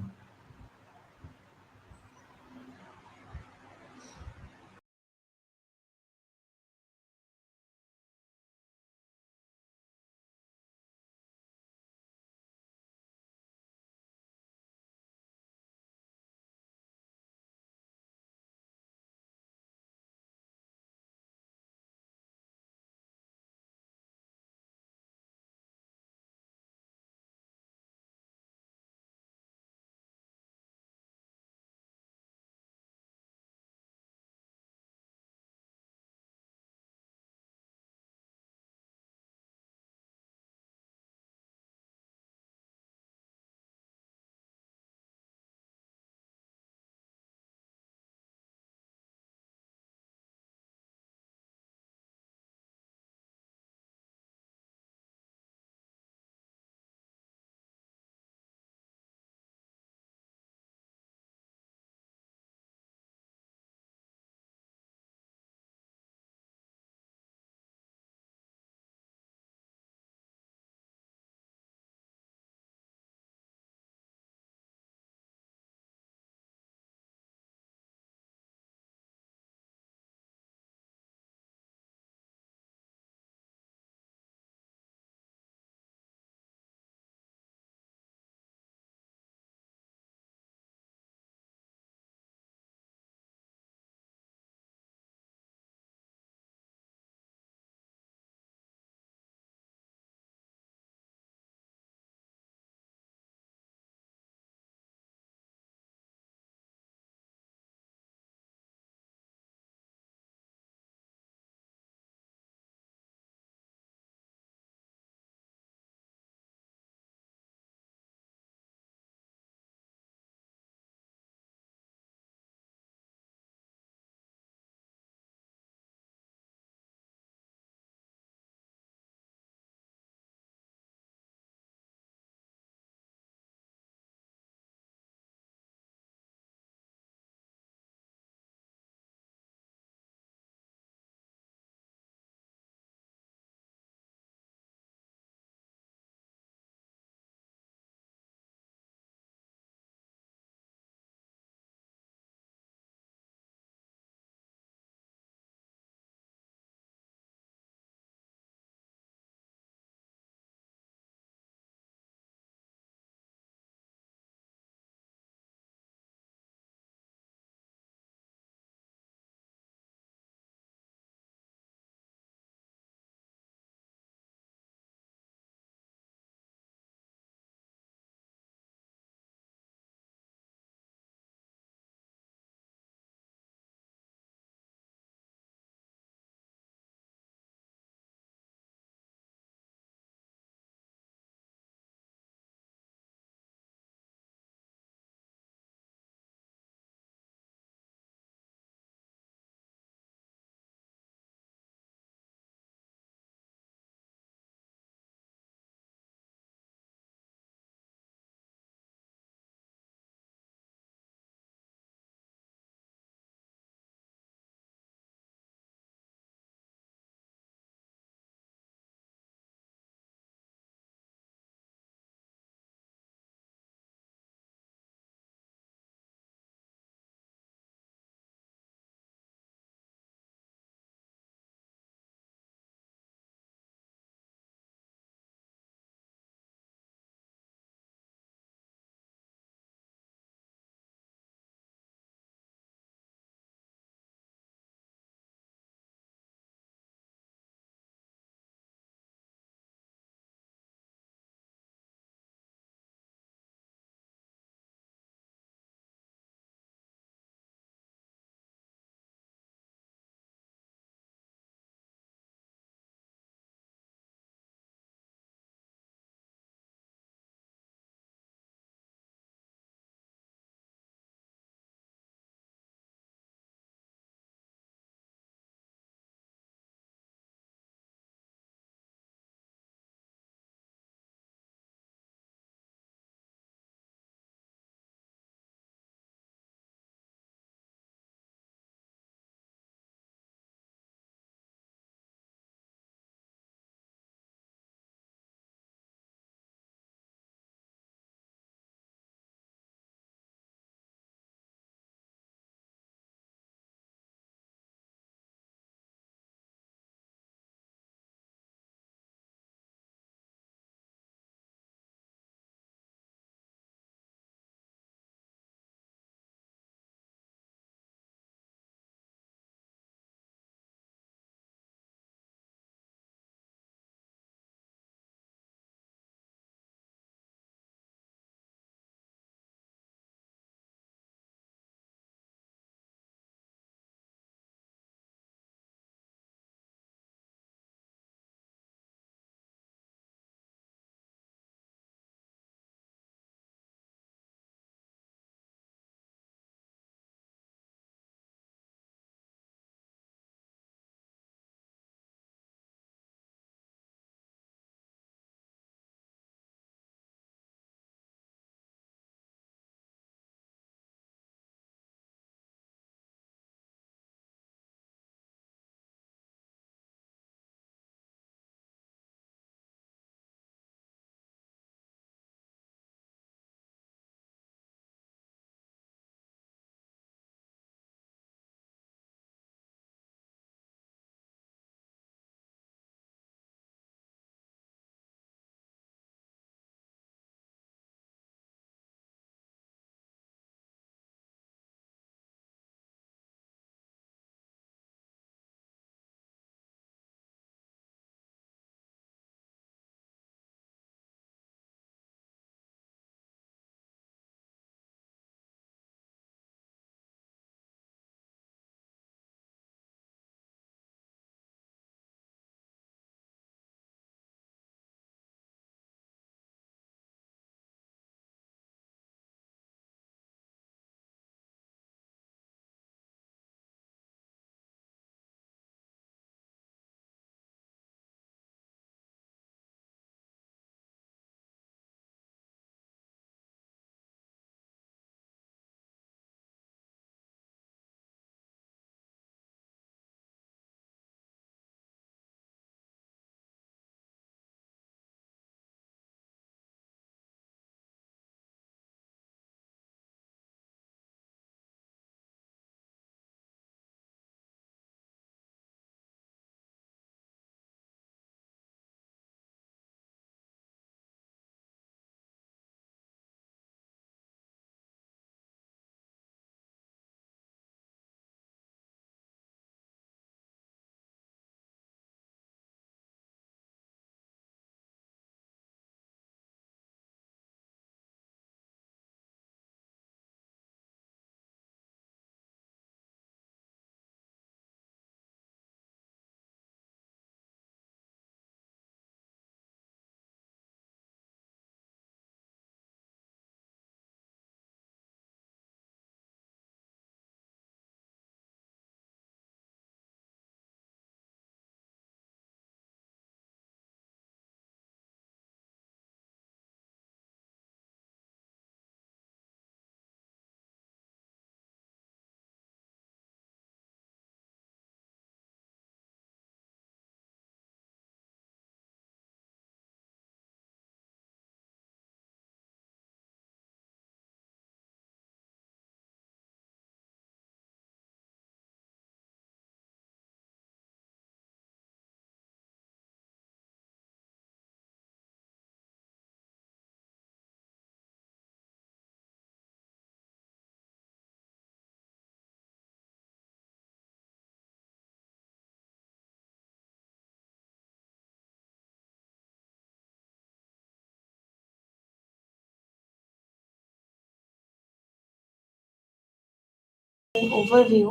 Speaker 3: overview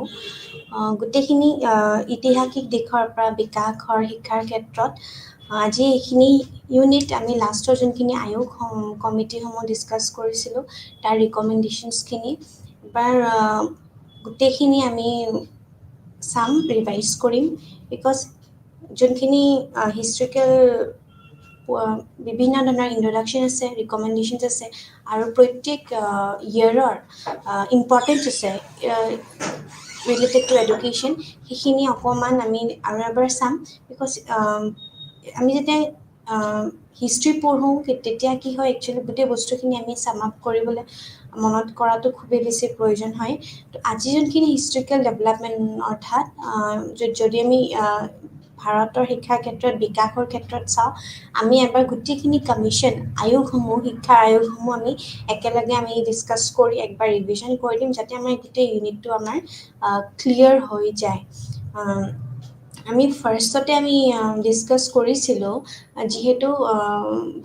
Speaker 3: গোটেইখিনি ইতিহাসিক দিশৰ পৰা বিকাশৰ শিক্ষাৰ ক্ষেত্ৰত আজি এইখিনি ইউনিট আমি লাষ্টৰ যোনখিনি আয়োগ কমিটিসমূহ ডিছকাছ কৰিছিলোঁ তাৰ ৰিকমেণ্ডেশ্যনছখিনি এবাৰ গোটেইখিনি আমি চাম ৰিভাইজ কৰিম বিকজ যোনখিনি হিষ্ট্ৰিকেল বিভিন্ন ধৰণৰ ইন্ট্ৰডাকশ্যন আছে ৰিকমেণ্ডেশ্যনছ আছে আৰু প্ৰত্যেক ইয়েৰৰ ইম্পৰ্টেঞ্চ আছে ৰিলেটেড টু এডুকেশ্যন সেইখিনি অকণমান আমি আৰু এবাৰ চাম বিকজ আমি যেতিয়া হিষ্ট্ৰী পঢ়োঁ তেতিয়া কি হয় একচুৱেলি গোটেই বস্তুখিনি আমি চাম আপ কৰিবলৈ মনত কৰাটো খুবেই বেছি প্ৰয়োজন হয় তো আজি যোনখিনি হিষ্ট্ৰিকেল ডেভেলপমেণ্ট অৰ্থাৎ যদি আমি ভাৰতৰ শিক্ষাৰ ক্ষেত্ৰত বিকাশৰ ক্ষেত্ৰত চাওঁ আমি এবাৰ গোটেইখিনি কমিশ্যন আয়োগসমূহ শিক্ষাৰ আয়োগসমূহ আমি একেলগে আমি ডিছকাছ কৰি একবাৰ ৰিভিজন কৰি দিম যাতে আমাৰ গোটেই ইউনিটটো আমাৰ ক্লিয়াৰ হৈ যায় আমি ফাৰ্ষ্টতে আমি ডিছকাছ কৰিছিলোঁ যিহেতু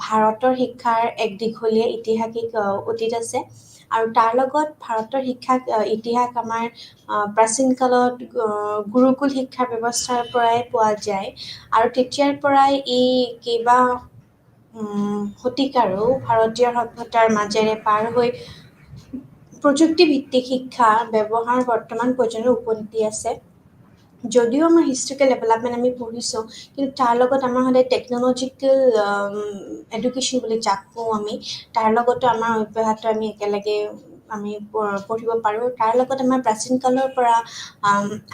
Speaker 3: ভাৰতৰ শিক্ষাৰ এক দীঘলীয়া ঐতিহাসিক অতীত আছে আৰু তাৰ লগত ভাৰতৰ ইতিহাস আমাৰ প্ৰাচীন কালত গুৰুকুল শিক্ষা ব্যৱস্থাৰ পৰাই পোৱা যায় আৰু তেতিয়াৰ পৰাই ই কেইবা শতিকাৰো ভাৰতীয় সভ্যতাৰ মাজেৰে পাৰ হৈ প্ৰযুক্তিভিত্তিক শিক্ষা ব্যৱহাৰ বৰ্তমান পৰ্যন্ত উপনীতি আছে যদিও আমাৰ হিষ্ট্ৰিকেল ডেভেলপমেণ্ট আমি পঢ়িছোঁ কিন্তু তাৰ লগত আমাৰ সদায় টেকন'লজিকেল এডুকেশ্যন বুলি যাক কওঁ আমি তাৰ লগতো আমাৰ অব্যাহত আমি একেলগে আমি পঢ়িব পাৰোঁ তাৰ লগত আমাৰ প্ৰাচীন কালৰ পৰা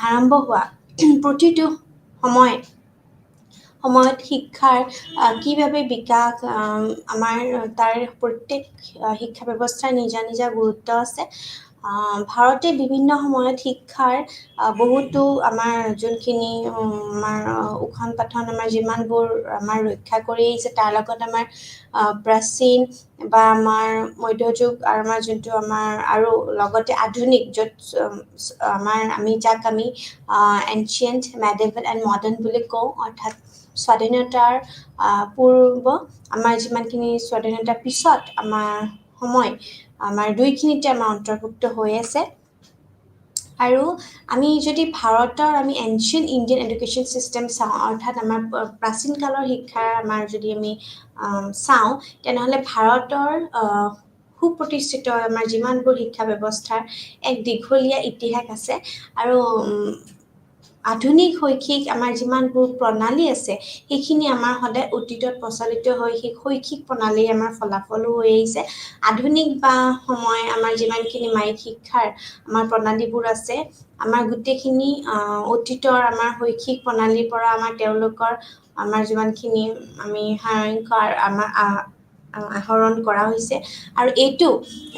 Speaker 3: আৰম্ভ হোৱা প্ৰতিটো সময়ত শিক্ষাৰ কিভাৱে বিকাশ আমাৰ তাৰ প্ৰত্যেক শিক্ষা ব্যৱস্থাৰ নিজা নিজা গুৰুত্ব আছে ভাৰতে বিভিন্ন সময়ত শিক্ষাৰ বহুতো আমাৰ যোনখিনি আমাৰ উখন পাঠন আমাৰ যিমানবোৰ আমাৰ ৰক্ষা কৰি আহিছে তাৰ লগত আমাৰ প্ৰাচীন বা আমাৰ মধ্যযুগ আৰু আমাৰ যোনটো আমাৰ আৰু লগতে আধুনিক য'ত আমি যাক আমি এনচিয়েণ্ট মেডিভেল এণ্ড মডাৰ্ণ বুলি কওঁ অৰ্থাৎ স্বাধীনতাৰ পূৰ্ব আমাৰ যিমানখিনি স্বাধীনতাৰ পিছত আমাৰ সময় আমাৰ দুইখিনিতে আমাৰ অন্তৰ্ভুক্ত হৈ আছে আৰু আমি যদি ভাৰতৰ আমি এনচিয়েণ্ট ইণ্ডিয়ান এডুকেশ্যন ছিষ্টেম চাওঁ অৰ্থাৎ আমাৰ প্ৰাচীন কালৰ শিক্ষাৰ আমাৰ যদি আমি চাওঁ তেনেহ'লে ভাৰতৰ সুপ্ৰতিষ্ঠিত আমাৰ যিমানবোৰ শিক্ষা ব্যৱস্থাৰ এক দীঘলীয়া ইতিহাস আছে আৰু আধুনিক শৈক্ষিক আমাৰ যিমানবোৰ প্ৰণালী আছে সেইখিনি আমাৰ সদায় অতীতত প্ৰচলিত হৈ সেই শৈক্ষিক প্ৰণালীৰ আমাৰ ফলাফলো হৈ আহিছে আধুনিক বা সময় আমাৰ যিমানখিনি মায়িক শিক্ষাৰ আমাৰ প্ৰণালীবোৰ আছে আমাৰ গোটেইখিনি অতীতৰ আমাৰ শৈক্ষিক প্ৰণালীৰ পৰা আমাৰ তেওঁলোকৰ আমাৰ যিমানখিনি আমি আমাৰ আহৰণ কৰা হৈছে আৰু এইটো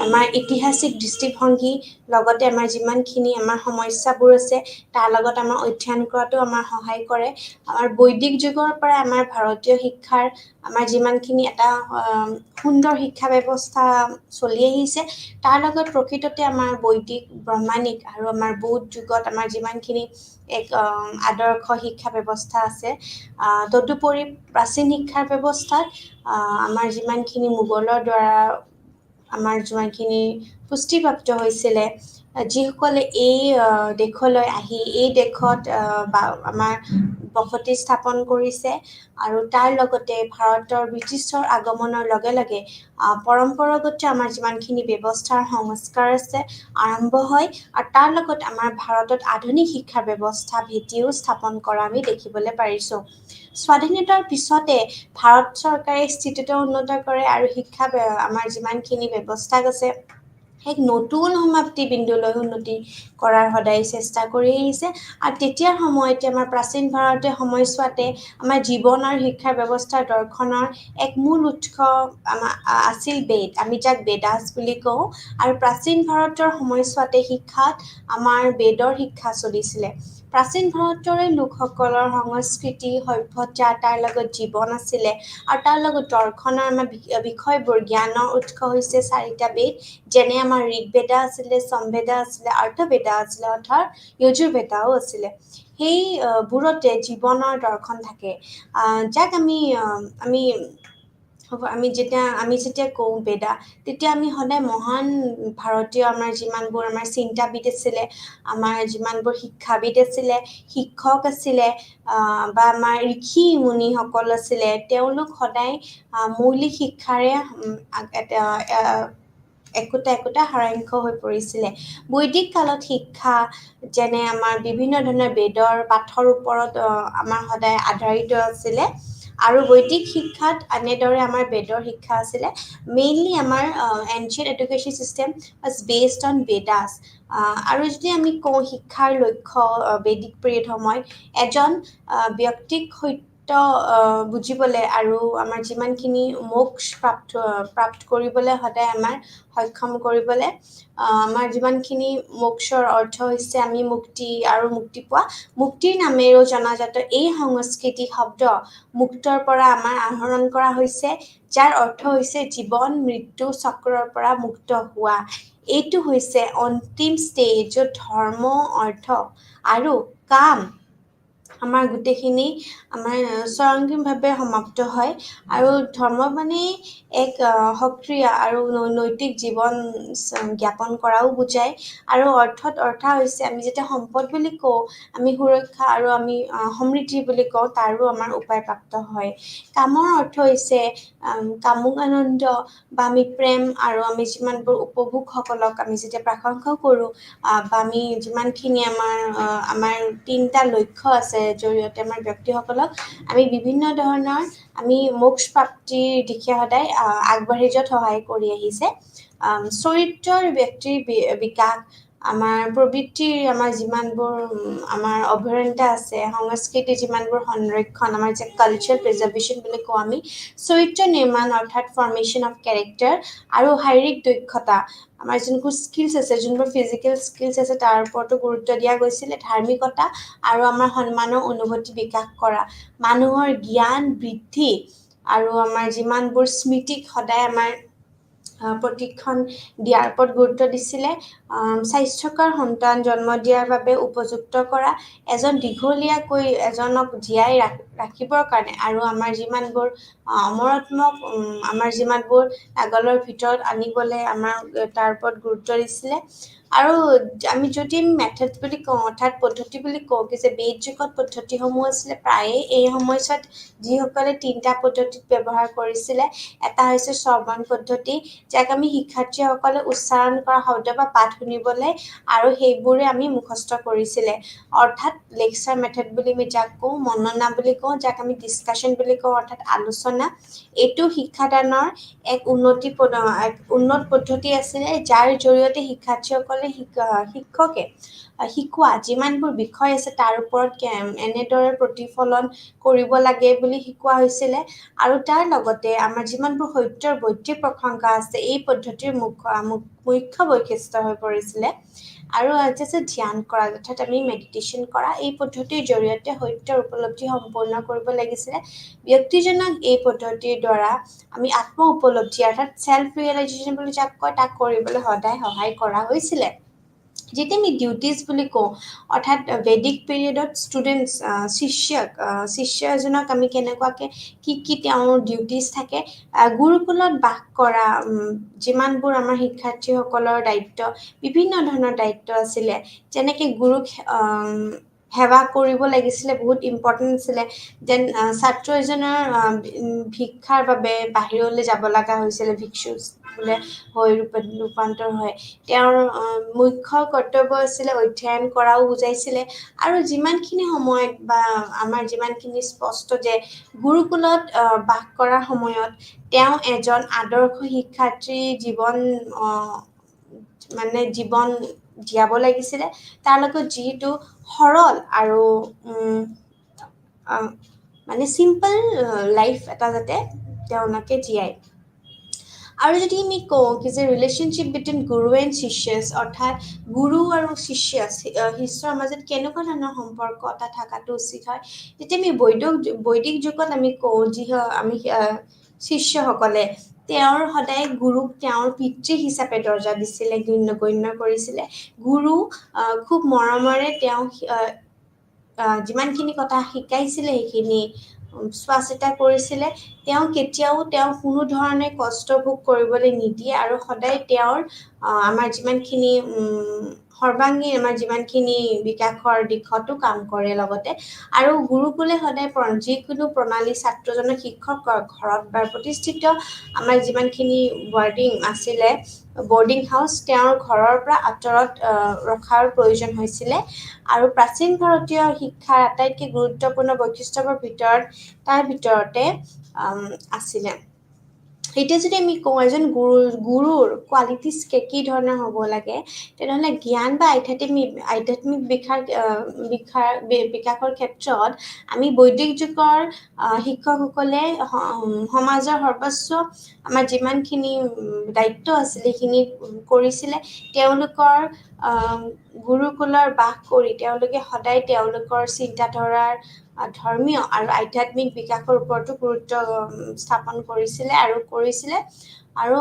Speaker 3: আমাৰ ঐতিহাসিক দৃষ্টিভংগী লগতে আমাৰ যিমানখিনি আমাৰ সমস্যাবোৰ আছে তাৰ লগত আমাৰ অধ্যয়ন কৰাটো আমাৰ সহায় কৰে আমাৰ বৈদিক যুগৰ পৰা আমাৰ ভাৰতীয় শিক্ষাৰ আমাৰ যিমানখিনি এটা সুন্দৰ শিক্ষা ব্যৱস্থা চলি আহিছে তাৰ লগত প্ৰকৃততে আমাৰ বৈদিক ব্ৰহ্মাণিক আৰু আমাৰ বৌদ্ধ যুগত আমাৰ যিমানখিনি এক আদৰ্শ শিক্ষা ব্যৱস্থা আছে তদুপৰি প্ৰাচীন শিক্ষাৰ ব্যৱস্থাত আমাৰ যিমানখিনি মোগলৰ দ্বাৰা আমাৰ যিমানখিনি পুষ্টিপ্ৰাপ্ত হৈছিলে যিসকলে এই দেশলৈ আহি এই দেশত আমাৰ বসতি স্থাপন কৰিছে আৰু তাৰ লগতে ভাৰতৰ ব্ৰিটিছৰ আগমনৰ লগে লগে পৰম্পৰাগত আমাৰ যিমানখিনি ব্যৱস্থাৰ সংস্কাৰ আছে আৰম্ভ হয় আৰু তাৰ লগত আমাৰ ভাৰতত আধুনিক শিক্ষা ব্যৱস্থা ভেটিও স্থাপন কৰা আমি দেখিবলৈ পাৰিছোঁ স্বাধীনতাৰ পিছতে ভাৰত চৰকাৰে স্থিতিটো উন্নত কৰে আৰু শিক্ষা আমাৰ যিমানখিনি ব্যৱস্থা আছে এক নতুন সমাপ্তি বিন্দুলৈ উন্নতি কৰাৰ সদায় চেষ্টা কৰি আহিছে আৰু তেতিয়াৰ সময়তে আমাৰ প্ৰাচীন ভাৰতে সময়ছোৱাতে আমাৰ জীৱন আৰু শিক্ষা ব্যৱস্থাৰ দৰ্শনৰ এক মূল উৎস আমাৰ আছিল বেদ আমি যাক বেদাস বুলি কওঁ আৰু প্ৰাচীন ভাৰতৰ সময়ছোৱাতে শিক্ষাত আমাৰ বেদৰ শিক্ষা চলিছিলে প্ৰাচীন ভাৰতৰে লোকসকলৰ সংস্কৃতি সভ্যতা তাৰ লগত জীৱন আছিলে আৰু তাৰ লগত দৰ্শনৰ আমাৰ বিষয়বোৰ জ্ঞানৰ উৎস হৈছে 4টা বেদ যেনে আমাৰ ঋগবেদা আছিলে সমবেদা আছিলে অৰ্থবেদা আছিলে অৰ্থাৎ যজুৰ্বেদাও আছিলে সেই বোৰতে জীৱনৰ দৰ্শন থাকে যাক আমি আমি যেতিয়া কওঁ বেদা, তেতিয়া আমি সদায় মহান ভাৰতীয় আমাৰ যিমানবোৰ আমাৰ চিন্তাবিদ আছিলে, আমাৰ যিমানবোৰ শিক্ষাবিদ আছিলে, শিক্ষক আছিলে, বা আমাৰ ঋষি মুনিসকল আছিলে, তেওঁলোক সদায় মৌলিক শিক্ষাৰে একোটা সাৰাংশ হৈ পৰিছিলে। বৈদিক কালত শিক্ষা যেনে আমাৰ বিভিন্ন ধৰণৰ বেদৰ পাঠৰ ওপৰত আমাৰ সদায় আধাৰিত আছিলে, আৰু বৈদিক শিক্ষাত এনেদৰে আমাৰ বেদৰ শিক্ষা আছিলে। মেইনলি আমাৰ ancient education system was based on Vedas. আৰু যদি আমি কওঁ শিক্ষাৰ লক্ষ্য বৈদিক পিৰিয়ড সময় এজন ব্যক্তিক বুজিবলৈ আৰু আমাৰ যিমানখিনি মোক্ষ প্ৰাপ্ত কৰিবলৈ সদায় আমাৰ সক্ষম কৰিবলৈ, আমাৰ যিমানখিনি মোক্ষৰ অৰ্থ হৈছে আমি মুক্তি আৰু মুক্তি পোৱা, মুক্তিৰ নামেৰেও জনাজাত এই সংস্কৃতি শব্দ মুক্তৰ পৰা আমাৰ আহৰণ কৰা হৈছে, যাৰ অৰ্থ হৈছে জীৱন মৃত্যু চক্ৰৰ পৰা মুক্ত হোৱা। এইটো হৈছে অন্তিম ষ্টেজ, য'ত ধৰ্ম, অৰ্থ আৰু কাম আমাৰ গোটেইখিনি আমাৰ স্বয়ংক্ৰিয়ভাৱে সমাপ্ত হয়। আৰু ধৰ্ম মানে এক সক্ৰিয় আৰু নৈতিক জীৱন জ্ঞাপন কৰাও বুজায়। আৰু অৰ্থ হৈছে আমি যেতিয়া সম্পদ বুলি কওঁ, আমি সুৰক্ষা আৰু আমি সমৃদ্ধি বুলি কওঁ, তাৰো আমাৰ উপায় প্ৰাপ্ত হয়। কামৰ অৰ্থ হৈছে কামুক আনন্দ বা আমি প্ৰেম আৰু আমি যিমানবোৰ উপভোগসকলক আমি যেতিয়া প্ৰশংসা কৰোঁ, বা আমি যিমানখিনি আমাৰ 3টা লক্ষ্য আছে, জৰিয়তে আমাৰ ব্যক্তিসকলক আমি বিভিন্ন ধৰণৰ আমি মোক্ষ প্ৰাপ্তিৰ দিশে সদায় আগবাঢ়ি যোৱাত সহায় কৰি আহিছে। চৰিত্ৰৰ ব্যক্তিৰ বিকাশ, আমাৰ প্ৰবৃত্তিৰ আমাৰ যিমানবোৰ আমাৰ অভ্যন্তৰীণতা আছে, সংস্কৃতিৰ যিমানবোৰ সংৰক্ষণ, আমাৰ যে কালচাৰ প্ৰিজাৰ্ভেশ্যন বুলি কওঁ আমি, চৰিত্ৰ নিৰ্মাণ অৰ্থাৎ ফৰ্মেশ্যন অফ কেৰেক্টাৰ, আৰু শাৰীৰিক দক্ষতা, আমাৰ যোনবোৰ স্কিলছ আছে, যোনবোৰ ফিজিকেল স্কিলছ আছে, তাৰ ওপৰতো গুৰুত্ব দিয়া গৈছিলে। ধাৰ্মিকতা আৰু আমাৰ সন্মানৰ অনুভূতি বিকাশ কৰা, মানুহৰ জ্ঞান বৃদ্ধি, আৰু আমাৰ যিমানবোৰ স্মৃতিক সদায় আমাৰ প্ৰশিক্ষণ দিয়াৰ ওপৰত গুৰুত্ব দিছিলে। স্বাস্থ্যকৰ সন্তান জন্ম দিয়াৰ বাবে উপযুক্ত কৰা, এজন দীঘলীয়াকৈ এজনক জীয়াই ৰাখিবৰ কাৰণে, আৰু আমাৰ যিমানবোৰ অমৰাত্মক আমাৰ যিমানবোৰ আগলৰ ভিতৰত আনিবলৈ আমাৰ তাৰ ওপৰত গুৰুত্ব দিছিলে। আৰু আমি যদি মেথড বুলি কওঁ, অৰ্থাৎ পদ্ধতি বুলি কওঁ, কি যে বেদ যুগত পদ্ধতিসমূহ আছিলে প্ৰায়ে এই সময়ছোৱাত যিসকলে 3টা পদ্ধতিত ব্যৱহাৰ কৰিছিলে। এটা হৈছে শ্ৰৱণ পদ্ধতি, যাক আমি শিক্ষাৰ্থীসকলে উচ্চাৰণ কৰা শব্দ বা পাঠ শুনিবলৈ আৰু সেইবোৰে আমি মুখস্থ কৰিছিলে, অৰ্থাৎ লেকচাৰ মেথড বুলি আমি যাক কওঁ, মননা বুলি কওঁ, যাক আমি ডিছকাশ্যন বুলি কওঁ, অৰ্থাৎ আলোচনা। এইটো শিক্ষাদানৰ এক উন্নত পদ্ধতি আছিলে, যাৰ জৰিয়তে শিক্ষাৰ্থীসকলে শিক্ষকে শিকোৱা যিমানবোৰ বিষয় আছে তাৰ ওপৰত এনেদৰে প্ৰতিফলন কৰিব লাগে বুলি শিকোৱা হৈছিলে। আৰু তাৰ লগতে আমাৰ যিমানবোৰ সত্যৰ বৈদিক প্ৰশংসা আছে, এই পদ্ধতিৰ মুখ্য বৈশিষ্ট্য হৈ পৰিছিলে। আৰু আছে ধ্যান কৰা, অৰ্থাৎ আমি মেডিটেশ্যন কৰা। এই পদ্ধতিৰ জৰিয়তে সত্যৰ উপলব্ধি সম্পূৰ্ণ কৰিব লাগিছিলে। ব্যক্তিজনক এই পদ্ধতিৰ দ্বাৰা আমি আত্ম উপলব্ধি, অৰ্থাৎ ছেল্ফ ৰিয়েলাইজেশ্যন বুলি যাক কয়, তাক কৰিবলৈ সদায় সহায় কৰা হৈছিলে। যেতিয়া আমি ডিউটিজ বুলি কওঁ, অৰ্থাৎ বেদিক পিৰিয়ডত শিষ্য এজনক আমি কেনেকুৱাকৈ কি তেওঁৰ ডিউটিজ থাকে, গুৰুকুলত বাস কৰা যিমানবোৰ আমাৰ শিক্ষাৰ্থীসকলৰ দায়িত্ব, বিভিন্ন ধৰণৰ দায়িত্ব আছিলে, যেনেকৈ গুৰুক সেৱা কৰিব লাগিছিলে, বহুত ইম্পৰ্টেণ্ট আছিলে। দেন ছাত্ৰ এজনৰ শিক্ষাৰ বাবে বাহিৰলৈ যাব লগা হৈছিলে, ভিক্ষু বোলে হৈ ৰূপান্তৰ হয়, তেওঁৰ মুখ্য কৰ্তব্য আছিলে অধ্যয়ন কৰাও বুজাইছিলে। আৰু যিমানখিনি সময়ত বা আমাৰ যিমানখিনি স্পষ্ট যে গুৰুকুলত বাস কৰাৰ সময়ত তেওঁ এজন আদৰ্শ শিক্ষাৰ্থী জীৱন জীয়াব লাগিছিলে, তাৰ লগত যিটো সৰল আৰু মানে চিম্পল লাইফ এটা যাতে তেওঁলোকে জীয়ায়। আৰু যদি আমি কওঁ কি যে ৰিলেশ্যনশ্বিপ বিটুইন গুৰু এণ্ড শিষ্যছ, অৰ্থাৎ গুৰু আৰু শিষ্যৰ মাজত কেনেকুৱা ধৰণৰ সম্পৰ্ক এটা থকাটো উচিত হয়, তেতিয়া আমি বৈদিক যুগত আমি কওঁ আমি শিষ্যসকলে তেওঁৰ সদায় গুৰুক তেওঁৰ পিতৃ হিচাপে দৰ্জা দিছিলে, গণ্য কৰিছিলে। গুৰু খুব মৰমেৰে তেওঁ যিমানখিনি কথা শিকাইছিলে সেইখিনি চোৱা চিতা কৰিছিলে। তেওঁ কেতিয়াও কোনো ধৰণে কষ্ট ভোগ কৰিবলৈ নিদিয়ে আৰু সদায় তেওঁৰ আমাৰ যিমানখিনি সৰ্বাংগী আমাৰ যিমানখিনি বিকাশৰ দিশতো কাম কৰে লগতে। আৰু গুৰুকুলে সদায় যিকোনো প্ৰণালী ছাত্ৰজনক শিক্ষক ঘৰত বা প্ৰতিষ্ঠিত আমাৰ যিমানখিনি বৰ্ডিং হাউচ তেওঁৰ ঘৰৰ পৰা আঁতৰত ৰখাৰ প্ৰয়োজন হৈছিলে। আৰু প্ৰাচীন ভাৰতীয় শিক্ষাৰ আটাইতকৈ গুৰুত্বপূৰ্ণ বৈশিষ্ট্যৰ তাৰ ভিতৰতে আছিলে। এতিয়া যদি আমি কওঁ এজন গুৰুৰ কোৱালিটিজ কি ধৰণৰ হ'ব লাগে, তেনেহ'লে জ্ঞান বা আধ্যাত্মিক বিকাশৰ ক্ষেত্ৰত আমি বৈদিক যুগৰ শিক্ষকসকলে সমাজৰ সৰ্বোচ্চ আমাৰ যিমানখিনি দায়িত্ব আছিলে সেইখিনি কৰিছিলে। তেওঁলোকৰ গুৰুকুলৰ বাস কৰি তেওঁলোকে সদায় তেওঁলোকৰ চিন্তাধাৰাৰ ধৰ্মীয় আৰু আধ্যাত্মিক বিকাশৰ ওপৰতো গুৰুত্ব স্থাপন কৰিছিলে আৰু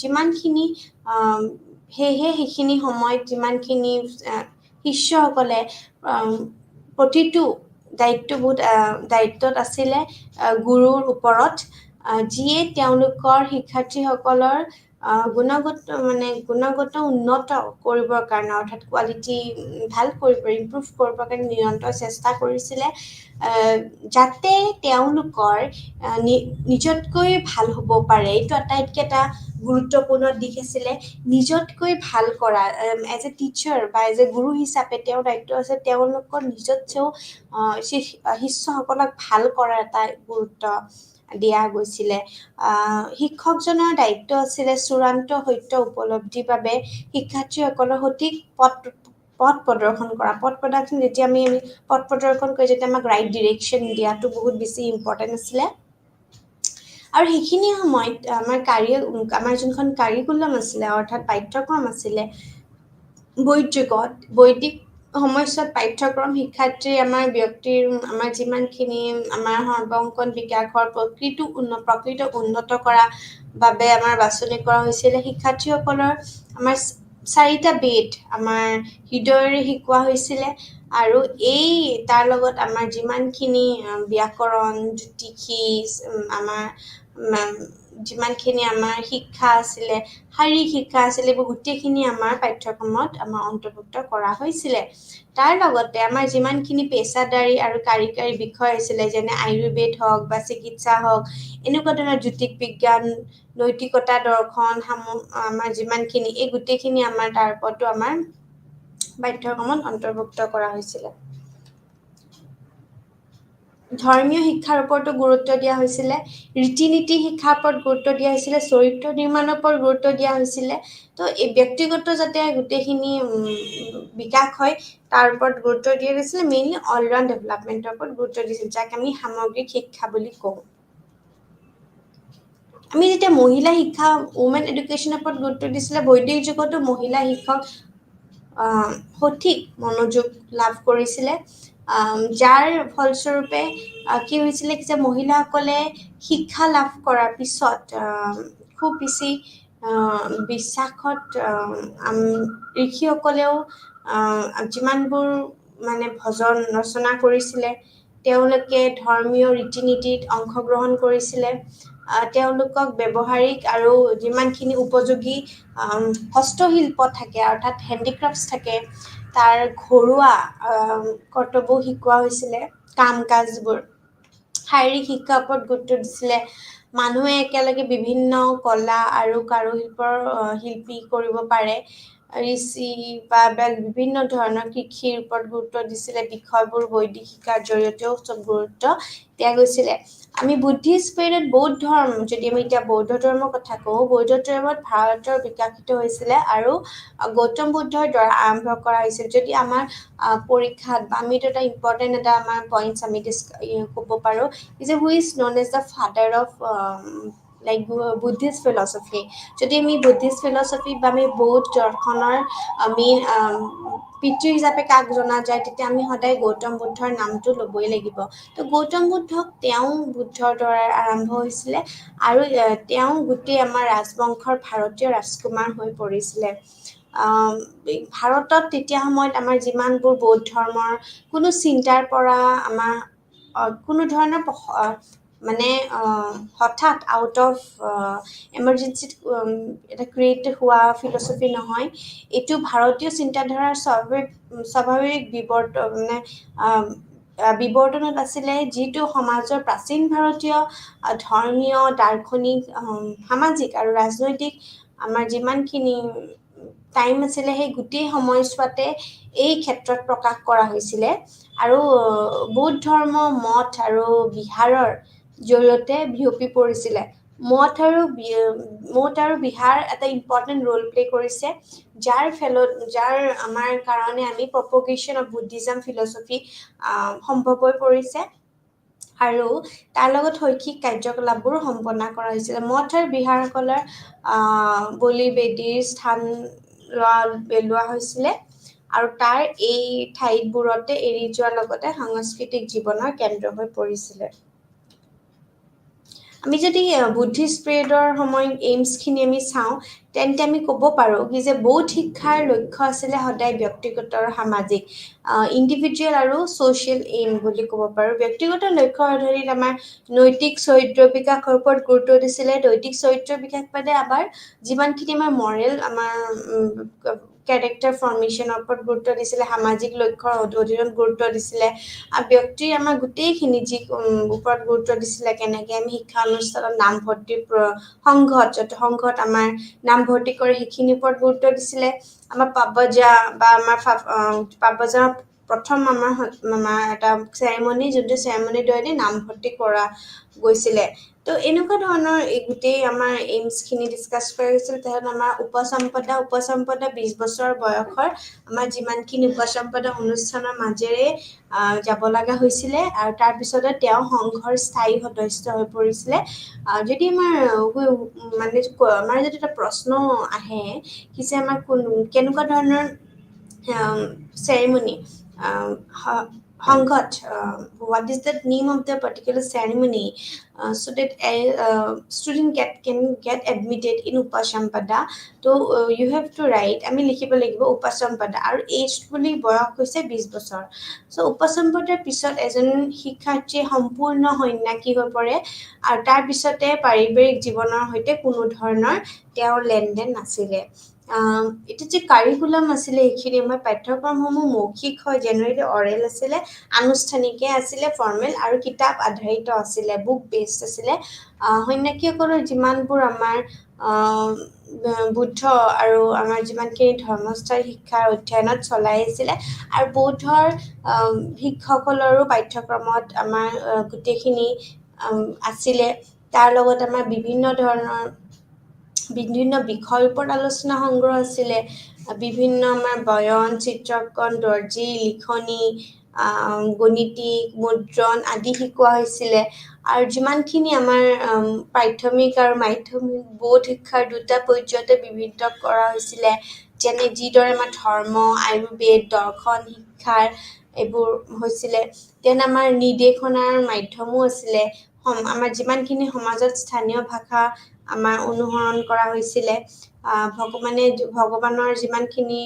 Speaker 3: যিমানখিনি সেয়েহে সেইখিনি সময়ত যিমানখিনি শিষ্যসকলে প্ৰতিটো দায়িত্বত আছিলে গুৰুৰ ওপৰত, যিয়ে তেওঁলোকৰ শিক্ষাৰ্থীসকলৰ গুণগত উন্নত কৰিবৰ কাৰণে অৰ্থাৎ কোৱালিটি ভাল ইমপ্ৰুভ কৰিবৰ কাৰণে নিৰন্তৰ চেষ্টা কৰিছিলে, যাতে তেওঁলোকৰ নিজতকৈ ভাল হ'ব পাৰে। এইটো আটাইতকৈ এটা গুৰুত্বপূৰ্ণ দিশ আছিলে। নিজতকৈ ভাল কৰা এজ এ টিচাৰ বা এজ এ গুৰু হিচাপে তেওঁৰ দায়িত্ব আছে তেওঁলোকৰ নিজতছেও শিষ্যসকলক ভাল কৰাৰ এটা গুৰুত্ব দিয়া গৈছিলে। শিক্ষকজনৰ দায়িত্ব আছিলে চূড়ান্ত সত্য উপলব্ধিৰ বাবে শিক্ষাৰ্থীসকলৰ সঠিক পথ প্ৰদৰ্শন কৰা। পথ প্ৰদৰ্শন যেতিয়া আমি পথ প্ৰদৰ্শন কৰি যেতিয়া আমাক ৰাইট ডিৰেকশ্যন দিয়াটো বহুত বেছি ইম্পৰ্টেণ্ট আছিলে। আৰু সেইখিনি সময়ত আমাৰ যোনখন কাৰিকুলাম আছিলে অৰ্থাৎ পাঠ্যক্ৰম আছিলে বৈদিক সময়ছোৱাত পাঠ্যক্ৰম শিক্ষাৰ্থীৰ আমাৰ যিমানখিনি আমাৰ সৰ্বাংগীন বিকাশৰ প্ৰকৃত উন্নত কৰাৰ বাবে আমাৰ বাছনি কৰা হৈছিলে। শিক্ষাৰ্থীসকলৰ আমাৰ 4টা বেদ আমাৰ হৃদয়ৰে শিকোৱা হৈছিলে আৰু তাৰ লগত আমাৰ যিমানখিনি ব্যাকৰণ জ্যোতিষী আমাৰ যিমানখিনি আমাৰ শিক্ষা আছিলে শাৰীৰিক শিক্ষা আছিলে এইবোৰ গোটেইখিনি আমাৰ পাঠ্যক্ৰমত আমাৰ অন্তৰ্ভুক্ত কৰা হৈছিলে। তাৰ লগতে আমাৰ যিমানখিনি পেছাদাৰী আৰু কাৰিকৰী বিষয় আছিলে যেনে আয়ুৰ্বেদ হওক বা চিকিৎসা হওক এনেকুৱা ধৰণৰ জ্যোতিষ বিজ্ঞান নৈতিকতা দৰ্শন আমাৰ যিমানখিনি এই গোটেইখিনি আমাৰ তাৰ ওপৰতো আমাৰ পাঠ্যক্ৰমত অন্তৰ্ভুক্ত কৰা হৈছিলে। ধৰ্মীয় শিক্ষাৰ ওপৰতো গুৰুত্ব দিয়া হৈছিলে, ৰীতি নীতি শিক্ষাৰ ওপৰত গুৰুত্ব দিয়া হৈছিলে, চৰিত্ৰ নিৰ্মাণৰ ওপৰত গুৰুত্ব দিয়া হৈছিলে। তো এই ব্যক্তিগত যাতে গোটেইখিনি বিকাশ হয় তাৰ ওপৰত গুৰুত্ব দিয়া গৈছিলে। মেইনলি অলৰাউণ্ড ডেভেলপমেণ্টৰ ওপৰত গুৰুত্ব দিছিল, যাক আমি সামগ্ৰিক শিক্ষা বুলি কওঁ। আমি যেতিয়া মহিলা শিক্ষা উমেন এডুকেশ্যনৰ ওপৰত গুৰুত্ব দিছিলে, বৈদিক যুগতো মহিলা শিক্ষক সঠিক মনোযোগ লাভ কৰিছিলে, যাৰ ফলস্বৰূপে কি হৈছিলে যে মহিলাসকলে শিক্ষা লাভ কৰাৰ পিছত খুব বেছি বিশ্বাসত ঋষিসকলেও যিমানবোৰ ভজন ৰচনা কৰিছিলে, তেওঁলোকে ধৰ্মীয় ৰীতি নীতিত অংশগ্ৰহণ কৰিছিলে, তেওঁলোকক ব্যৱহাৰিক আৰু যিমানখিনি উপযোগী হস্তশিল্প থাকে অৰ্থাৎ হেণ্ডিক্ৰাফ্টছ থাকে তাৰ ঘৰুৱা কৰ্তব্যও শিকোৱা হৈছিলে, কাম কাজবোৰ। শাৰীৰিক শিক্ষাৰ ওপৰত গুৰুত্ব দিছিলে, মানুহে একেলগে বিভিন্ন কলা আৰু কাৰুশিল্পৰ শিল্পী কৰিব পাৰে। ঋষি বা বিভিন্ন ধৰণৰ কৃষিৰ ওপৰত গুৰুত্ব দিছিলে, বিষয়বোৰ বৈদিক শিক্ষাৰ জৰিয়তেও চব গুৰুত্ব দিয়া গৈছিলে। আমি বুদ্ধিষ্ট পিৰিয়ডত যদি আমি এতিয়া বৌদ্ধ ধৰ্মৰ কথা কওঁ, বৌদ্ধ ধৰ্মত ভাৰতৰ বিকশিত হৈছিলে আৰু গৌতম বুদ্ধৰ দ্বাৰা আৰম্ভ কৰা হৈছিল। যদি আমাৰ পৰীক্ষাত বা আমি এটা ইম্পৰ্টেণ্ট এটা আমাৰ পইণ্টছ আমি ক'ব পাৰোঁ যে who is known as the father of Buddhist philosophy. যদি আমি বুদ্ধিষ্ট ফিলচফি বা আমি বৌদ্ধ দৰ্শনৰ মেইন পিতৃ হিচাপে কাক জনা যায়, তেতিয়া আমি সদায় গৌতম বুদ্ধৰ নামটো ল'বই লাগিব। তো গৌতম বুদ্ধৰ দ্বাৰা আৰম্ভ হৈছিলে আৰু তেওঁ গোটেই আমাৰ ৰাজবংশৰ ভাৰতীয় ৰাজকুমাৰ হৈ পৰিছিলে। ভাৰতত তেতিয়া সময়ত আমাৰ যিমানবোৰ বৌদ্ধ ধৰ্মৰ কোনো চিন্তাৰ পৰা আমাৰ কোনো ধৰণৰ মানে হঠাৎ আউট অফ এমাৰ্জেঞ্চিত এটা ক্ৰিয়েট হোৱা ফিলচফি নহয়। এইটো ভাৰতীয় চিন্তাধাৰাৰ স্বাভাৱিক মানে বিৱৰ্তনত আছিলে, যিটো সমাজৰ প্ৰাচীন ভাৰতীয় ধৰ্মীয়, দাৰ্শনিক, সামাজিক আৰু ৰাজনৈতিক আমাৰ যিমানখিনি টাইম আছিলে সেই গোটেই সময়ছোৱাতে এই ক্ষেত্ৰত প্ৰকাশ কৰা হৈছিলে। আৰু বৌদ্ধ ধৰ্ম, মঠ আৰু বিহাৰৰ জৰিয়তে বিয়পি পৰিছিলে। মঠ আৰু বিহাৰ এটা ইম্পৰ্টেণ্ট ৰোল প্লে কৰিছে, যাৰ আমাৰ কাৰণে আমি প্ৰপগেশ্যন অফ বুদ্ধিজম ফিলচফি সম্ভৱ হৈ পৰিছে। আৰু তাৰ লগত শৈক্ষিক কাৰ্যকলাপবোৰ সম্পন্ন কৰা হৈছিলে। মঠ আৰু বিহাৰসকলৰ বলি বেদীৰ স্থান লোৱা হৈছিলে, আৰু তাৰ এই ঠাইবোৰতে এৰি যোৱাৰ লগতে সাংস্কৃতিক জীৱনৰ কেন্দ্ৰ হৈ পৰিছিলে। আমি যদি বুদ্ধিষ্ট পিৰিয়ডৰ সময়ত এইমছখিনি আমি চাওঁ, তেন্তে আমি ক'ব পাৰোঁ কি যে বৌদ্ধ শিক্ষাৰ লক্ষ্য আছিলে সদায় ব্যক্তিগত আৰু সামাজিক, ইণ্ডিভিজুৱেল আৰু ছ'চিয়েল এইম বুলি ক'ব পাৰোঁ। ব্যক্তিগত লক্ষ্য আধাৰিত আমাৰ নৈতিক চৰিত্ৰ বিকাশৰ ওপৰত গুৰুত্ব দিছিলে। নৈতিক চৰিত্ৰ বিকাশ মানে আমাৰ যিমানখিনি আমাৰ মৰেল, আমাৰ কেৰেক্টাৰ ফৰ্মেশ্যনৰ ওপৰত গুৰুত্ব দিছিলে। সামাজিক লক্ষ্যৰ অধীনত গুৰুত্ব দিছিলে। ব্যক্তিৰ আমাৰ গোটেইখিনি ওপৰত গুৰুত্ব দিছিলে, কেনেকৈ আমি শিক্ষা অনুষ্ঠানত নামভৰ্তি সংঘত আমাৰ নামভৰ্তি কৰে সেইখিনিৰ ওপৰত গুৰুত্ব দিছিলে। আমাৰ পাব্বাজা বা আমাৰ পাব্বাজা প্ৰথম আমাৰ এটা চেৰেমনি, যোনটো চেৰেমনিৰ দৰে নামভৰ্তি কৰা গৈছিলে। তো এনেকুৱা ধৰণৰ এই গোটেই আমাৰ এইমছখিনি ডিছকাছ কৰা হৈছিল। তাত আমাৰ উপসম্পদা 20 বছৰ বয়সৰ আমাৰ যিমানখিনি উপসম্পদা অনুষ্ঠানৰ মাজেৰে যাব লগা হৈছিলে, আৰু তাৰপিছতে তেওঁ সংঘৰ স্থায়ী সদস্য হৈ পৰিছিলে। যদি আমাৰ যদি এটা প্ৰশ্ন আহে কি যে আমাৰ কেনেকুৱা ধৰণৰ ceremony সংঘত, what is the name of the particular ceremony so that a student can get admitted in Upasampada, so you have to write, আমি লিখিব লাগিব উপাসম্পদা, আৰু এজ বুলি বয়স হৈছে 20 বছৰ। সো উপাসম্পদাৰ পিছত এজন শিক্ষাৰ্থীয়ে সম্পূৰ্ণ সন্ন্যাসী হৈ পৰে, আৰু তাৰ পিছতে পাৰিবাৰিক জীৱনৰ সৈতে কোনো ধৰণৰ তেওঁৰ লেনদেন নাছিলে। এইটো যে কাৰিকুলাম আছিলে, এইখিনি আমাৰ পাঠ্যক্ৰমসমূহ মৌখিক হয়, জেনেৰেলি অৰেল আছিলে, আনুষ্ঠানিকে আছিলে, ফৰ্মেল আৰু কিতাপ আধাৰিত আছিলে, বুক বেছড আছিলে। সন্ন্যাসীসকলৰ যিমানবোৰ আমাৰ বুদ্ধ আৰু আমাৰ যিমানখিনি ধৰ্মস্থায়ী শিক্ষাৰ অধ্যয়নত চলাই আহিছিলে, আৰু বৌদ্ধৰ শিক্ষকসকলৰো পাঠ্যক্ৰমত আমাৰ গোটেইখিনি আছিলে। তাৰ লগত আমাৰ বিভিন্ন বিষয়ৰ ওপৰত আলোচনা সংগ্ৰহ আছিলে। বিভিন্ন আমাৰ বয়ন, চিত্ৰাংকন, দৰ্জী, লিখনি, গণিতিক, মুদ্ৰণ আদি শিকোৱা হৈছিলে। আৰু যিমানখিনি আমাৰ প্ৰাথমিক আৰু মাধ্যমিক বৌদ্ধ শিক্ষাৰ দুটা পৰ্যায়তে বিভক্ত কৰা হৈছিলে, যেনে যিদৰে আমাৰ ধৰ্ম, আয়ুৰ্বেদ, দৰ্শন শিক্ষাৰ এইবোৰ হৈছিলে। দেন আমাৰ নিৰ্দেশনাৰ মাধ্যমো আছিলে। আমাৰ যিমানখিনি সমাজত স্থানীয় ভাষা আমাৰ অনুসৰণ কৰা হৈছিলে। ভগৱানৰ যিমানখিনি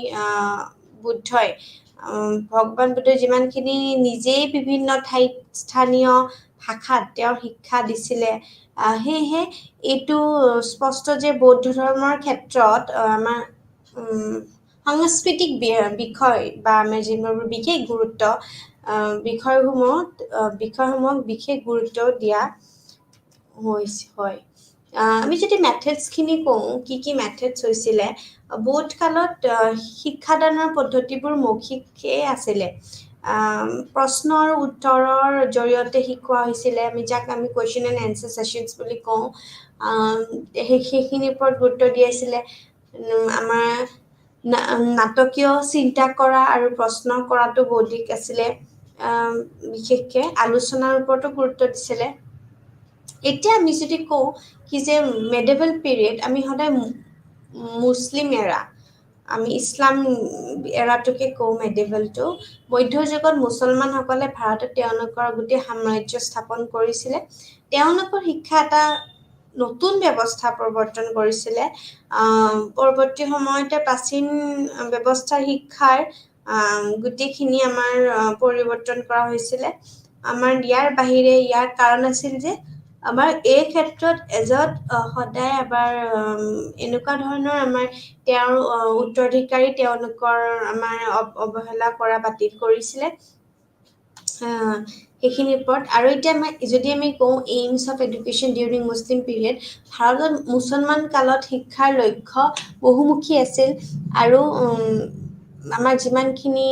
Speaker 3: ভগৱান বুদ্ধই যিমানখিনি নিজেই বিভিন্ন ঠাইত স্থানীয় ভাষাত তেওঁৰ শিক্ষা দিছিলে, সেয়েহে এইটো স্পষ্ট যে বৌদ্ধ ধৰ্মৰ ক্ষেত্ৰত আমাৰ সাংস্কৃতিক বিষয় বা আমাৰ যিবোৰ বিশেষ গুৰুত্ব বিষয়সমূহক বিশেষ গুৰুত্ব দিয়া হয়। আমি যদি মেথডছখিনি কওঁ, কি মেথডছ হৈছিলে, বৌদ্ধ কালত শিক্ষাদানৰ পদ্ধতিবোৰ মৌখিকেই আছিলে। প্ৰশ্ন আৰু উত্তৰৰ জৰিয়তে শিকোৱা হৈছিলে, যাক আমি কুৱেশ্যন এণ্ড এনচাৰ ছেশ্যনছ বুলি কওঁ। সেইখিনিৰ ওপৰত গুৰুত্ব দিয়াইছিলে। আমাৰ নাটকীয় চিন্তা কৰা আৰু প্ৰশ্ন কৰাটো বৌদ্ধিক আছিলে। বিশেষকৈ আলোচনাৰ ওপৰতো গুৰুত্ব দিছিলে। এতিয়া আমি যদি কওঁ কি যে মেডিভেল পিৰিয়ড, আমি সদায় মুছলিম এৰা, আমি ইছলাম এৰাটোকে কওঁ মেডিভেলটো। মধ্যযুগত মুছলমানসকলে ভাৰতত তেওঁলোকৰ গোটেই সাম্ৰাজ্য স্থাপন কৰিছিলে। তেওঁলোকৰ শিক্ষা এটা নতুন ব্যৱস্থা প্ৰৱৰ্তন কৰিছিলে। পৰৱৰ্তী সময়তে প্ৰাচীন ব্যৱস্থাৰ শিক্ষাৰ গোটেইখিনি আমাৰ পৰিৱৰ্তন কৰা হৈছিলে। আমাৰ ইয়াৰ বাহিৰে ইয়াৰ কাৰণ আছিল যে আমাৰ এই ক্ষেত্ৰত এজত সদায় এবাৰ এনেকুৱা ধৰণৰ আমাৰ তেওঁৰ উত্তৰাধিকাৰী তেওঁলোকৰ আমাৰ অৱহেলা কৰা বাতিল কৰিছিলে সেইখিনিৰ ওপৰত আৰু এতিয়া যদি আমি কওঁ AIIMS of education during Muslim period ভাৰতত মুছলমান কালত শিক্ষাৰ লক্ষ্য বহুমুখী আছিল আৰু আমাৰ যিমানখিনি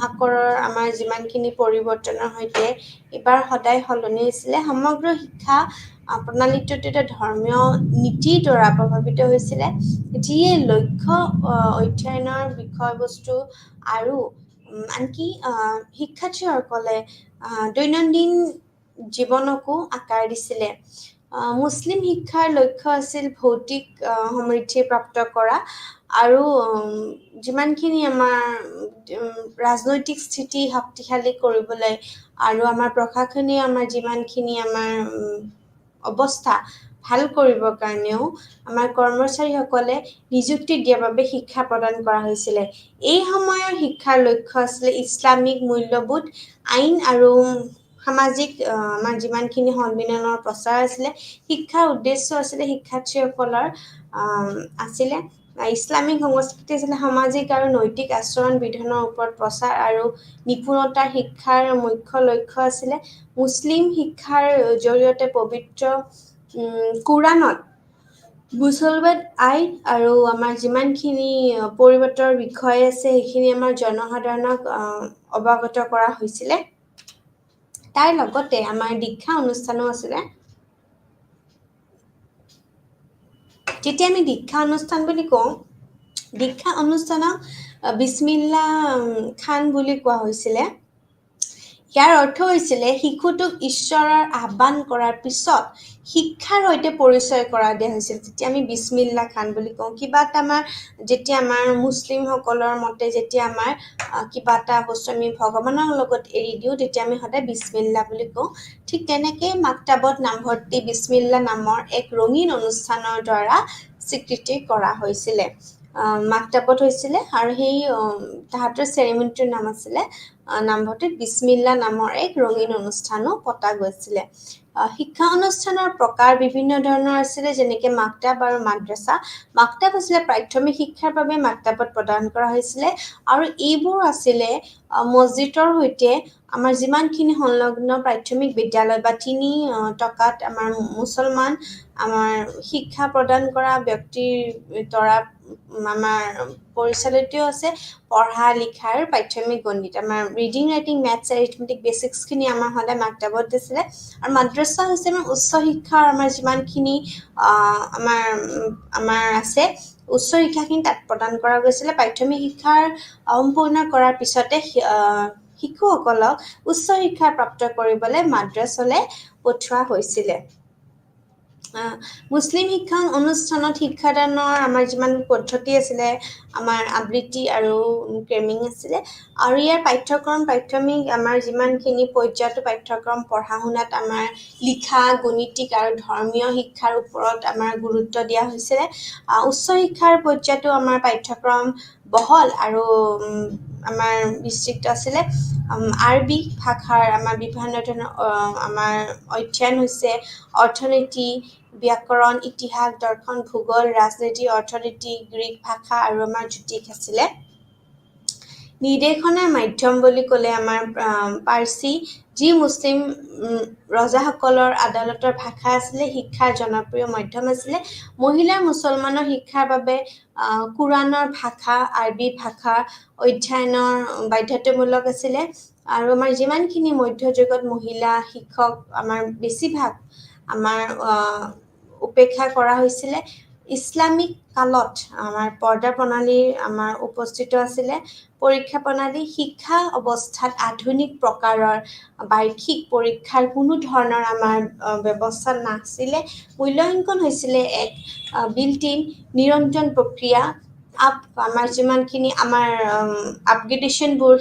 Speaker 3: সাকৰৰ আমাৰ যিমানখিনি পৰিৱৰ্তনৰ সৈতে এইবাৰ সদায় সলনি হৈছিলে সমগ্ৰ শিক্ষা প্ৰণালীটোত এটা ধৰ্মীয় নীতিৰ দ্বাৰা প্ৰভাৱিত হৈছিলে যিয়ে লক্ষ্য অধ্যয়নৰ বিষয়বস্তু আৰু আনকি শিক্ষাৰ্থীসকলে দৈনন্দিন জীৱনকো আকাৰ দিছিলে মুছলিম শিক্ষাৰ লক্ষ্য আছিল ভৌতিক সমৃদ্ধি প্ৰাপ্ত কৰা আৰু যিমানখিনি আমাৰ ৰাজনৈতিক স্থিতি শক্তিশালী কৰিবলৈ আৰু আমাৰ প্ৰশাসনীয় আমাৰ যিমানখিনি আমাৰ অৱস্থা ভাল কৰিবৰ কাৰণেও আমাৰ কৰ্মচাৰীসকলে নিযুক্তি দিয়াৰ বাবে শিক্ষা প্ৰদান কৰা হৈছিলে এই সময়ৰ শিক্ষাৰ লক্ষ্য আছিলে ইছলামিক মূল্যবোধ আইন আৰু সামাজিক আমাৰ যিমানখিনি সন্মিলনৰ প্ৰচাৰ আছিলে শিক্ষাৰ উদ্দেশ্য আছিলে শিক্ষাৰ্থীসকলৰ আছিলে ইছলামিক সংস্কৃতি আছিলে সামাজিক আৰু নৈতিক আচৰণ বিধানৰ ওপৰত প্ৰচাৰ আৰু নিপুণতাৰ শিক্ষাৰ মুখ্য লক্ষ্য আছিলে মুছলিম শিক্ষাৰ জৰিয়তে পবিত্ৰ কোৰাণত মুছলমান আইন আৰু আমাৰ যিমানখিনি পৰিৱৰ্তনৰ বিষয় আছে সেইখিনি আমাৰ জনসাধাৰণক অৱগত কৰা হৈছিলে তাৰ লগতে আমাৰ দীক্ষা অনুষ্ঠানো আছিলে যেতিয়া আমি দীক্ষা অনুষ্ঠান বুলি কওঁ দীক্ষা অনুষ্ঠানক বিছমিল্লা খান বুলি কোৱা হৈছিলে ইয়াৰ অৰ্থ হৈছিলে শিশুটোক ঈশ্বৰৰ আহ্বান কৰাৰ পিছত শিক্ষাৰ সৈতে পৰিচয় কৰা দিয়া হৈছিল যেতিয়া আমি বিছমিল্লা খান বুলি কওঁ কিবা এটা আমাৰ যেতিয়া আমাৰ মুছলিমসকলৰ মতে যেতিয়া আমাৰ কিবা এটা বস্তু আমি ভগৱানৰ লগত এৰি দিওঁ তেতিয়া আমি সদায় বিছমিল্লা বুলি কওঁ ঠিক তেনেকে মাক্তাবত নামভৰ্তি বিছমিল্লা নামৰ এক ৰঙীন অনুষ্ঠানৰ দ্বাৰা স্বীকৃতি কৰা হৈছিলে মাক্তাবত হৈছিলে আৰু সেই তাহাঁতৰ চেৰিমনিটোৰ নাম আছিলে নামভৰ্তিত বিছমিল্লা নামৰ এক ৰঙীন অনুষ্ঠানো পতা গৈছিলে শিক্ষা অনুষ্ঠানৰ প্ৰকাৰ বিভিন্ন ধৰণৰ আছিলে যেনেকে মাক্তাব আৰু মাদ্ৰাছা মাক্তাব আছিলে প্ৰাথমিক শিক্ষাৰ বাবে মাক্তাবত প্ৰদান কৰা হৈছিলে আৰু এইবোৰ আছিলে মছজিদৰ সৈতে আমাৰ যিমানখিনি সংলগ্ন প্ৰাথমিক বিদ্যালয় বা 3 টকাত আমাৰ মুছলমান আমাৰ শিক্ষা প্ৰদান কৰা ব্যক্তিৰ দ্বাৰা আমাৰ পৰিচালিত আছে পঢ়া লিখাৰ প্ৰাথমিক গণিত আমাৰ ৰিডিং ৰাইটিং মেথছ এৰিথমেটিক বেচিক্সখিনি আমাৰ সদায় মাক্তাবত দিছিলে আৰু মাদ্ৰাছা হৈছে আমাৰ উচ্চ শিক্ষাৰ আমাৰ যিমানখিনি আমাৰ আছে উচ্চ শিক্ষাখিনি তাত প্ৰদান কৰা গৈছিলে প্ৰাথমিক শিক্ষাৰ সম্পূৰ্ণ কৰাৰ পিছতে শিশুসকলক উচ্চ শিক্ষা প্ৰাপ্ত কৰিবলৈ মাদ্ৰাছালৈ পঠোৱা হৈছিলে মুছলিম শিক্ষা অনুষ্ঠানত শিক্ষাদানৰ আমাৰ যিমান পদ্ধতি আছিলে আমাৰ আবৃত্তি আৰু ক্ৰেমিং আছিলে আৰু ইয়াৰ পাঠ্যক্ৰম প্ৰাথমিক আমাৰ যিমানখিনি পৰ্যায়তো পাঠ্যক্ৰম পঢ়া শুনাত আমাৰ লিখা গণিতিক আৰু ধৰ্মীয় শিক্ষাৰ ওপৰত আমাৰ গুৰুত্ব দিয়া হৈছিলে উচ্চ শিক্ষাৰ পৰ্যায়তো আমাৰ পাঠ্যক্ৰম বহল আৰু আমাৰ বিস্তৃত আছিলে আৰবী ভাষাৰ আমাৰ বিভিন্ন ধৰণৰ আমাৰ অধ্যয়ন হৈছে অৰ্থনীতি ব্যাকৰণ ইতিহাস দৰ্শন ভূগোল ৰাজনীতি অৰ্থনীতি গ্ৰীক ভাষা আৰু আমাৰ জ্যোতিষ আছিলে নিৰ্দেশনাৰ মাধ্যম বুলি ক'লে আমাৰ পাৰ্চী যি মুছলিম ৰজাসকলৰ আদালতৰ ভাষা আছিলে শিক্ষাৰ জনপ্ৰিয় মাধ্যম আছিলে মহিলা মুছলমানৰ শিক্ষাৰ বাবে কোৰাণৰ ভাষা আৰবী ভাষা অধ্যয়নৰ বাধ্যতামূলক আছিলে আৰু আমাৰ যিমানখিনি মধ্যযুগত মহিলা শিক্ষক আমাৰ বেছিভাগ আমাৰ উপেক্ষা কৰা হৈছিলে ইছলামিক কালত আমাৰ পৰ্দা প্ৰণালীৰ আমাৰ উপস্থিত আছিলে পৰীক্ষা প্ৰণালী শিক্ষা অৱস্থাত আধুনিক প্ৰকাৰৰ বাৰ্ষিক পৰীক্ষাৰ কোনো ধৰণৰ আমাৰ ব্যৱস্থা নাছিলে মূল্যাংকন হৈছিলে এক বিল্ট-ইন নিৰঞ্জন প্ৰক্ৰিয়া আমাৰ যিমানখিনি আমাৰ আপগ্ৰেডেশ্যনবোৰ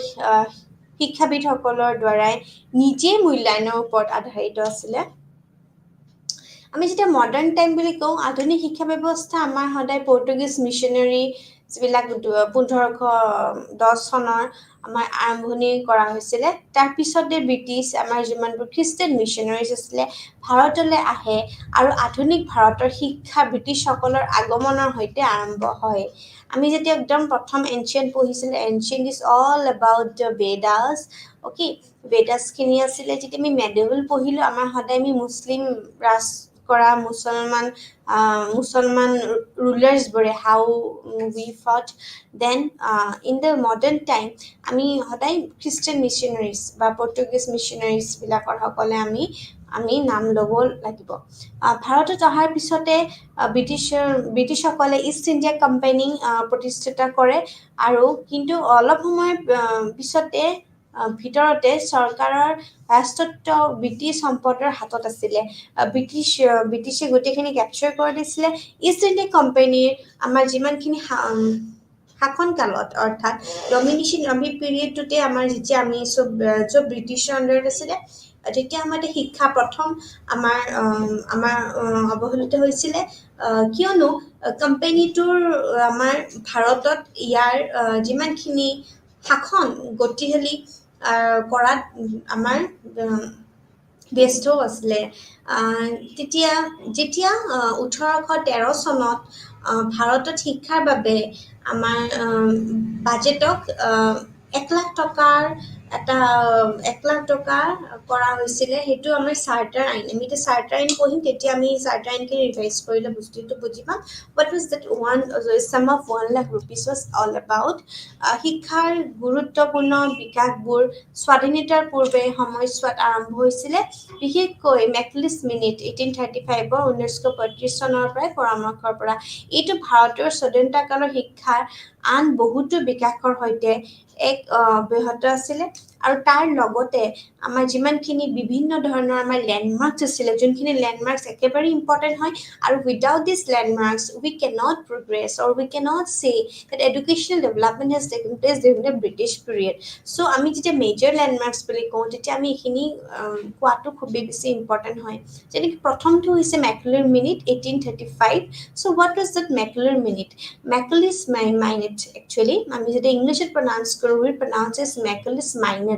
Speaker 3: শিক্ষাবিদসকলৰ দ্বাৰাই নিজে মূল্যায়নৰ ওপৰত আধাৰিত আছিলে আমি যেতিয়া মডাৰ্ণ টাইম বুলি কওঁ আধুনিক শিক্ষা ব্যৱস্থা আমাৰ সদায় পৰ্তুগীজ মিছনেৰী যিবিলাক 1510 চনৰ আমাৰ আৰম্ভণি কৰা হৈছিলে তাৰপিছতে ব্ৰিটিছ আমাৰ যিমানবোৰ খ্ৰীষ্টান মিছনাৰীজ আছিলে ভাৰতলৈ আহে আৰু আধুনিক ভাৰতৰ শিক্ষা ব্ৰিটিছসকলৰ আগমনৰ সৈতে আৰম্ভ হয় আমি যেতিয়া একদম প্ৰথম এনচিয়েন্ট পঢ়িছিলে ancient is all about the Vedas okay বেদাসখিনি আছিলে যেতিয়া আমি মেডিভেল পঢ়িলোঁ আমাৰ সদায় আমি মুছলিম ৰাজ কৰা মুছলমান ৰুলাৰ্ছবোৰে how we fought then in the modern time আমি সদায় খ্ৰীষ্টান মিছনাৰীজ বা পৰ্তুগীজ মিছনাৰীজবিলাকৰ সকলে আমি নাম ল'ব লাগিব ভাৰতত অহাৰ পিছতে ব্ৰিটিছসকলে ইষ্ট ইণ্ডিয়া কোম্পানী প্ৰতিষ্ঠিত কৰে আৰু কিন্তু অলপ সময় পিছতে ভিতৰতে চৰকাৰৰ ৰাজতত্ব ব্ৰিটিছ সম্পদৰ হাতত আছিলে ব্ৰিটিছে গোটেইখিনি কেপচাৰ কৰি দিছিলে ইষ্ট ইণ্ডিয়া কোম্পানীৰ আমাৰ যিমানখিনি শাসন কালত অৰ্থাৎ ডমিনেশ্যন পিৰিয়ডটোতে আমাৰ যেতিয়া আমি চব ব্ৰিটিছৰ আণ্ডাৰত আছিলে তেতিয়া আমাৰ শিক্ষা প্ৰথম আমাৰ অৱহেলিত হৈছিলে কিয়নো কোম্পানীটোৰ আমাৰ ভাৰতত ইয়াৰ যিমানখিনি শাসন গতিশালী কৰাত আমাৰ ব্যস্ত আছিলে যেতিয়া 1813 চনত ভাৰতত শিক্ষাৰ বাবে আমাৰ বাজেটক 1 লাখ টকাৰ এটা 1 লাখ টকা কৰা হৈছিলে সেইটো আমাৰ চাৰ্টাৰ আইন আমি এতিয়া চাৰ্টাৰ আইন পঢ়িম তেতিয়া আমি চাৰ্টাৰ আইনখিনি ৰিভাইজ কৰিলে বস্তুটো বুজি পাম what was that one sum of 1 lakh rupees was all about শিক্ষাৰ গুৰুত্বপূৰ্ণ বিকাশবোৰ স্বাধীনতাৰ পূৰ্বে সময়ছোৱাত আৰম্ভ হৈছিলে বিশেষকৈ মেকলিছ মিনিট 1835 1935 চনৰ পৰাই পৰামৰ্শৰ পৰা এইটো ভাৰতৰ স্বাধীনতা কালৰ শিক্ষাৰ আন বহুতো বিকাশৰ সৈতে এক অব্যাহত আছিলে আৰু তাৰ লগতে আমাৰ যিমানখিনি বিভিন্ন ধৰণৰ আমাৰ লেণ্ডমাৰ্কছ আছিলে যোনখিনি লেণ্ডমাৰ্কছ একেবাৰে ইম্পৰ্টেণ্ট হয় আৰু without this landmarks we cannot progress or we cannot say that educational development has taken place during the British period. So আমি যেতিয়া মেজৰ লেণ্ডমাৰ্কছ বুলি কওঁ তেতিয়া আমি এইখিনি কোৱাটো খুবেই বেছি ইম্পৰ্টেণ্ট হয় যেনেকৈ প্ৰথমটো হৈছে মেকলৰ minute 1835 so what was that মেকলৰ মিনিট মেকলিছ মাইনেট actually আমি যদি ইংলিছত প্ৰনাউন্স কৰোঁ we pronounce as মেকলিছ মাইনেট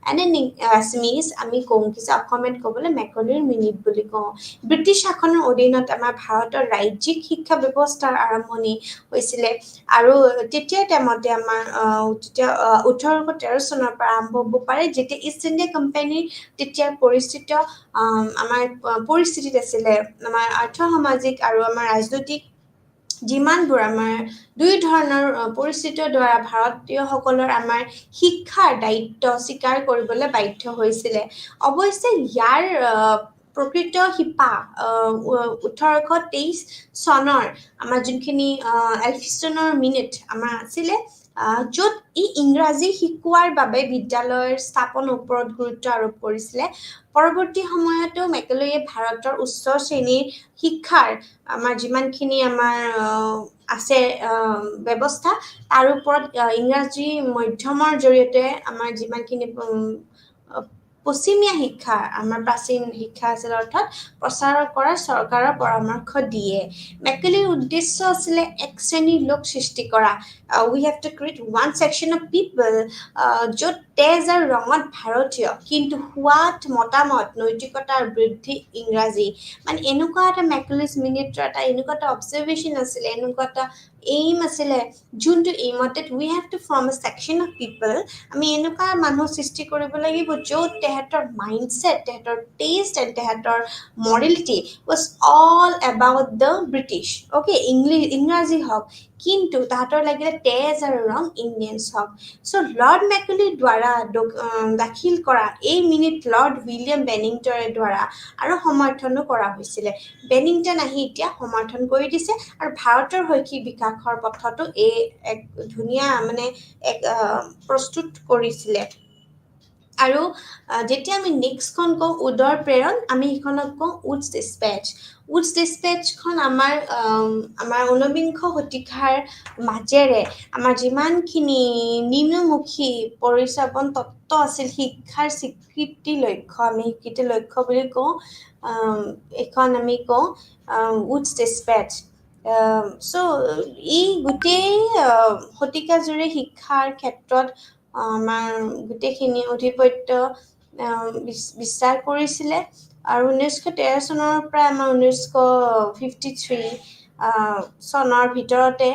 Speaker 3: and in Assamese আমি কওঁ কিছু অসমীয়াত ক'বলৈ মেকলৰ মিনিট বুলি কওঁ ব্ৰিটিছ শাসনৰ অধীনত আমাৰ ভাৰতৰ ৰাজ্যিক শিক্ষা ব্যৱস্থাৰ আৰম্ভণি হৈছিলে আৰু তেতিয়া টাইমতে আমাৰ তেতিয়া 1813 চনৰ পৰা আৰম্ভ হ'ব পাৰে যেতিয়া ইষ্ট ইণ্ডিয়া কোম্পানীৰ তেতিয়া আমাৰ পৰিস্থিতিত আছিলে আমাৰ আৰ্থ সামাজিক আৰু আমাৰ ৰাজনৈতিক যিমানবোৰ আমাৰ দুই ধৰণৰ পৰিস্থিতিৰ দ্বাৰা ভাৰতীয়সকলৰ আমাৰ শিক্ষাৰ দায়িত্ব স্বীকাৰ কৰিবলৈ বাধ্য হৈছিলে অৱশ্যে ইয়াৰ প্ৰকৃত শিপা 1823 চনৰ আমাৰ যোনখিনি এলফিষ্টনৰ মিনিট আমাৰ আছিলে য'ত ইংৰাজী শিকোৱাৰ বাবে বিদ্যালয়ৰ স্থাপনৰ ওপৰত গুৰুত্ব আৰোপ কৰিছিলে পৰৱৰ্তী সময়তো মেকলেয়ে ভাৰতৰ উচ্চ শ্ৰেণীৰ শিক্ষাৰ আমাৰ যিমানখিনি আমাৰ আছে ব্যৱস্থা তাৰ ওপৰত ইংৰাজী মাধ্যমৰ জৰিয়তে আমাৰ যিমানখিনি পশ্চিমীয়া শিক্ষা আমাৰ প্ৰাচীন শিক্ষা আছিল অৰ্থাৎ প্ৰচাৰ কৰা চৰকাৰৰ পৰামৰ্শ দিয়ে মেকলেৰ উদ্দেশ্য আছিলে এক শ্ৰেণীৰ লোক সৃষ্টি কৰা we have to create one section of people য'ত তেজ আৰু ৰঙত ভাৰতীয় কিন্তু সোৱাদ মতামত নৈতিকতাৰ বৃদ্ধি ইংৰাজী মানে এনেকুৱা এটা মেকলিছ মিনিটৰ এটা এনেকুৱা এটা অবজাৰভেশ্যন আছিলে এনেকুৱা এটা এইম আছিলে যোনটো এইমত we have to form a section of people আমি এনেকুৱা মানুহ সৃষ্টি কৰিব লাগিব য'ত তেহেঁতৰ মাইণ্ডছেট তেহেঁতৰ টেষ্ট এণ্ড তেহেঁতৰ morality was all about the British okay ইংৰাজী হওক কিন্তু তাহাঁতৰ লাগিলে তেজ আৰু ৰং ইণ্ডিয়ানছ হওক চ' লৰ্ড মেকলেৰ দ্বাৰা দাখিল কৰা এই মিনিট লৰ্ড উইলিয়াম বেনিংটনৰ দ্বাৰা আৰু সমৰ্থনো কৰা হৈছিলে বেনিংটন আহি এতিয়া সমৰ্থন কৰি দিছে আৰু ভাৰতৰ শৈক্ষিক বিকাশৰ পথতো এই এক ধুনীয়া মানে এক প্ৰস্তুত কৰিছিলে আৰু যেতিয়া আমি নেক্সটখন কওঁ উদৰ প্ৰেৰণ আমি সেইখনক কওঁ উডছ ডিছপেচখন আমাৰ ঊনবিংশ শতিকাৰ মাজেৰে আমাৰ যিমানখিনি নিম্নমুখী পৰিচালন তত্ত্ব আছিল শিক্ষাৰ স্বীকৃতি লক্ষ্য আমি স্বীকৃতি লক্ষ্য বুলি কওঁ এইখন আমি কওঁ উডছ ডিছপেচ চ' ই গোটেই শতিকা জুৰি শিক্ষাৰ ক্ষেত্ৰত আমাৰ গোটেইখিনি আধিপত্য বিস্তাৰ কৰিছিলে আৰু 1913 চনৰ পৰা আমাৰ 1953 চনৰ ভিতৰতে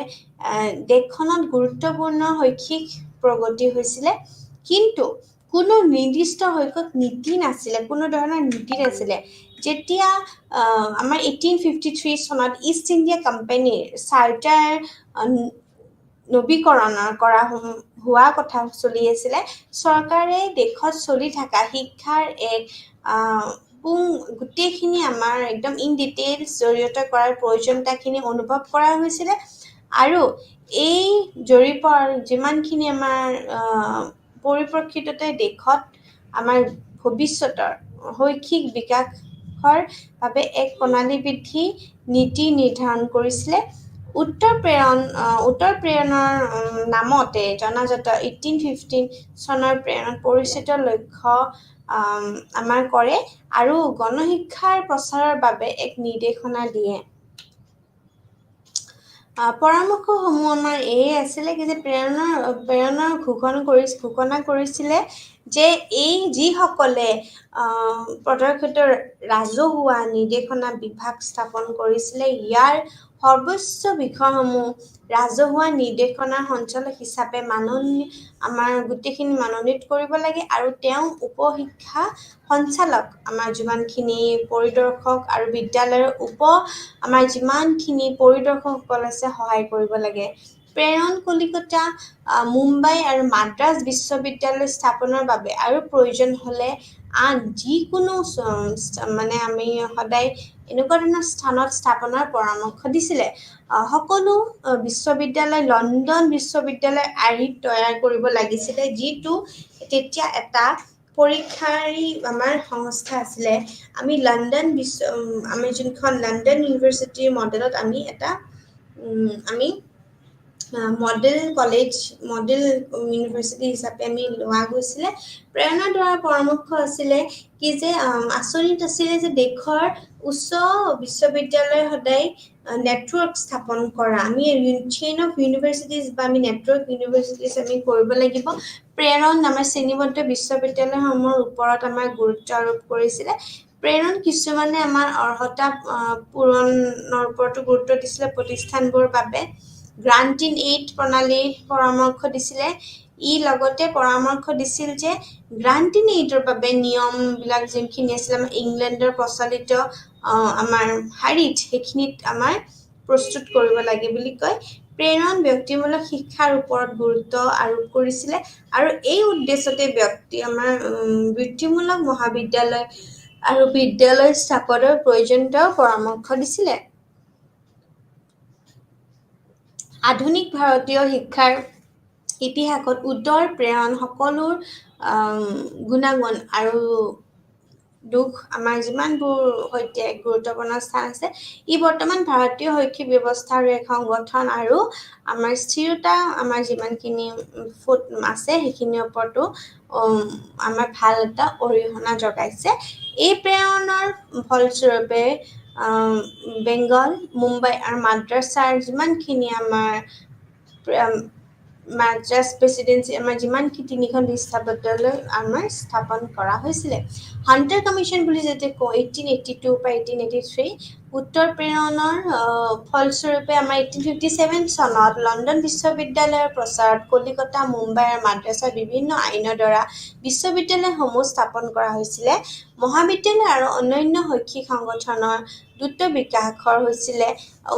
Speaker 3: দেশখনত গুৰুত্বপূৰ্ণ শৈক্ষিক প্ৰগতি হৈছিলে, কিন্তু কোনো নিৰ্দিষ্ট শৈক্ষিক নীতি নাছিলে, কোনো ধৰণৰ নীতি নাছিলে। যেতিয়া আমাৰ 1853 চনত ইষ্ট ইণ্ডিয়া কোম্পানীৰ চাৰ্টাৰ নৱীকৰণ কৰা হোৱা কথা চলি আছিলে, চৰকাৰে দেশত চলি থকা শিক্ষাৰ এক গোটেইখিনি আমাৰ একদম ইন ডিটেইলছ জৰিয়তে কৰাৰ প্ৰয়োজনীয়তাখিনি অনুভৱ কৰা হৈছিলে আৰু এই জৰীপৰ যিমানখিনি আমাৰ পৰিপ্ৰেক্ষিততে দেশত আমাৰ ভৱিষ্যতৰ শৈক্ষিক বিকাশৰ বাবে এক প্ৰণালী বৃদ্ধি নীতি নিৰ্ধাৰণ কৰিছিলে। উত্তৰ প্ৰেৰণৰ নামতে জনাজাত 1815 চনৰ প্ৰেৰণ পৰিচিত লক্ষ্য আমাৰ কৰে আৰু গণশিক্ষাৰ প্ৰচাৰৰ বাবে এক নিৰ্দেশনা দিয়ে। পৰামৰ্শসমূহ আমাৰ এই আছিলে যে প্ৰেৰণৰ ঘোষণা কৰিছিলে যে এই যিসকলে প্ৰদৰ্শিত ৰাজহুৱা নিৰ্দেশনা বিভাগ স্থাপন কৰিছিলে, ইয়াৰ সৰ্বোচ্চ বিষয়সমূহ ৰাজহুৱা নিৰ্দেশনা সঞ্চালক হিচাপে আমাৰ গোটেইখিনি মনোনীত কৰিব লাগে আৰু তেওঁ উপশিক্ষা সঞ্চালক আমাৰ যিমানখিনি পৰিদৰ্শক আৰু বিদ্যালয়ৰ আমাৰ যিমানখিনি পৰিদৰ্শকসকল আছে সহায় কৰিব লাগে। প্ৰেৰণ কলিকতা, মুম্বাই আৰু মাদ্ৰাজ বিশ্ববিদ্যালয় স্থাপনৰ বাবে আৰু প্ৰয়োজন হ'লে আন যিকোনো মানে আমি সদায় এনেকুৱা ধৰণৰ স্থানত স্থাপনৰ পৰামৰ্শ দিছিলে। সকলো বিশ্ববিদ্যালয় লণ্ডন বিশ্ববিদ্যালয় আৰ্হিত তৈয়াৰ কৰিব লাগিছিলে, যিটো তেতিয়া এটা পৰীক্ষাৰী আমাৰ সংস্থা আছিলে। আমি আমি যোনখন লণ্ডন ইউনিভাৰ্চিটিৰ মডেলত আমি এটা মডেল ইউনিভাৰ্চিটি হিচাপে আমি লোৱা গৈছিলে। প্ৰেৰণাৰ দ্বাৰা পৰামৰ্শ আছিলে কি যে আঁচনিত আছিলে যে দেশৰ উচ্চ বিশ্ববিদ্যালয় সদায় নেটৱৰ্ক স্থাপন কৰা, আমি চেইন অফ ইউনিভাৰ্চিটিজ বা আমি নেটৱৰ্ক ইউনিভাৰ্চিটিজ আমি কৰিব লাগিব। প্ৰেৰণ আমাৰ শ্ৰেণীবদ্ধ বিশ্ববিদ্যালয়সমূহৰ ওপৰত আমাৰ গুৰুত্ব আৰোপ কৰিছিলে। প্ৰেৰণ কিছুমানে আমাৰ অৰ্হতা পূৰণৰ ওপৰতো গুৰুত্ব দিছিলে প্ৰতিষ্ঠানবোৰৰ বাবে। গ্ৰাণ্ট ইন এইড প্ৰণালীৰ পৰামৰ্শ দিছিলে। ই লগতে পৰামৰ্শ দিছিল যে গ্ৰাণ্ট ইন এইডৰ বাবে নিয়মবিলাক যোনখিনি আছিলে আমাৰ ইংলেণ্ডৰ প্ৰচলিত আমাৰ সেইখিনিত আমাৰ প্ৰস্তুত কৰিব লাগে বুলি কয়। প্ৰেৰণ ব্যক্তিমূলক শিক্ষাৰ ওপৰত গুৰুত্ব আৰোপ কৰিছিলে আৰু এই উদ্দেশ্যতে আমাৰ বৃত্তিমূলক মহাবিদ্যালয় আৰু বিদ্যালয় স্থাপনৰ প্ৰয়োজনীয়তাও পৰামৰ্শ দিছিলে। আধুনিক ভাৰতীয় শিক্ষাৰ ইতিহাসত উত্তৰ প্ৰেৰণ সকলোৰ গুণাগুণ আৰু দুখ আমাৰ যিমানবোৰ সৈতে গুৰুত্বপূৰ্ণ স্থান আছে, ই বৰ্তমান ভাৰতীয় শৈক্ষিক ব্যৱস্থাৰ এক সংগঠন আৰু আমাৰ স্থিৰতা আমাৰ যিমানখিনি আছে সেইখিনিৰ ওপৰতো আমাৰ ভাল এটা অৰিহণা যোগাইছে। এই প্ৰেৰণৰ ফলস্বৰূপে বেংগল, মুম্বাই আৰু মাদ্ৰাছাৰ যিমানখিনি আমাৰ মাদ্ৰাজ প্ৰেচিডেঞ্চি আমাৰ যিমানখিনি 3খন বিশ্ববিদ্যালয় আমাৰ স্থাপন কৰা হৈছিলে। হাণ্টাৰ কমিশ্যন বুলি যেতিয়া কওঁ 1882 বা 1883 উত্তৰ প্ৰেৰণৰ ফলস্বৰূপে আমাৰ 1857 চনত লণ্ডন বিশ্ববিদ্যালয়ৰ প্ৰচাৰত কলিকতা, মুম্বাই আৰু মাদ্ৰাছাৰ বিভিন্ন আইনৰ দ্বাৰা বিশ্ববিদ্যালয়সমূহ স্থাপন কৰা হৈছিলে। মহাবিদ্যালয় আৰু অন্যান্য শৈক্ষিক সংগঠনৰ দ্ৰুত বিকাশৰ হৈছিলে।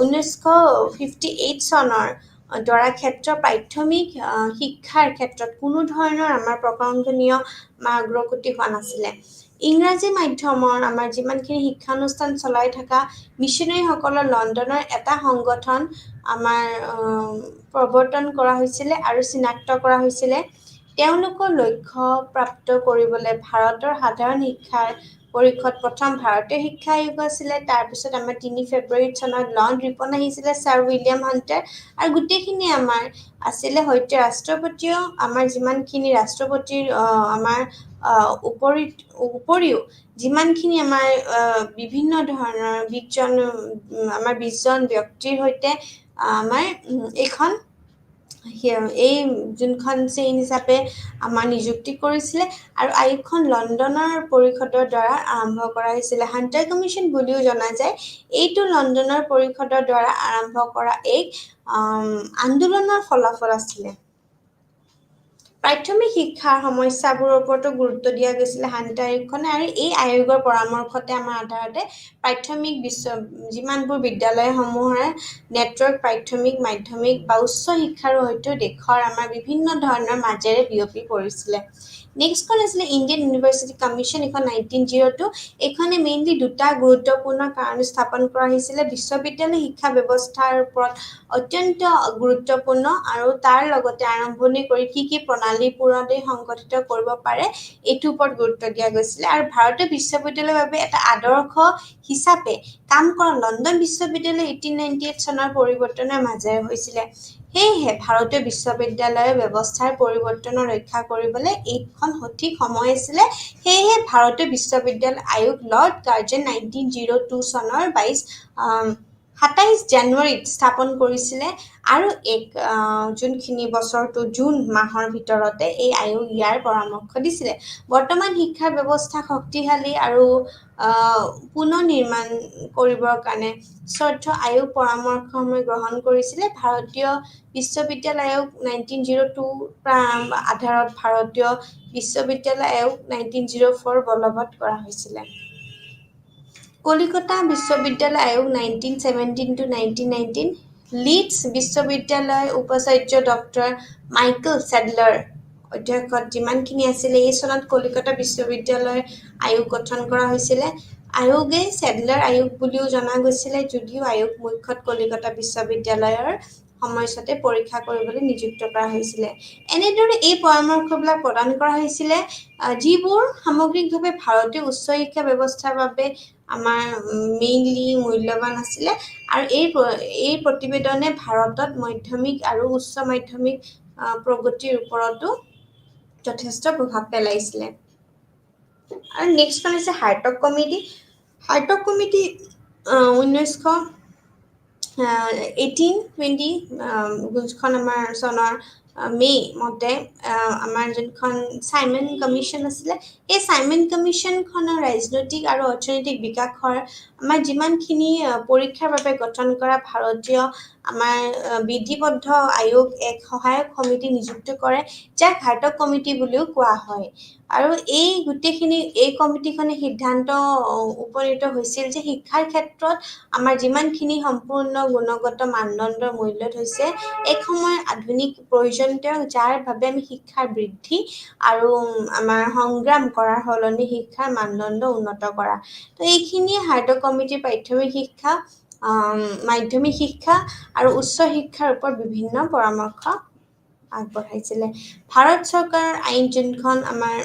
Speaker 3: 1958 চনৰ দ্বাৰা প্ৰাথমিক শিক্ষাৰ ক্ষেত্ৰত কোনো ধৰণৰ আমাৰ প্ৰশংসনীয় অগ্ৰগতি হোৱা নাছিলে। ইংৰাজী মাধ্যমৰ আমাৰ যিমানখিনি শিক্ষানুষ্ঠান চলাই থকা মিছনেৰীসকলৰ লণ্ডনৰ এটা সংগঠন আমাৰ প্ৰৱৰ্তন কৰা হৈছিলে আৰু চিনাক্ত কৰা হৈছিলে। তেওঁলোকৰ লক্ষ্য প্ৰাপ্ত কৰিবলৈ ভাৰতৰ সাধাৰণ শিক্ষাৰ পৰিষদ প্ৰথম ভাৰতীয় শিক্ষা আয়োগ আছিলে। তাৰপিছত আমাৰ 3 ফেব্ৰুৱাৰী চনত লৰ্ড ৰিপন আহিছিলে, ছাৰ উইলিয়াম হাণ্টাৰ আৰু গোটেইখিনি আমাৰ আছিলে। সৈতে ৰাষ্ট্ৰপতিও আমাৰ যিমানখিনি ৰাষ্ট্ৰপতিৰ আমাৰ উপৰিও যিমানখিনি আমাৰ বিভিন্ন ধৰণৰ 20জন ব্যক্তিৰ সৈতে আমাৰ এইখন এই যোনখন চেইন হিচাপে আমাৰ নিযুক্তি কৰিছিলে আৰু আয়োগখন লণ্ডনৰ পৰিষদৰ দ্বাৰা আৰম্ভ কৰা হৈছিলে। হাণ্টাৰ কমিশ্যন বুলিও জনা যায়। এইটো লণ্ডনৰ পৰিষদৰ দ্বাৰা আৰম্ভ কৰা এক আন্দোলনৰ ফলাফল আছিলে। প্ৰাথমিক শিক্ষাৰ সমস্যাবোৰৰ ওপৰতো গুৰুত্ব দিয়া গৈছিলে শান্তি আয়োগখনে, আৰু এই আয়োগৰ পৰামৰ্শতে আমাৰ আধাৰতে প্ৰাথমিক যিমানবোৰ বিদ্যালয়সমূহৰ নেটৱৰ্ক প্ৰাথমিক মাধ্যমিক বা উচ্চ শিক্ষাৰ সৈতে দেশৰ আমাৰ বিভিন্ন ধৰণৰ মাজেৰে বিয়পি পৰিছিলে। নেক্সটখন আছিলে ইণ্ডিয়ান ইউনিভাৰ্চিটি কমিশ্যন, এইখন 1902। এইখনে মেইনলি দুটা গুৰুত্বপূৰ্ণ কাৰণ স্থাপন কৰা হৈছিলে। বিশ্ববিদ্যালয় শিক্ষা ব্যৱস্থাৰ ওপৰত অত্যন্ত গুৰুত্বপূৰ্ণ আৰু তাৰ লগতে আৰম্ভণি কৰি কি প্ৰণালীবোৰতে সংগঠিত কৰিব পাৰে এইটোৰ ওপৰত গুৰুত্ব দিয়া গৈছিলে। আৰু ভাৰতীয় বিশ্ববিদ্যালয়ৰ বাবে এটা আদৰ্শ হিচাপে কাম কৰা লণ্ডন বিশ্ববিদ্যালয় 1898 চনৰ পৰিৱৰ্তনৰ মাজেৰে হৈছিলে। সেয়েহে ভাৰতীয় বিশ্ববিদ্যালয়ৰ ব্যৱস্থাৰ পৰিৱৰ্তনৰ ৰক্ষা কৰিবলৈ এইখন সঠিক সময় আছিলে। সেয়েহে ভাৰতীয় বিশ্ববিদ্যালয় আয়োগ লৰ্ড কাৰ্জন 1902 চনৰ 27 জানুৱাৰীত স্থাপন কৰিছিলে, আৰু যোনখিনি বছৰটো জুন মাহৰ ভিতৰতে এই আয়োগ ইয়াৰ পৰামৰ্শ দিছিলে। বৰ্তমান শিক্ষা ব্যৱস্থা শক্তিশালী আৰু পুনৰ নিৰ্মাণ কৰিবৰ কাৰণে 4ৰ্থ আয়োগ পৰামৰ্শসমূহ গ্ৰহণ কৰিছিলে। ভাৰতীয় বিশ্ববিদ্যালয় আয়োগ 1902 আধাৰত ভাৰতীয় বিশ্ববিদ্যালয় আয়োগ 1904 বলবৎ কৰা হৈছিলে। কলিকতা বিশ্ববিদ্যালয় আয়োগ 1917 to 1919। লিডছ বিশ্ববিদ্যালয় উপাচাৰ্য ডক্টৰ মাইকেল চেডলাৰ অধ্যক্ষত যিমানখিনি আছিলে, এই চনত কলিকতা বিশ্ববিদ্যালয় আয়োগ গঠন কৰা হৈছিলে। আয়োগে চেডলাৰ আয়োগ বুলিও জনা গৈছিলে, যদিও আয়োগ মুখ্যত কলিকতা বিশ্ববিদ্যালয়ৰ সময়ছোৱাতে পৰীক্ষা কৰিবলৈ নিযুক্ত কৰা হৈছিলে। এনেদৰে এই পৰামৰ্শবিলাক প্ৰদান কৰা হৈছিলে, যিবোৰ সামগ্ৰিকভাৱে ভাৰতীয় উচ্চ শিক্ষা ব্যৱস্থাৰ বাবে আমাৰ মেইনলি মূল্যৱান আছিলে। আৰু এই প্ৰতিবেদনে ভাৰতত মাধ্যমিক আৰু উচ্চ মাধ্যমিক প্ৰগতিৰ ওপৰতো যথেষ্ট প্ৰভাৱ পেলাইছিলে। আৰু নেক্সটখন হৈছে হাৰ্টগ কমিটি। হাৰ্টগ কমিটি 1820 যোনখন আমাৰ চনৰ মে মতে আমাৰ যোনখন চাইমন কমিশ্যন আছিলে, এই চাইমন কমিশ্যনখনৰ ৰাজনৈতিক আৰু অৰ্থনৈতিক বিকাশৰ আমাৰ যিমানখিনি পৰীক্ষাৰ বাবে গঠন কৰা ভাৰতীয় আমাৰ বিধিবদ্ধ আয়োগ এক সহায়ক সমিতি নিযুক্ত কৰে, যাক হাৰ্টগ কমিটি বুলিও কোৱা হয়। আৰু এই কমিটিখনে সিদ্ধান্ত উপনীত হৈছিল যে শিক্ষাৰ ক্ষেত্ৰত আমাৰ যিমানখিনি সম্পূৰ্ণ গুণগত মানদণ্ডৰ মূল্যত হৈছে এক সময়ৰ আধুনিক প্ৰয়োজনীয়তা, যাৰ বাবে আমি শিক্ষাৰ বৃদ্ধি আৰু আমাৰ সংগ্ৰাম কৰাৰ সলনি শিক্ষাৰ মানদণ্ড উন্নত কৰা। তো এইখিনিয়ে হাৰ্টগ কমিটিৰ প্ৰাথমিক শিক্ষা, মাধ্যমিক শিক্ষা আৰু উচ্চ শিক্ষাৰ ওপৰত বিভিন্ন পৰামৰ্শ আগবঢ়াইছিলে। ভাৰত চৰকাৰৰ আইন যোনখন আমাৰ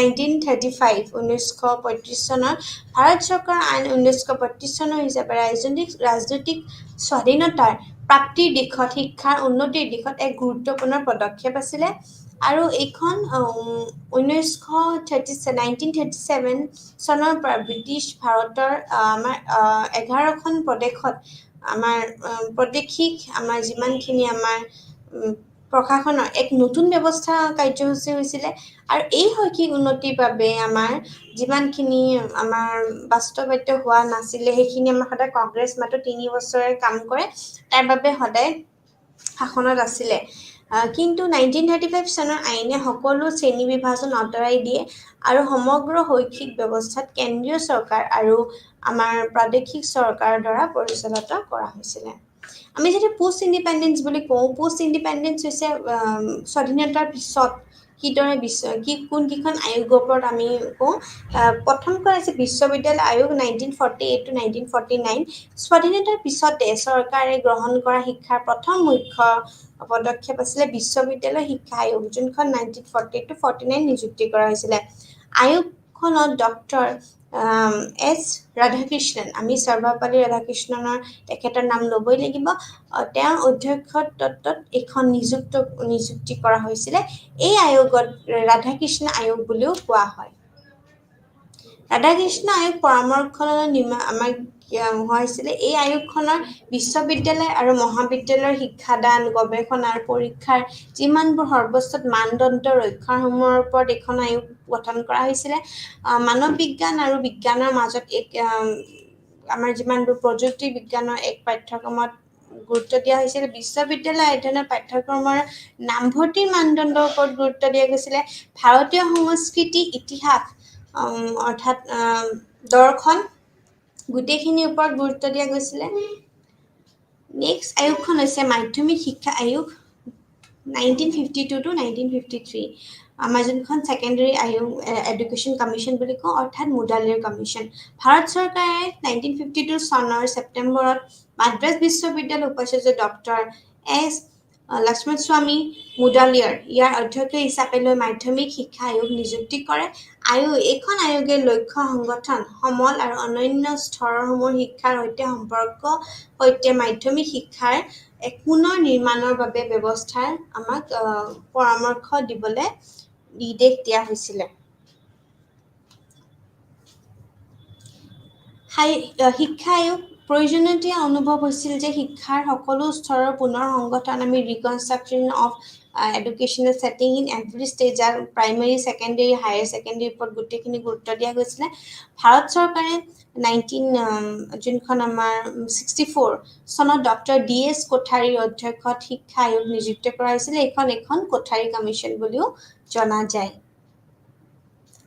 Speaker 3: 1935 চনৰ ভাৰত চৰকাৰৰ আইন 1935 চনৰ হিচাপে ৰাজনৈতিক স্বাধীনতাৰ প্ৰাপ্তিৰ দিশত শিক্ষাৰ উন্নতিৰ দিশত এক গুৰুত্বপূৰ্ণ পদক্ষেপ আছিলে। আৰু এইখন 1937 চনৰ পৰা ব্ৰিটিছ ভাৰতৰ আমাৰ 11খন প্ৰদেশত আমাৰ প্ৰদেশিক আমাৰ যিমানখিনি আমাৰ প্ৰশাসনৰ এক নতুন ব্যৱস্থা কাৰ্যসূচী হৈছিলে। আৰু এই শৈক্ষিক উন্নতিৰ বাবে আমাৰ যিমানখিনি আমাৰ বাস্তৱায়িত হোৱা নাছিলে, সেইখিনি আমাৰ সদায় কংগ্ৰেছ মাত্ৰ 3 বছৰে কাম কৰে, তাৰ বাবে সদায় শাসনত আছিলে। কিন্তু 1935 চনৰ আইনে সকলো শ্ৰেণী বিভাজন আঁতৰাই দিয়ে আৰু সমগ্ৰ শৈক্ষিক ব্যৱস্থাত কেন্দ্ৰীয় চৰকাৰ আৰু আমাৰ প্ৰাদেশিক চৰকাৰৰ দ্বাৰা পৰিচালিত কৰা হৈছিলে। আমি যেতিয়া পোষ্ট ইণ্ডিপেণ্ডেঞ্চ বুলি কওঁ, পোষ্ট ইণ্ডিপেণ্ডেঞ্চ হৈছে স্বাধীনতাৰ পিছত কোনকেইখন আয়োগৰ ওপৰত আমি কওঁ। প্ৰথমখন আছে বিশ্ববিদ্যালয় আয়োগ 1948 to 1949। স্বাধীনতাৰ পিছতে চৰকাৰে গ্ৰহণ কৰা শিক্ষাৰ প্ৰথম মুখ্য পদক্ষেপ আছিলে বিশ্ববিদ্যালয় শিক্ষা আয়োগ, যোনখন 1948 to 49 নিযুক্তি কৰা হৈছিলে। আয়োগখনত ডক্টৰ এছ ৰাধাকৃষ্ণন, আমি সৰ্বপল্লী ৰাধাকৃষ্ণনৰ তেখেতৰ নাম ল'বই লাগিব, তেওঁৰ অধ্যক্ষত্বত এইখন নিযুক্তি কৰা হৈছিলে। এই আয়োগত ৰাধাকৃষ্ণ আয়োগ বুলিও কোৱা হয়। ৰাধাকৃষ্ণ আয়োগ পৰামৰ্শলৈ আমাক হৈছিলে। এই আয়োগখনৰ বিশ্ববিদ্যালয় আৰু মহাবিদ্যালয়ৰ শিক্ষাদান, গৱেষণা আৰু পৰীক্ষাৰ যিমানবোৰ সৰ্বশ্ৰেষ্ঠ মানদণ্ড ৰক্ষাসমূহৰ ওপৰত এখন আয়োগ গঠন কৰা হৈছিলে। মানৱ বিজ্ঞান আৰু বিজ্ঞানৰ মাজত আমাৰ যিমানবোৰ প্ৰযুক্তি বিজ্ঞানৰ এক পাঠ্যক্ৰমত গুৰুত্ব দিয়া হৈছিল। বিশ্ববিদ্যালয় অধ্যয়নৰ পাঠ্যক্ৰমৰ নামভৰ্তিৰ মানদণ্ডৰ ওপৰত গুৰুত্ব দিয়া গৈছিলে। ভাৰতীয় সংস্কৃতি, ইতিহাস অৰ্থাৎ দৰ্শন গোটেইখিনিৰ ওপৰত গুৰুত্ব দিয়া গৈছিলে। নেক্সট আয়োগখন হৈছে মাধ্যমিক শিক্ষা আয়োগ 1952 to 1953। আমাৰ যোনখন ছেকেণ্ডেৰী আয়োগ এডুকেশ্যন কমিশ্যন বুলি কওঁ, অৰ্থাৎ মুডালিয়াৰ কমিশ্যন। ভাৰত চৰকাৰে 1952 চনৰ ছেপ্টেম্বৰত মাদ্ৰাজ বিশ্ববিদ্যালয়ৰ উপাচাৰ্য ডক্টৰ এছ লক্ষ্মণস্বামী মুডালিয়াৰ ইয়াৰ অধ্যক্ষ হিচাপে লৈ মাধ্যমিক শিক্ষা আয়োগ নিযুক্তি কৰে। এইখন আয়োগে লক্ষ্য সংগঠন, সমল আৰু অন্যান্য স্তৰসমূহৰ শিক্ষাৰ সৈতে সম্পৰ্ক সৈতে মাধ্যমিক শিক্ষাৰ এক পুনৰ নিৰ্মাণৰ বাবে ব্যৱস্থাৰ আমাক পৰামৰ্শ দিবলৈ নিৰ্দেশ দিয়া হৈছিলে। শিক্ষা আয়োগ প্ৰয়োজনীয়তা অনুভৱ হৈছিল যে শিক্ষাৰ সকলো স্তৰৰ পুনৰ সংগঠন, আমি reconstruction of educational setting in every stage, যাৰ প্ৰাইমেৰী, ছেকেণ্ডেৰী, হায়াৰ ছেকেণ্ডেৰীৰ ওপৰত গোটেইখিনি গুৰুত্ব দিয়া গৈছিলে। ভাৰত চৰকাৰে যোনখন আমাৰ 64 চনত ডক্টৰ DS কোঠাৰীৰ অধ্যক্ষত শিক্ষা আয়োগ নিযুক্ত কৰা হৈছিলে। এখন কোঠাৰী কমিশ্যন বুলিও জনা যায়।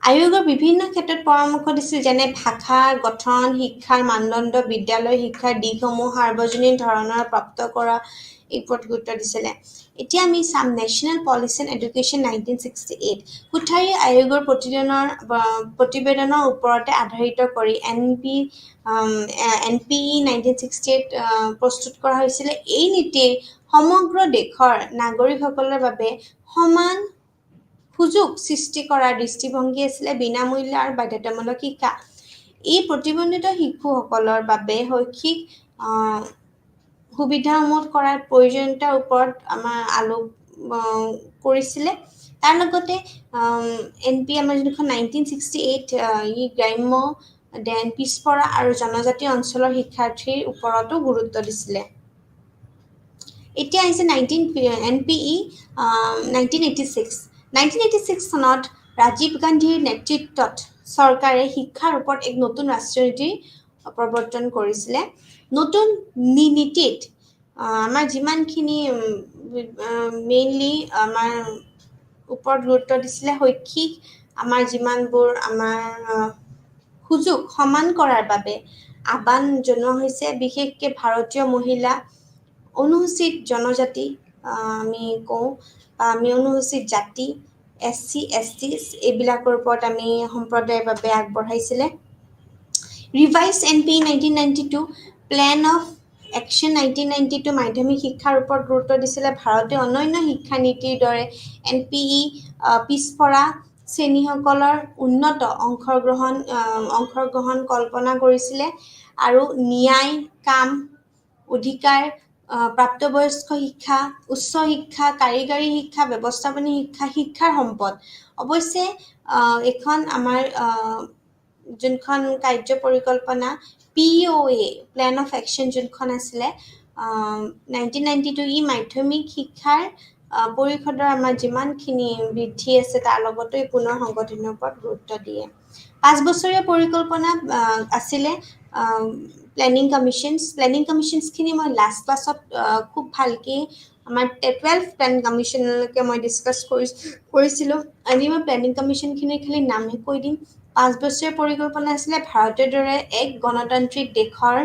Speaker 3: আয়োগৰ বিভিন্ন ক্ষেত্ৰত পৰামৰ্শ দিছিল, যেনে ভাষা গঠন, শিক্ষাৰ মানদণ্ড, বিদ্যালয় শিক্ষাৰ দিশসমূহ সাৰ্বজনীন ধৰণৰ প্ৰাপ্ত কৰা, এই ওপৰত গুৰুত্ব দিছিলে। এতিয়া আমি চাম national policy on education 1968। Kothari আয়োগৰ প্ৰতিবেদনৰ ওপৰতে আধাৰিত কৰি NPE 1968 প্ৰস্তুত কৰা হৈছিলে। এই নীতিৰ সমগ্ৰ দেশৰ নাগৰিকসকলৰ বাবে সমান সুযোগ সৃষ্টি কৰাৰ দৃষ্টিভংগী আছিলে, বিনামূল্য আৰু বাধ্যতামূলক শিক্ষা। এই প্ৰতিবন্ধিত শিশুসকলৰ বাবে শৈক্ষিক সুবিধাসমূহ কৰাৰ প্ৰয়োজনীয়তাৰ ওপৰত আমাৰ আলোক কৰিছিলে। তাৰ লগতে NPE আমাৰ যোনখন 1968 ই গ্ৰাম্য, পিছপৰা আৰু জনজাতি অঞ্চলৰ শিক্ষাৰ্থীৰ ওপৰতো গুৰুত্ব দিছিলে। এতিয়া আহিছে NPE 1986 চনত ৰাজীৱ গান্ধীৰ নেতৃত্বত চৰকাৰে শিক্ষাৰ ওপৰত এক নতুন ৰাষ্ট্ৰীয় নীতি প্ৰৱৰ্তন কৰিছিলে। নতুন নীতিত আমাৰ যিমানখিনি মেইনলি আমাৰ ওপৰত গুৰুত্ব দিছিলে, শৈক্ষিক আমাৰ যিমানবোৰ আমাৰ সুযোগ সমান কৰাৰ বাবে আহ্বান জনোৱা হৈছে। বিশেষকৈ ভাৰতীয় মহিলা, অনুসূচিত জনজাতি আমি কওঁ, বা আমি অনুসূচিত জাতি, SC ST এইবিলাকৰ ওপৰত আমি সম্প্ৰদায়ৰ বাবে আগবঢ়াইছিলে। Revise NPE 1992, plan of action 1992 মাধ্যমিক শিক্ষাৰ ওপৰত গুৰুত্ব দিছিলে। ভাৰতে অন্যান্য শিক্ষা নীতিৰ দৰে NPE পিছপৰা শ্ৰেণীসকলৰ উন্নত অংশগ্ৰহণ কল্পনা কৰিছিলে আৰু ন্যায়, কাম, অধিকাৰ, প্ৰাপ্তবয়স্ক শিক্ষা, উচ্চ শিক্ষা, কাৰিকৰী শিক্ষা, ব্যৱস্থাপনা শিক্ষা, শিক্ষাৰ সম্পদ। অৱশ্যে এখন আমাৰ যোনখন কাৰ্য পৰিকল্পনা POA প্লেন অফ একশ্যন যোনখন আছিলে 1992, ই মাধ্যমিক শিক্ষাৰ পৰিষদৰ আমাৰ যিমানখিনি বৃদ্ধি আছে তাৰ লগতে পুনৰ সংগঠনৰ ওপৰত গুৰুত্ব দিয়ে। 5 বছৰীয়া পৰিকল্পনা আছিলে প্লেনিং কমিশ্যনছখিনি মই লাষ্ট ক্লাছত খুব ভালকৈ আমাৰ 12 প্লেন কমিশ্যনলৈকে মই ডিছকাছ কৰিছিলোঁ। আজি মই প্লেনিং কমিশ্যনখিনিৰ খালি নামহে কৈ দিম। 5 বছৰীয়া পৰিকল্পনা আছিলে ভাৰতৰ দৰে এক গণতান্ত্ৰিক দেশৰ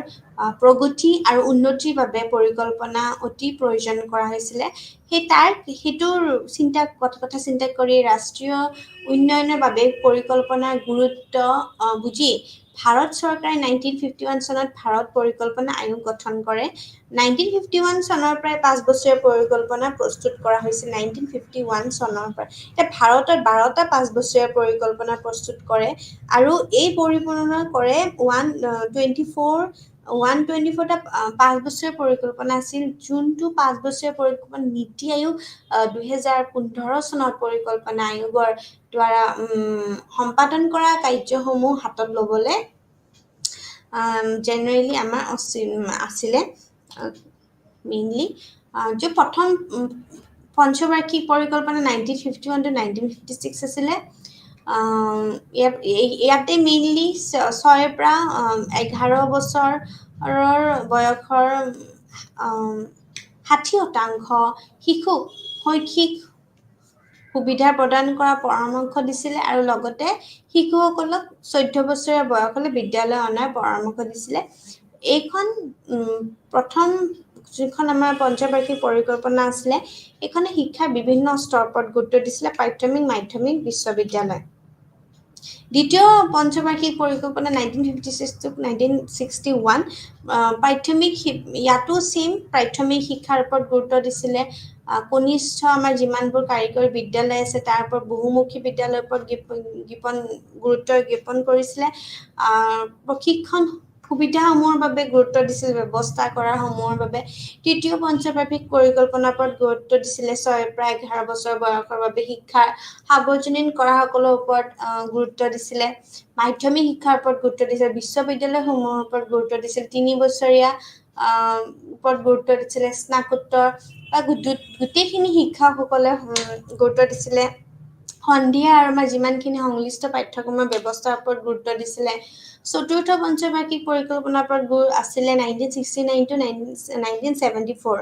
Speaker 3: প্ৰগতি আৰু উন্নতিৰ বাবে পৰিকল্পনা অতি প্ৰয়োজন কৰা হৈছিলে। সেইটোৰ কথা চিন্তা কৰি ৰাষ্ট্ৰীয় উন্নয়নৰ বাবে পৰিকল্পনাৰ গুৰুত্ব বুজি ভাৰত চৰকাৰে 1951 চনত ভাৰত পৰিকল্পনা আয়োগ গঠন কৰে। 1951 চনৰ পৰাই 5 বছৰীয়া পৰিকল্পনা প্ৰস্তুত কৰা হৈছিল। 1951 চনৰ পৰা এতিয়া ভাৰতত 12টা 5 বছৰীয়া পৰিকল্পনা প্ৰস্তুত কৰে আৰু এই পৰিকল্পনা কৰে 124 124টা 5 বছৰীয়া পৰিকল্পনা আছিল, যোনটো 5 বছৰীয়া পৰিকল্পনা নীতি আয়োগ 2015 চনত পৰিকল্পনা আয়োগৰ দ্বাৰা সম্পাদন কৰা কাৰ্যসমূহ হাতত ল'বলৈ জেনেৰেলি আমাৰ আছিলে মেইনলি যে প্ৰথম পঞ্চবাৰ্ষিক পৰিকল্পনা 1951 to 1956 আছিলে। ইয়াতে মেইনলি 6 পৰা 11 বছৰৰ বয়সৰ 60% শিশুক শৈক্ষিক সুবিধা প্ৰদান কৰা পৰামৰ্শ দিছিলে আৰু লগতে শিশুসকলক 14 বছৰীয়া বয়সলৈ বিদ্যালয় অনাৰ পৰামৰ্শ দিছিলে। এইখন প্ৰথম যিখন আমাৰ পঞ্চবাৰ্ষিক পৰিকল্পনা আছিলে, এইখনে শিক্ষাৰ বিভিন্ন স্তৰৰ ওপৰত গুৰুত্ব দিছিলে, প্ৰাথমিক, মাধ্যমিক, বিশ্ববিদ্যালয়। দ্বিতীয় পঞ্চবাৰ্ষিক পৰিকল্পনা 1956 to 1961 প্ৰাথমিক ইয়াতো সেম প্ৰাথমিক শিক্ষাৰ ওপৰত গুৰুত্ব দিছিলে। কনিষ্ঠ আমাৰ যিমানবোৰ কাৰিকৰী বিদ্যালয় আছে তাৰ ওপৰত বহুমুখী বিদ্যালয়ৰ ওপৰত গুৰুত্ব জ্ঞাপন কৰিছিলে। প্ৰশিক্ষণ সুবিধাসমূহৰ বাবে গুৰুত্ব দিছিল, ব্যৱস্থা কৰাৰ সমূহৰ বাবে। তৃতীয় পঞ্চবাৰ্ষিক পৰিকল্পনাৰ ওপৰত গুৰুত্ব দিছিলে 6 পৰা 11 বছৰ বয়সৰ বাবে শিক্ষাৰ সাৰ্বজনীন কৰা সকলৰ ওপৰত গুৰুত্ব দিছিলে। মাধ্যমিক শিক্ষাৰ ওপৰত গুৰুত্ব দিছিলে, বিশ্ববিদ্যালয়সমূহৰ ওপৰত গুৰুত্ব দিছিল, 3 বছৰীয়া ওপৰত গুৰুত্ব দিছিলে, স্নাতকোত্তৰ বা গোটেইখিনি শিক্ষকসকলে গুৰুত্ব দিছিলে। সন্ধিয়া আৰু আমাৰ যিমানখিনি সংশ্লিষ্ট পাঠ্যক্ৰমৰ ব্যৱস্থাৰ ওপৰত গুৰুত্ব দিছিলে। চতুৰ্থ পঞ্চবাৰ্ষিক পৰিকল্পনাৰ ওপৰত আছিলে 1969 to 1974।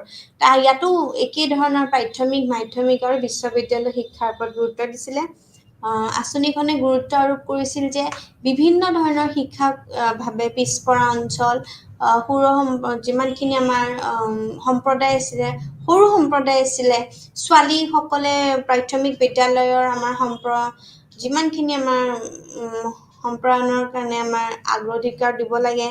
Speaker 3: ইয়াতো একেই ধৰণৰ প্ৰাথমিক, মাধ্যমিক আৰু বিশ্ববিদ্যালয় শিক্ষাৰ ওপৰত গুৰুত্ব দিছিলে। আঁচনিখনে গুৰুত্ব আৰোপ কৰিছিল যে বিভিন্ন ধৰণৰ শিক্ষাভাৱে পিছপৰা অঞ্চল, যিমানখিনি আমাৰ সম্প্ৰদায় আছিলে, সৰু সম্প্ৰদায় আছিলে, ছোৱালীসকলে প্ৰাথমিক বিদ্যালয়ৰ আমাৰ যিমানখিনি আমাৰ সম্প্ৰসাৰণৰ কাৰণে আমাৰ অগ্ৰাধিকাৰ দিব লাগে।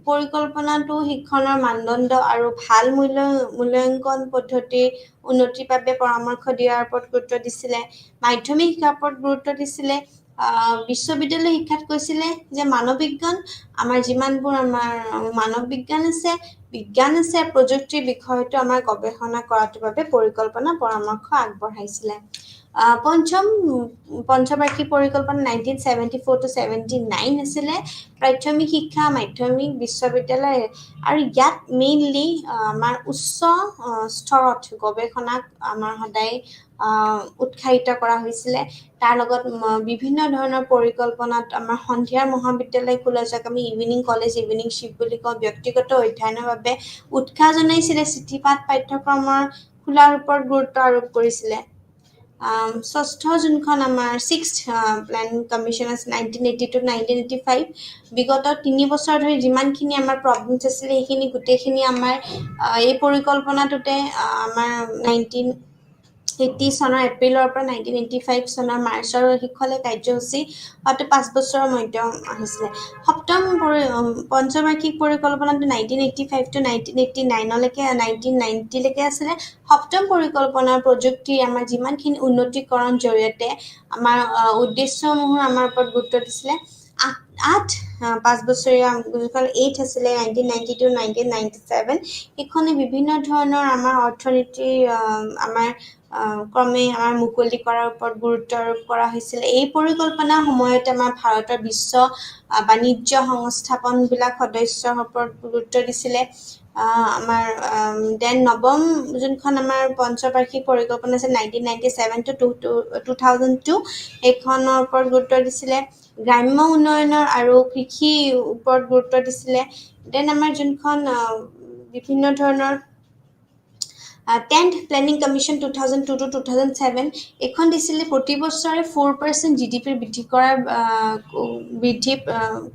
Speaker 3: পৰিকল্পনাটো শিক্ষণৰ মানদণ্ড আৰু ভাল মূল্যাংকন পদ্ধতিৰ উন্নতিৰ বাবে পৰামৰ্শ দিয়াৰ ওপৰত গুৰুত্ব দিছিলে। মাধ্যমিক শিক্ষাৰ ওপৰত গুৰুত্ব দিছিলে। বিশ্ববিদ্যালয় শিক্ষাত কৈছিলে যে মানৱ বিজ্ঞান, আমাৰ যিমানবোৰ আমাৰ মানৱ বিজ্ঞান আছে, বিজ্ঞান আছে, প্ৰযুক্তিৰ বিষয়টো আমাৰ গৱেষণা কৰাটোৰ বাবে পৰিকল্পনা পৰামৰ্শ আগবঢ়াইছিলে। পঞ্চম পঞ্চবাৰ্ষিক পৰিকল্পনা 1974 to 79 আছিলে, প্ৰাথমিক শিক্ষা, মাধ্যমিক, বিশ্ববিদ্যালয়। আৰু ইয়াত মেইনলি আমাৰ উচ্চ স্তৰত গৱেষণাক আমাৰ সদায় উৎসাহিত কৰা হৈছিলে। তাৰ লগত বিভিন্ন ধৰণৰ পৰিকল্পনাত আমাৰ সন্ধিয়াৰ মহাবিদ্যালয় খোলা, যাক আমি ইভিনিং কলেজ, ইভিনিং শ্বিফ্ট বুলি কওঁ, ব্যক্তিগত অধ্যয়নৰ বাবে উৎসাহ জনাইছিলে। চিঠিপাঠ পাঠ্যক্ৰমৰ খোলাৰ ওপৰত গুৰুত্ব আৰোপ কৰিছিলে। ষষ্ঠ যোনখন আমাৰ 6th প্লেনিং কমিশ্যন আছে 1980 to 1985, বিগত 3 বছৰ ধৰি যিমানখিনি আমাৰ প্ৰব্লেমছ আছিলে সেইখিনি গোটেইখিনি আমাৰ এই পৰিকল্পনাটোতে আমাৰ 1980 চনৰ এপ্ৰিলৰ পৰা 1985 চনৰ মাৰ্চৰ শেষলৈ কাৰ্যসূচী হয়তো 5 বছৰৰ মধ্য আহিছিলে। সপ্তম পঞ্চবাৰ্ষিক পৰিকল্পনাটো 1985 to 1990লৈকে আছিলে। সপ্তম পৰিকল্পনাৰ প্ৰযুক্তি আমাৰ যিমানখিনি উন্নতিকৰণ জৰিয়তে আমাৰ উদ্দেশ্যসমূহৰ আমাৰ ওপৰত গুৰুত্ব দিছিলে। 5 বছৰীয়া 8 আছিলে 1990 to 1997, সেইখনে বিভিন্ন ধৰণৰ আমাৰ অৰ্থনীতিৰ আমাৰ ক্ৰমে আমাৰ মুকলি কৰাৰ ওপৰত গুৰুত্ব আৰোপ কৰা হৈছিলে। এই পৰিকল্পনাৰ সময়তে আমাৰ ভাৰতৰ বিশ্ব বাণিজ্য সংস্থাপনবিলাক সদস্যৰ ওপৰত গুৰুত্ব দিছিলে। আমাৰ দেন নৱম যোনখন আমাৰ পঞ্চবাৰ্ষিক পৰিকল্পনা আছে 1997 to 2002, এইখনৰ ওপৰত গুৰুত্ব দিছিলে। গ্ৰাম্য উন্নয়নৰ আৰু কৃষিৰ ওপৰত গুৰুত্ব দিছিলে। দেন আমাৰ যোনখন বিভিন্ন ধৰণৰ 10th প্লেনিং কমিশ্যন 2002 to 2007, এইখন দিছিলে প্ৰতি বছৰে 4% GDP বৃদ্ধি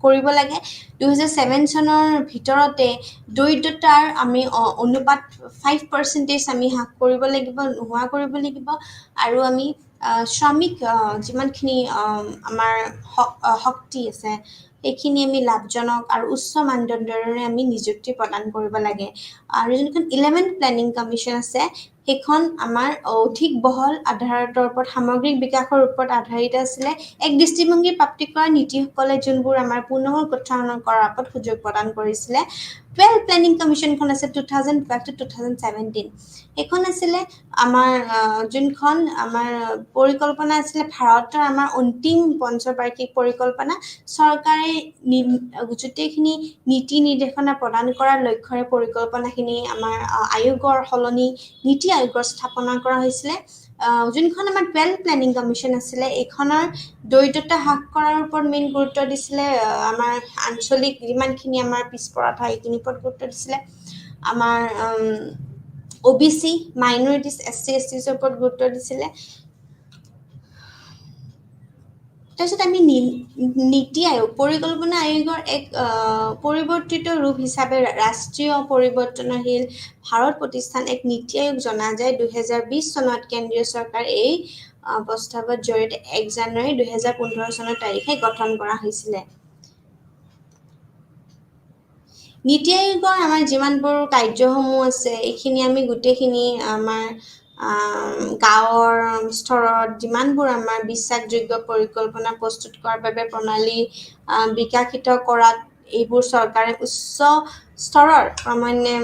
Speaker 3: কৰিব লাগে। 2007 চনৰ ভিতৰতে দৰিদ্ৰতাৰ আমি অনুপাত 5% আমি হ্ৰাস কৰিব লাগিব, নোহোৱা কৰিব লাগিব। আৰু আমি শ্ৰমিক যিমানখিনি আমাৰ শক্তি আছে সেইখিনি আমি লাভজনক আৰু উচ্চ মানদণ্ডৰে আমি নিযুক্তি প্ৰদান কৰিব লাগে। আৰু যোনখন 11th প্লেনিং কমিশ্যন আছে সেইখন আমাৰ অধিক বহল আধাৰৰ ওপৰত সামগ্ৰিক বিকাশৰ ওপৰত আধাৰিত আছিলে। এক দৃষ্টিভংগী প্ৰাপ্তি কৰা নীতিসকলে যোনবোৰ আমাৰ পুনঃগঠন কৰাৰ ওপৰত সুযোগ প্ৰদান কৰিছিলে। 12 প্লেনিং কমিশ্যনখন আছে 2012 to 2017। এইখন আছিলে আমাৰ যোনখন আমাৰ পৰিকল্পনা আছিলে ভাৰতৰ আমাৰ অন্তিম পঞ্চবাৰ্ষিক পৰিকল্পনা। চৰকাৰে গোটেইখিনি নীতি নিৰ্দেশনা প্ৰদান কৰাৰ লক্ষ্যৰে পৰিকল্পনাখিনি আমাৰ আয়োগৰ সলনি নীতি আয়োগৰ স্থাপনা কৰা হৈছিলে। যোনখন আমাৰ 12 প্লেনিং কমিশ্যন আছিলে এইখনৰ দৰিদ্ৰতা হ্ৰাস কৰাৰ ওপৰত মেইন গুৰুত্ব দিছিলে। আমাৰ আঞ্চলিক যিমানখিনি আমাৰ পিছপৰা ঠাই এইখিনিৰ ওপৰত গুৰুত্ব দিছিলে। আমাৰ OBC মাইনৰিটিজ SC STৰ ওপৰত গুৰুত্ব দিছিলে। তাৰপিছত আমি নীতি আয়োগ পৰিকল্পনা আয়োগৰ এক পৰিৱৰ্তিত ৰূপ হিচাপে ৰাষ্ট্ৰীয় পৰিৱৰ্তনশীল ভাৰত প্ৰতিষ্ঠান এক নীতি আয়োগ জনা যায়। 2020 চনত কেন্দ্ৰীয় চৰকাৰ এই প্ৰস্তাৱৰ জৰিয়তে 1 জানুৱাৰী 2015 চনৰ তাৰিখে গঠন কৰা হৈছিলে। নীতি আয়োগৰ আমাৰ যিমানবোৰ কাৰ্যসমূহ আছে এইখিনি আমি গোটেইখিনি আমাৰ গাঁৱৰ স্তৰত যিমানবোৰ আমাৰ বিশ্বাসযোগ্য পৰিকল্পনা প্ৰস্তুত কৰাৰ বাবে প্ৰণালী বিকশিত কৰাত এইবোৰ চৰকাৰে উচ্চ স্তৰৰ ক্ৰমান্বয়ে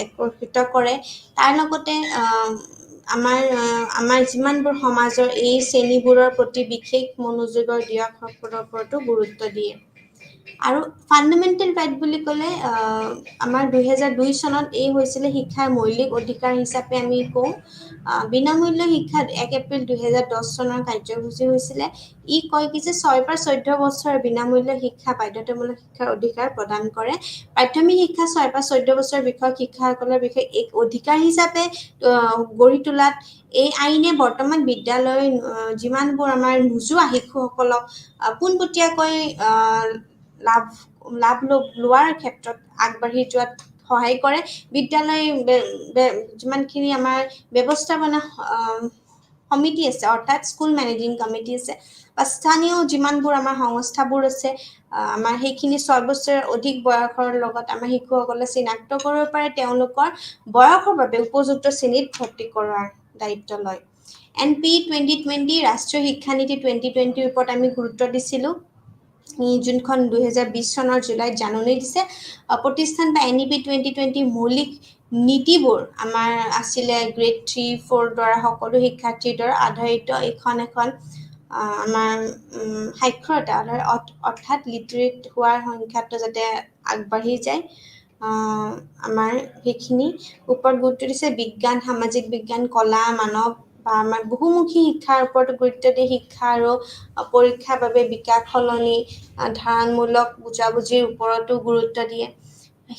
Speaker 3: একত্ৰিত কৰে। তাৰ লগতে আমাৰ যিমানবোৰ সমাজৰ এই শ্ৰেণীবোৰৰ প্ৰতি বিশেষ মনোযোগৰ দিয়াৰ ওপৰতো গুৰুত্ব দিয়ে। আৰু ফাণ্ডামেণ্টেল ৰাইট বুলি ক'লে আমাৰ 2002 চনত এই হৈছিলে শিক্ষাৰ মৌলিক অধিকাৰ হিচাপে আমি কওঁ। বিনামূল্য শিক্ষাত 1 এপ্ৰিল 2010 চনৰ কাৰ্যসূচী হৈছিলে। ই কয় কি যে 6 পৰা 14 বছৰ বিনামূল্য শিক্ষা বাধ্যতামূলক শিক্ষাৰ অধিকাৰ প্ৰদান কৰে। প্ৰাথমিক শিক্ষা 6 পৰা 14 বছৰ বিষয়ক শিক্ষাসকলৰ বিষয়ে এক অধিকাৰ হিচাপে গঢ়ি তোলাত এই আইনে বৰ্তমান বিদ্যালয় যিমানবোৰ আমাৰ নোযোৱা শিশুসকলক পোনপটীয়াকৈ লাভ লোৱাৰ ক্ষেত্ৰত আগবাঢ়ি যোৱাত সহায় কৰে। বিদ্যালয় যিমানখিনি আমাৰ ব্যৱস্থাপনা সমিতি আছে অৰ্থাৎ স্কুল মেনেজিং কমিটি আছে বা স্থানীয় যিমানবোৰ আমাৰ সংস্থাবোৰ আছে আমাৰ সেইখিনি 6 বছৰৰ অধিক বয়সৰ লগত আমাৰ শিশুসকলে চিনাক্ত কৰিব পাৰে তেওঁলোকৰ বয়সৰ বাবে উপযুক্ত শ্ৰেণীত ভৰ্তি কৰাৰ দায়িত্ব লয়। NP 2020 ৰাষ্ট্ৰীয় শিক্ষানীতি 2020ৰ ওপৰত আমি গুৰুত্ব দিছিলোঁ। যোনখন 2020 চনৰ জুলাইত জাননী দিছে। প্ৰতিষ্ঠান বা NEP 2020 মৌলিক নীতিবোৰ আমাৰ আছিলে গ্ৰেড 3-4 দ্বাৰা সকলো শিক্ষাৰ্থীৰ দ্বাৰা আধাৰিত এখন আমাৰ সাক্ষৰতা অৰ্থাৎ লিটাৰেট হোৱাৰ সংখ্যাটো যাতে আগবাঢ়ি যায় আমাৰ সেইখিনি ওপৰত গুৰুত্ব দিছে। বিজ্ঞান সামাজিক বিজ্ঞান কলা মানৱ বা আমাৰ বহুমুখী শিক্ষাৰ ওপৰত গুৰুত্ব দিয়ে। শিক্ষা আৰু পৰীক্ষাৰ বাবে বিকাশ সলনি ধাৰণমূলক বুজাবুজিৰ ওপৰতো গুৰুত্ব দিয়ে।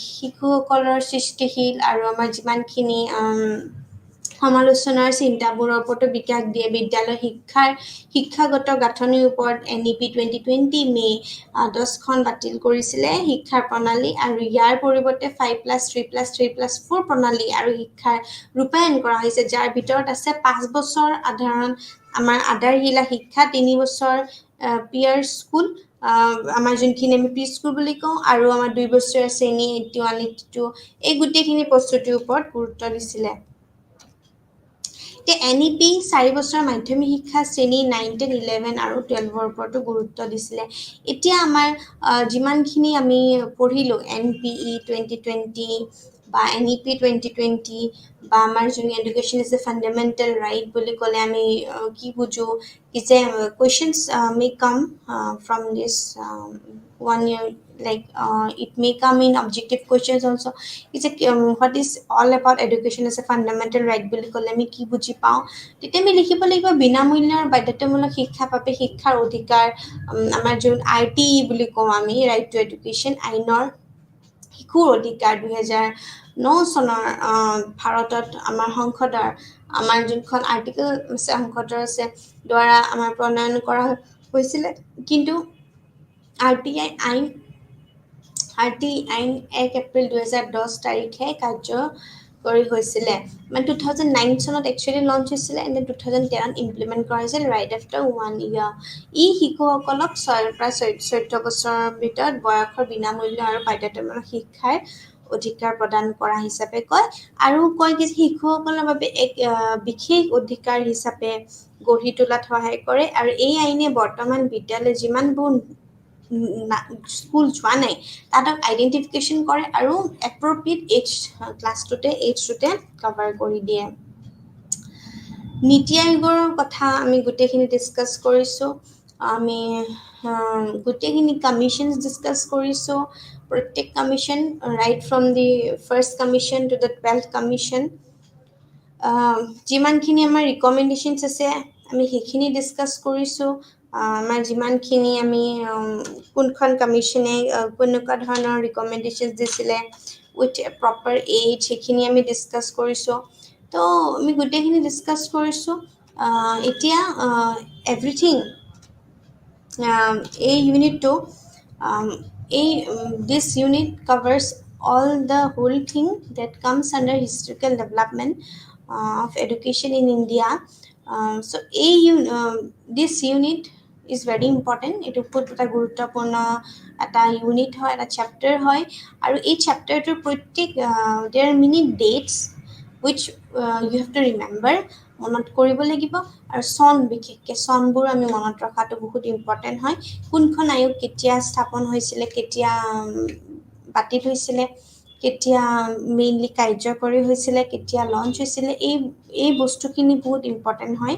Speaker 3: শিশুসকলৰ সৃষ্টিশীল আৰু আমাৰ যিমানখিনি সমালোচনাৰ চিন্তাবোৰৰ ওপৰতো বিকাশ দিয়ে। বিদ্যালয় শিক্ষাগত গাঁথনিৰ ওপৰত NEP 2020 মে 10খন বাতিল কৰিছিলে শিক্ষাৰ প্ৰণালী আৰু ইয়াৰ পৰিৱৰ্তে 5+3+3+4 প্ৰণালী আৰু শিক্ষাৰ ৰূপায়ণ কৰা হৈছে যাৰ ভিতৰত আছে 5 বছৰ আমাৰ আধাৰশিলা শিক্ষা 3 বছৰ পিয়াৰ স্কুল আমাৰ যোনখিনি আমি প্ৰি স্কুল বুলি কওঁ আৰু আমাৰ 2 বছৰীয়া শ্ৰেণী 81 82 এই গোটেইখিনি প্ৰস্তুতিৰ ওপৰত গুৰুত্ব দিছিলে। NEP 4 বছৰ মাধ্যমিক শিক্ষা শ্ৰেণী 9, 10, 11 আৰু 12ৰ ওপৰতো গুৰুত্ব দিছিলে। এতিয়া আমাৰ যিমানখিনি আমি পঢ়িলোঁ NPE 2020 বা NEP 2020 বা আমাৰ যোন education is a fundamental right বুলি ক'লে আমি কি বুজোঁ কি যে কুৱেশ্যনছ মে কাম ফ্ৰম দিছ 1 year like it may come in objective questions also is what is all about education as a fundamental right বুলি ক'লে আমি কি বুজি পাওঁ তেতিয়া আমি লিখিব লাগিব বিনামূল্যৰ বাধ্যতামূলক শিক্ষা বাবে শিক্ষাৰ অধিকাৰ আমাৰ যোন RTE বুলি কওঁ আমি ৰাইট টু এডুকেশ্যন আইনৰ শিশুৰ অধিকাৰ 2009 চনৰ ভাৰতত আমাৰ সংসদৰ আমাৰ যোনখন আৰ্টিকেল সংসদৰ আছে দ্বাৰা আমাৰ প্ৰণয়ন কৰা হৈছিলে। কিন্তু RTE আইন 1 এপ্ৰিল 2010 তাৰিখে কাৰ্যকৰী হৈছিলে। মানে 2009 চনত একচুৱেলি লঞ্চ হৈছিলে এণ্ড 2010 ইমপ্লিমেণ্ট কৰা হৈছিল ৰাইট আফটাৰ 1 year। ই শিশুসকলক 6 পৰা 14 বছৰৰ ভিতৰত বয়সৰ বিনামূল্য আৰু বাধ্যতামূলক শিক্ষাৰ অধিকাৰ প্ৰদান কৰা হিচাপে কয় আৰু কয় কি শিশুসকলৰ বাবে এক বিশেষ অধিকাৰ হিচাপে গঢ়ি তোলাত সহায় কৰে আৰু এই আইনে বৰ্তমান বিদ্যালয় যিমানবোৰ স্কুল যোৱা নাই তাতক আইডেন্টিফিকেশ্যন কৰে আৰু এপ্ৰপ্ৰিয়েট এজটোতে কভাৰ কৰি দিয়ে নীতি আয়োগৰ কথা আমি গোটেইখিনি ডিছকাছ কৰিছোঁ আমি গোটেইখিনি কমিশ্যনছ ডিছকাছ কৰিছোঁ প্ৰত্যেক commission right from the first commission to the 12th commission যিমানখিনি আমাৰ ৰিকমেণ্ডেশ্যনছ আছে আমি সেইখিনি ডিছকাছ কৰিছোঁ আমাৰ যিমানখিনি আমি কোনখন কমিশ্যনে কেনেকুৱা ধৰণৰ ৰিকমেণ্ডেশ্যনছ দিছিলে উইথ প্ৰপাৰ এজ সেইখিনি আমি ডিছকাছ কৰিছোঁ তো আমি গোটেইখিনি ডিছকাছ কৰিছোঁ এতিয়া এভৰিথিং এই ইউনিটটো this unit covers all the whole thing that comes under historical development of education in India. So this unit is very important. It খুব এটা গুৰুত্বপূৰ্ণ এটা ইউনিট হয় এটা চেপ্টাৰ হয় আৰু এই চেপ্টাৰটোৰ প্ৰত্যেক there are many dates which you have to remember মনত কৰিব লাগিব আৰু চন বিশেষকৈ চনবোৰ আমি মনত ৰখাটো বহুত ইম্পৰ্টেণ্ট হয় কোনখন আয়োগ কেতিয়া স্থাপন হৈছিলে কেতিয়া বাতিল হৈছিলে কেতিয়া মেইনলি কাৰ্যকৰী হৈছিলে কেতিয়া লঞ্চ হৈছিলে এই বস্তুখিনি বহুত ইম্পৰ্টেণ্ট হয়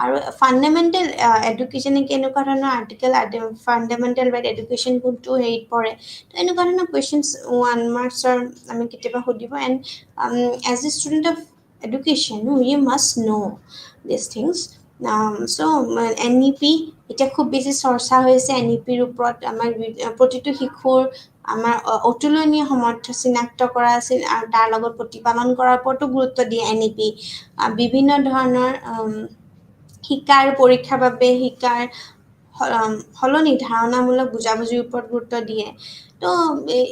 Speaker 3: আৰু ফাণ্ডামেণ্টেল এডুকেশ্যনে কেনেকুৱা ধৰণৰ আৰ্টিকেল ফাণ্ডামেণ্টেল ৰাইট এডুকেশ্যন কোনটো হেৰিত পৰে তো এনেকুৱা ধৰণৰ কুৱেশ্যনছ 1 মাৰ্কছৰ আমি কেতিয়াবা সুধিব and as a student of education you must know these things so NEP এটা খুব বেছি চৰ্চা হৈছে NEPৰ ওপৰত আমাৰ প্ৰতিটো শিশুৰ আমাৰ অতুলনীয় সামৰ্থ্য চিনাক্ত কৰা আছিল আৰু তাৰ লগত প্ৰতিপালন কৰাৰ ওপৰতো গুৰুত্ব দিয়ে NEP বিভিন্ন ধৰণৰ শিকাৰ পৰীক্ষাৰ বাবে শিকাৰ সলনি ধাৰণামূলক বুজাবুজিৰ ওপৰত গুৰুত্ব দিয়ে তো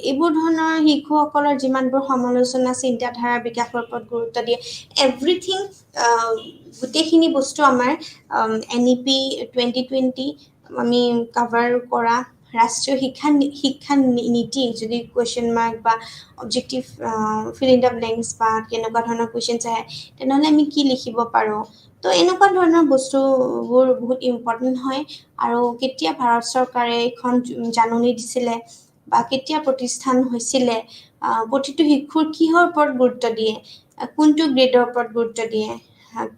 Speaker 3: এইবোৰ ধৰণৰ শিশুসকলৰ যিমানবোৰ সমালোচনা চিন্তাধাৰা বিকাশৰ ওপৰত গুৰুত্ব দিয়ে এভৰিথিং গোটেইখিনি বস্তু আমাৰ NEP 2020 আমি কভাৰ কৰা ৰাষ্ট্ৰীয় শিক্ষা নীতি যদি কুৱেশ্যন মাৰ্ক বা objective fill in the blanks বা কেনেকুৱা ধৰণৰ কুৱেশ্যনছ আহে তেনেহ'লে আমি কি লিখিব পাৰোঁ তো এনেকুৱা ধৰণৰ বস্তুবোৰ বহুত ইম্পৰ্টেণ্ট হয় আৰু কেতিয়া ভাৰত চৰকাৰে এখন জাননী দিছিলে বা কেতিয়া প্ৰতিষ্ঠান হৈছিলে প্ৰতিটো শিশুৰ কিহৰ ওপৰত গুৰুত্ব দিয়ে কোনটো গ্ৰেডৰ ওপৰত গুৰুত্ব দিয়ে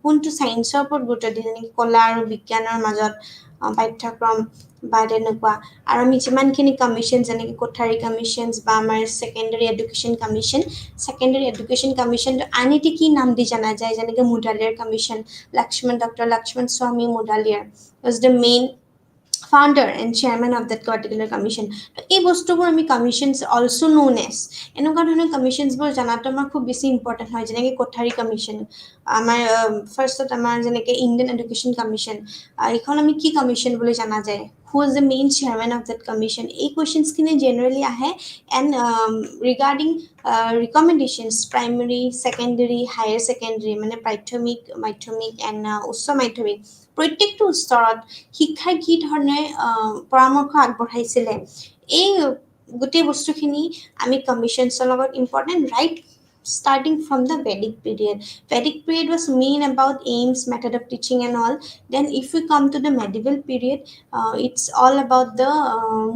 Speaker 3: কোনটো ছায়েন্সৰ ওপৰত গুৰুত্ব দিয়ে যেনেকৈ কলা আৰু বিজ্ঞানৰ মাজত পাঠ্যক্ৰম বা তেনেকুৱা আৰু আমি যিমানখিনি কমিশ্যন যেনেকৈ কোঠাৰী কমিশ্যনছ বা আমাৰ ছেকেণ্ডেৰী এডুকেশ্যন কমিশ্যনটো আন এটি কি নাম দি জনা যায় যেনেকৈ মুডালিয়াৰ কমিশ্যন ডক্টৰ লক্ষ্মণ স্বামী Mudaliar was the main founder and chairman of that particular commission এই বস্তুবোৰ আমি কমিশ্যনছ অলছো known as এনেকুৱা ধৰণৰ কমিশ্যনছবোৰ জনাটো আমাৰ খুব বেছি ইম্পৰ্টেণ্ট হয় যেনেকৈ কোঠাৰী কমিশ্যন আমাৰ ফাৰ্ষ্টত আমাৰ যেনেকৈ ইণ্ডিয়ান এডুকেশ্যন কমিশ্যন এইখন আমি কি কমিশ্যন বুলি জনা যায় who is the main chairman of that commission এই কুৱেশ্যনছখিনি জেনেৰেলি আহে and regarding recommendations primary secondary higher secondary মানে প্ৰাথমিক মাধ্যমিক and উচ্চ মাধ্যমিক প্ৰত্যেকটো স্তৰত শিক্ষাৰ কি ধৰণে পৰামৰ্শ আগবঢ়াইছিলে এই গোটেই বস্তুখিনি আমি কমিশ্যনছৰ লগত important right starting from the Vedic period was main about aims method of teaching and all then if we come to the medieval period it's all about the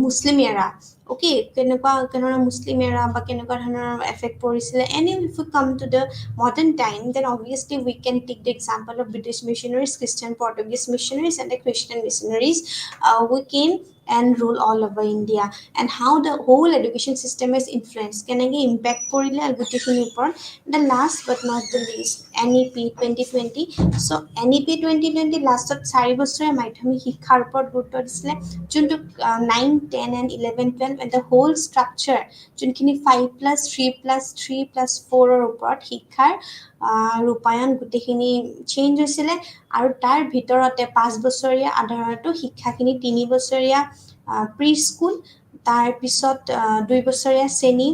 Speaker 3: Muslim era okay kenekwa Muslim era ba kenekwa dhৰণৰ effect পৰিছিলে and if we come to the modern time then obviously we can take the example of British missionaries Christian Portuguese missionaries and the Christian missionaries who came and rule all over India and how the whole education system is influenced kenege impact korile ar gutekini upor the last but not the least NEP 2020 so NEP 2020 last ot 4 bochore madhyamik shiক্ষাৰ ওপৰত গুৰুত্ব দিছিলে যোনটো 9 10 and 11 12 and the whole structure যোনখিনি 5+3+3+4 ৰ ওপৰত শিক্ষাৰ ৰূপায়ণ গোটেইখিনি চেঞ্জ হৈছিলে আৰু তাৰ ভিতৰতে 5 বছৰীয়া আধাৰতো শিক্ষাখিনি 3 বছৰীয়া প্ৰি স্কুল তাৰ পিছত 2 বছৰীয়া শ্ৰেণী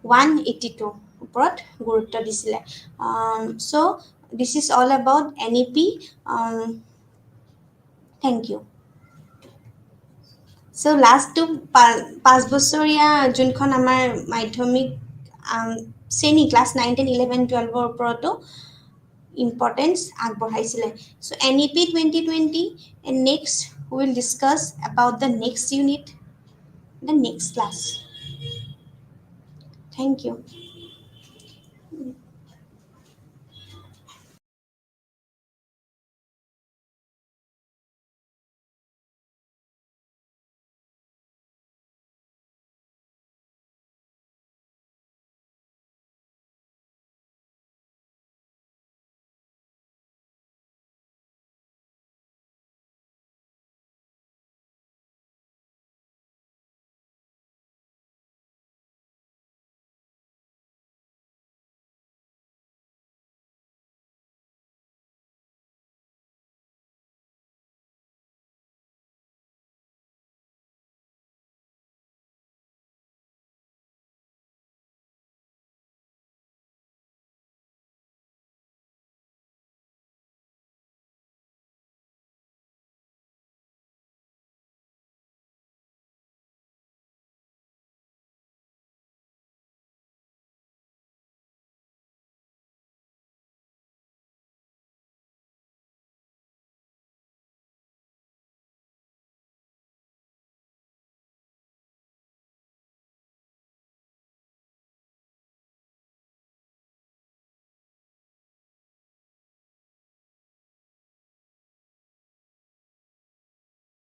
Speaker 3: 182 ওপৰত গুৰুত্ব দিছিলে so this is all about NEP thank you so last to 5 বছৰীয়া যোনখন আমাৰ মাধ্যমিক শ্ৰেণী ক্লাছ 9, 10, 11, 12ৰ ওপৰতো ইম্পৰ্টেঞ্চ আগবঢ়াইছিলে। চ' NEP 2020 and next we will discuss about the next unit, the next class. Thank you.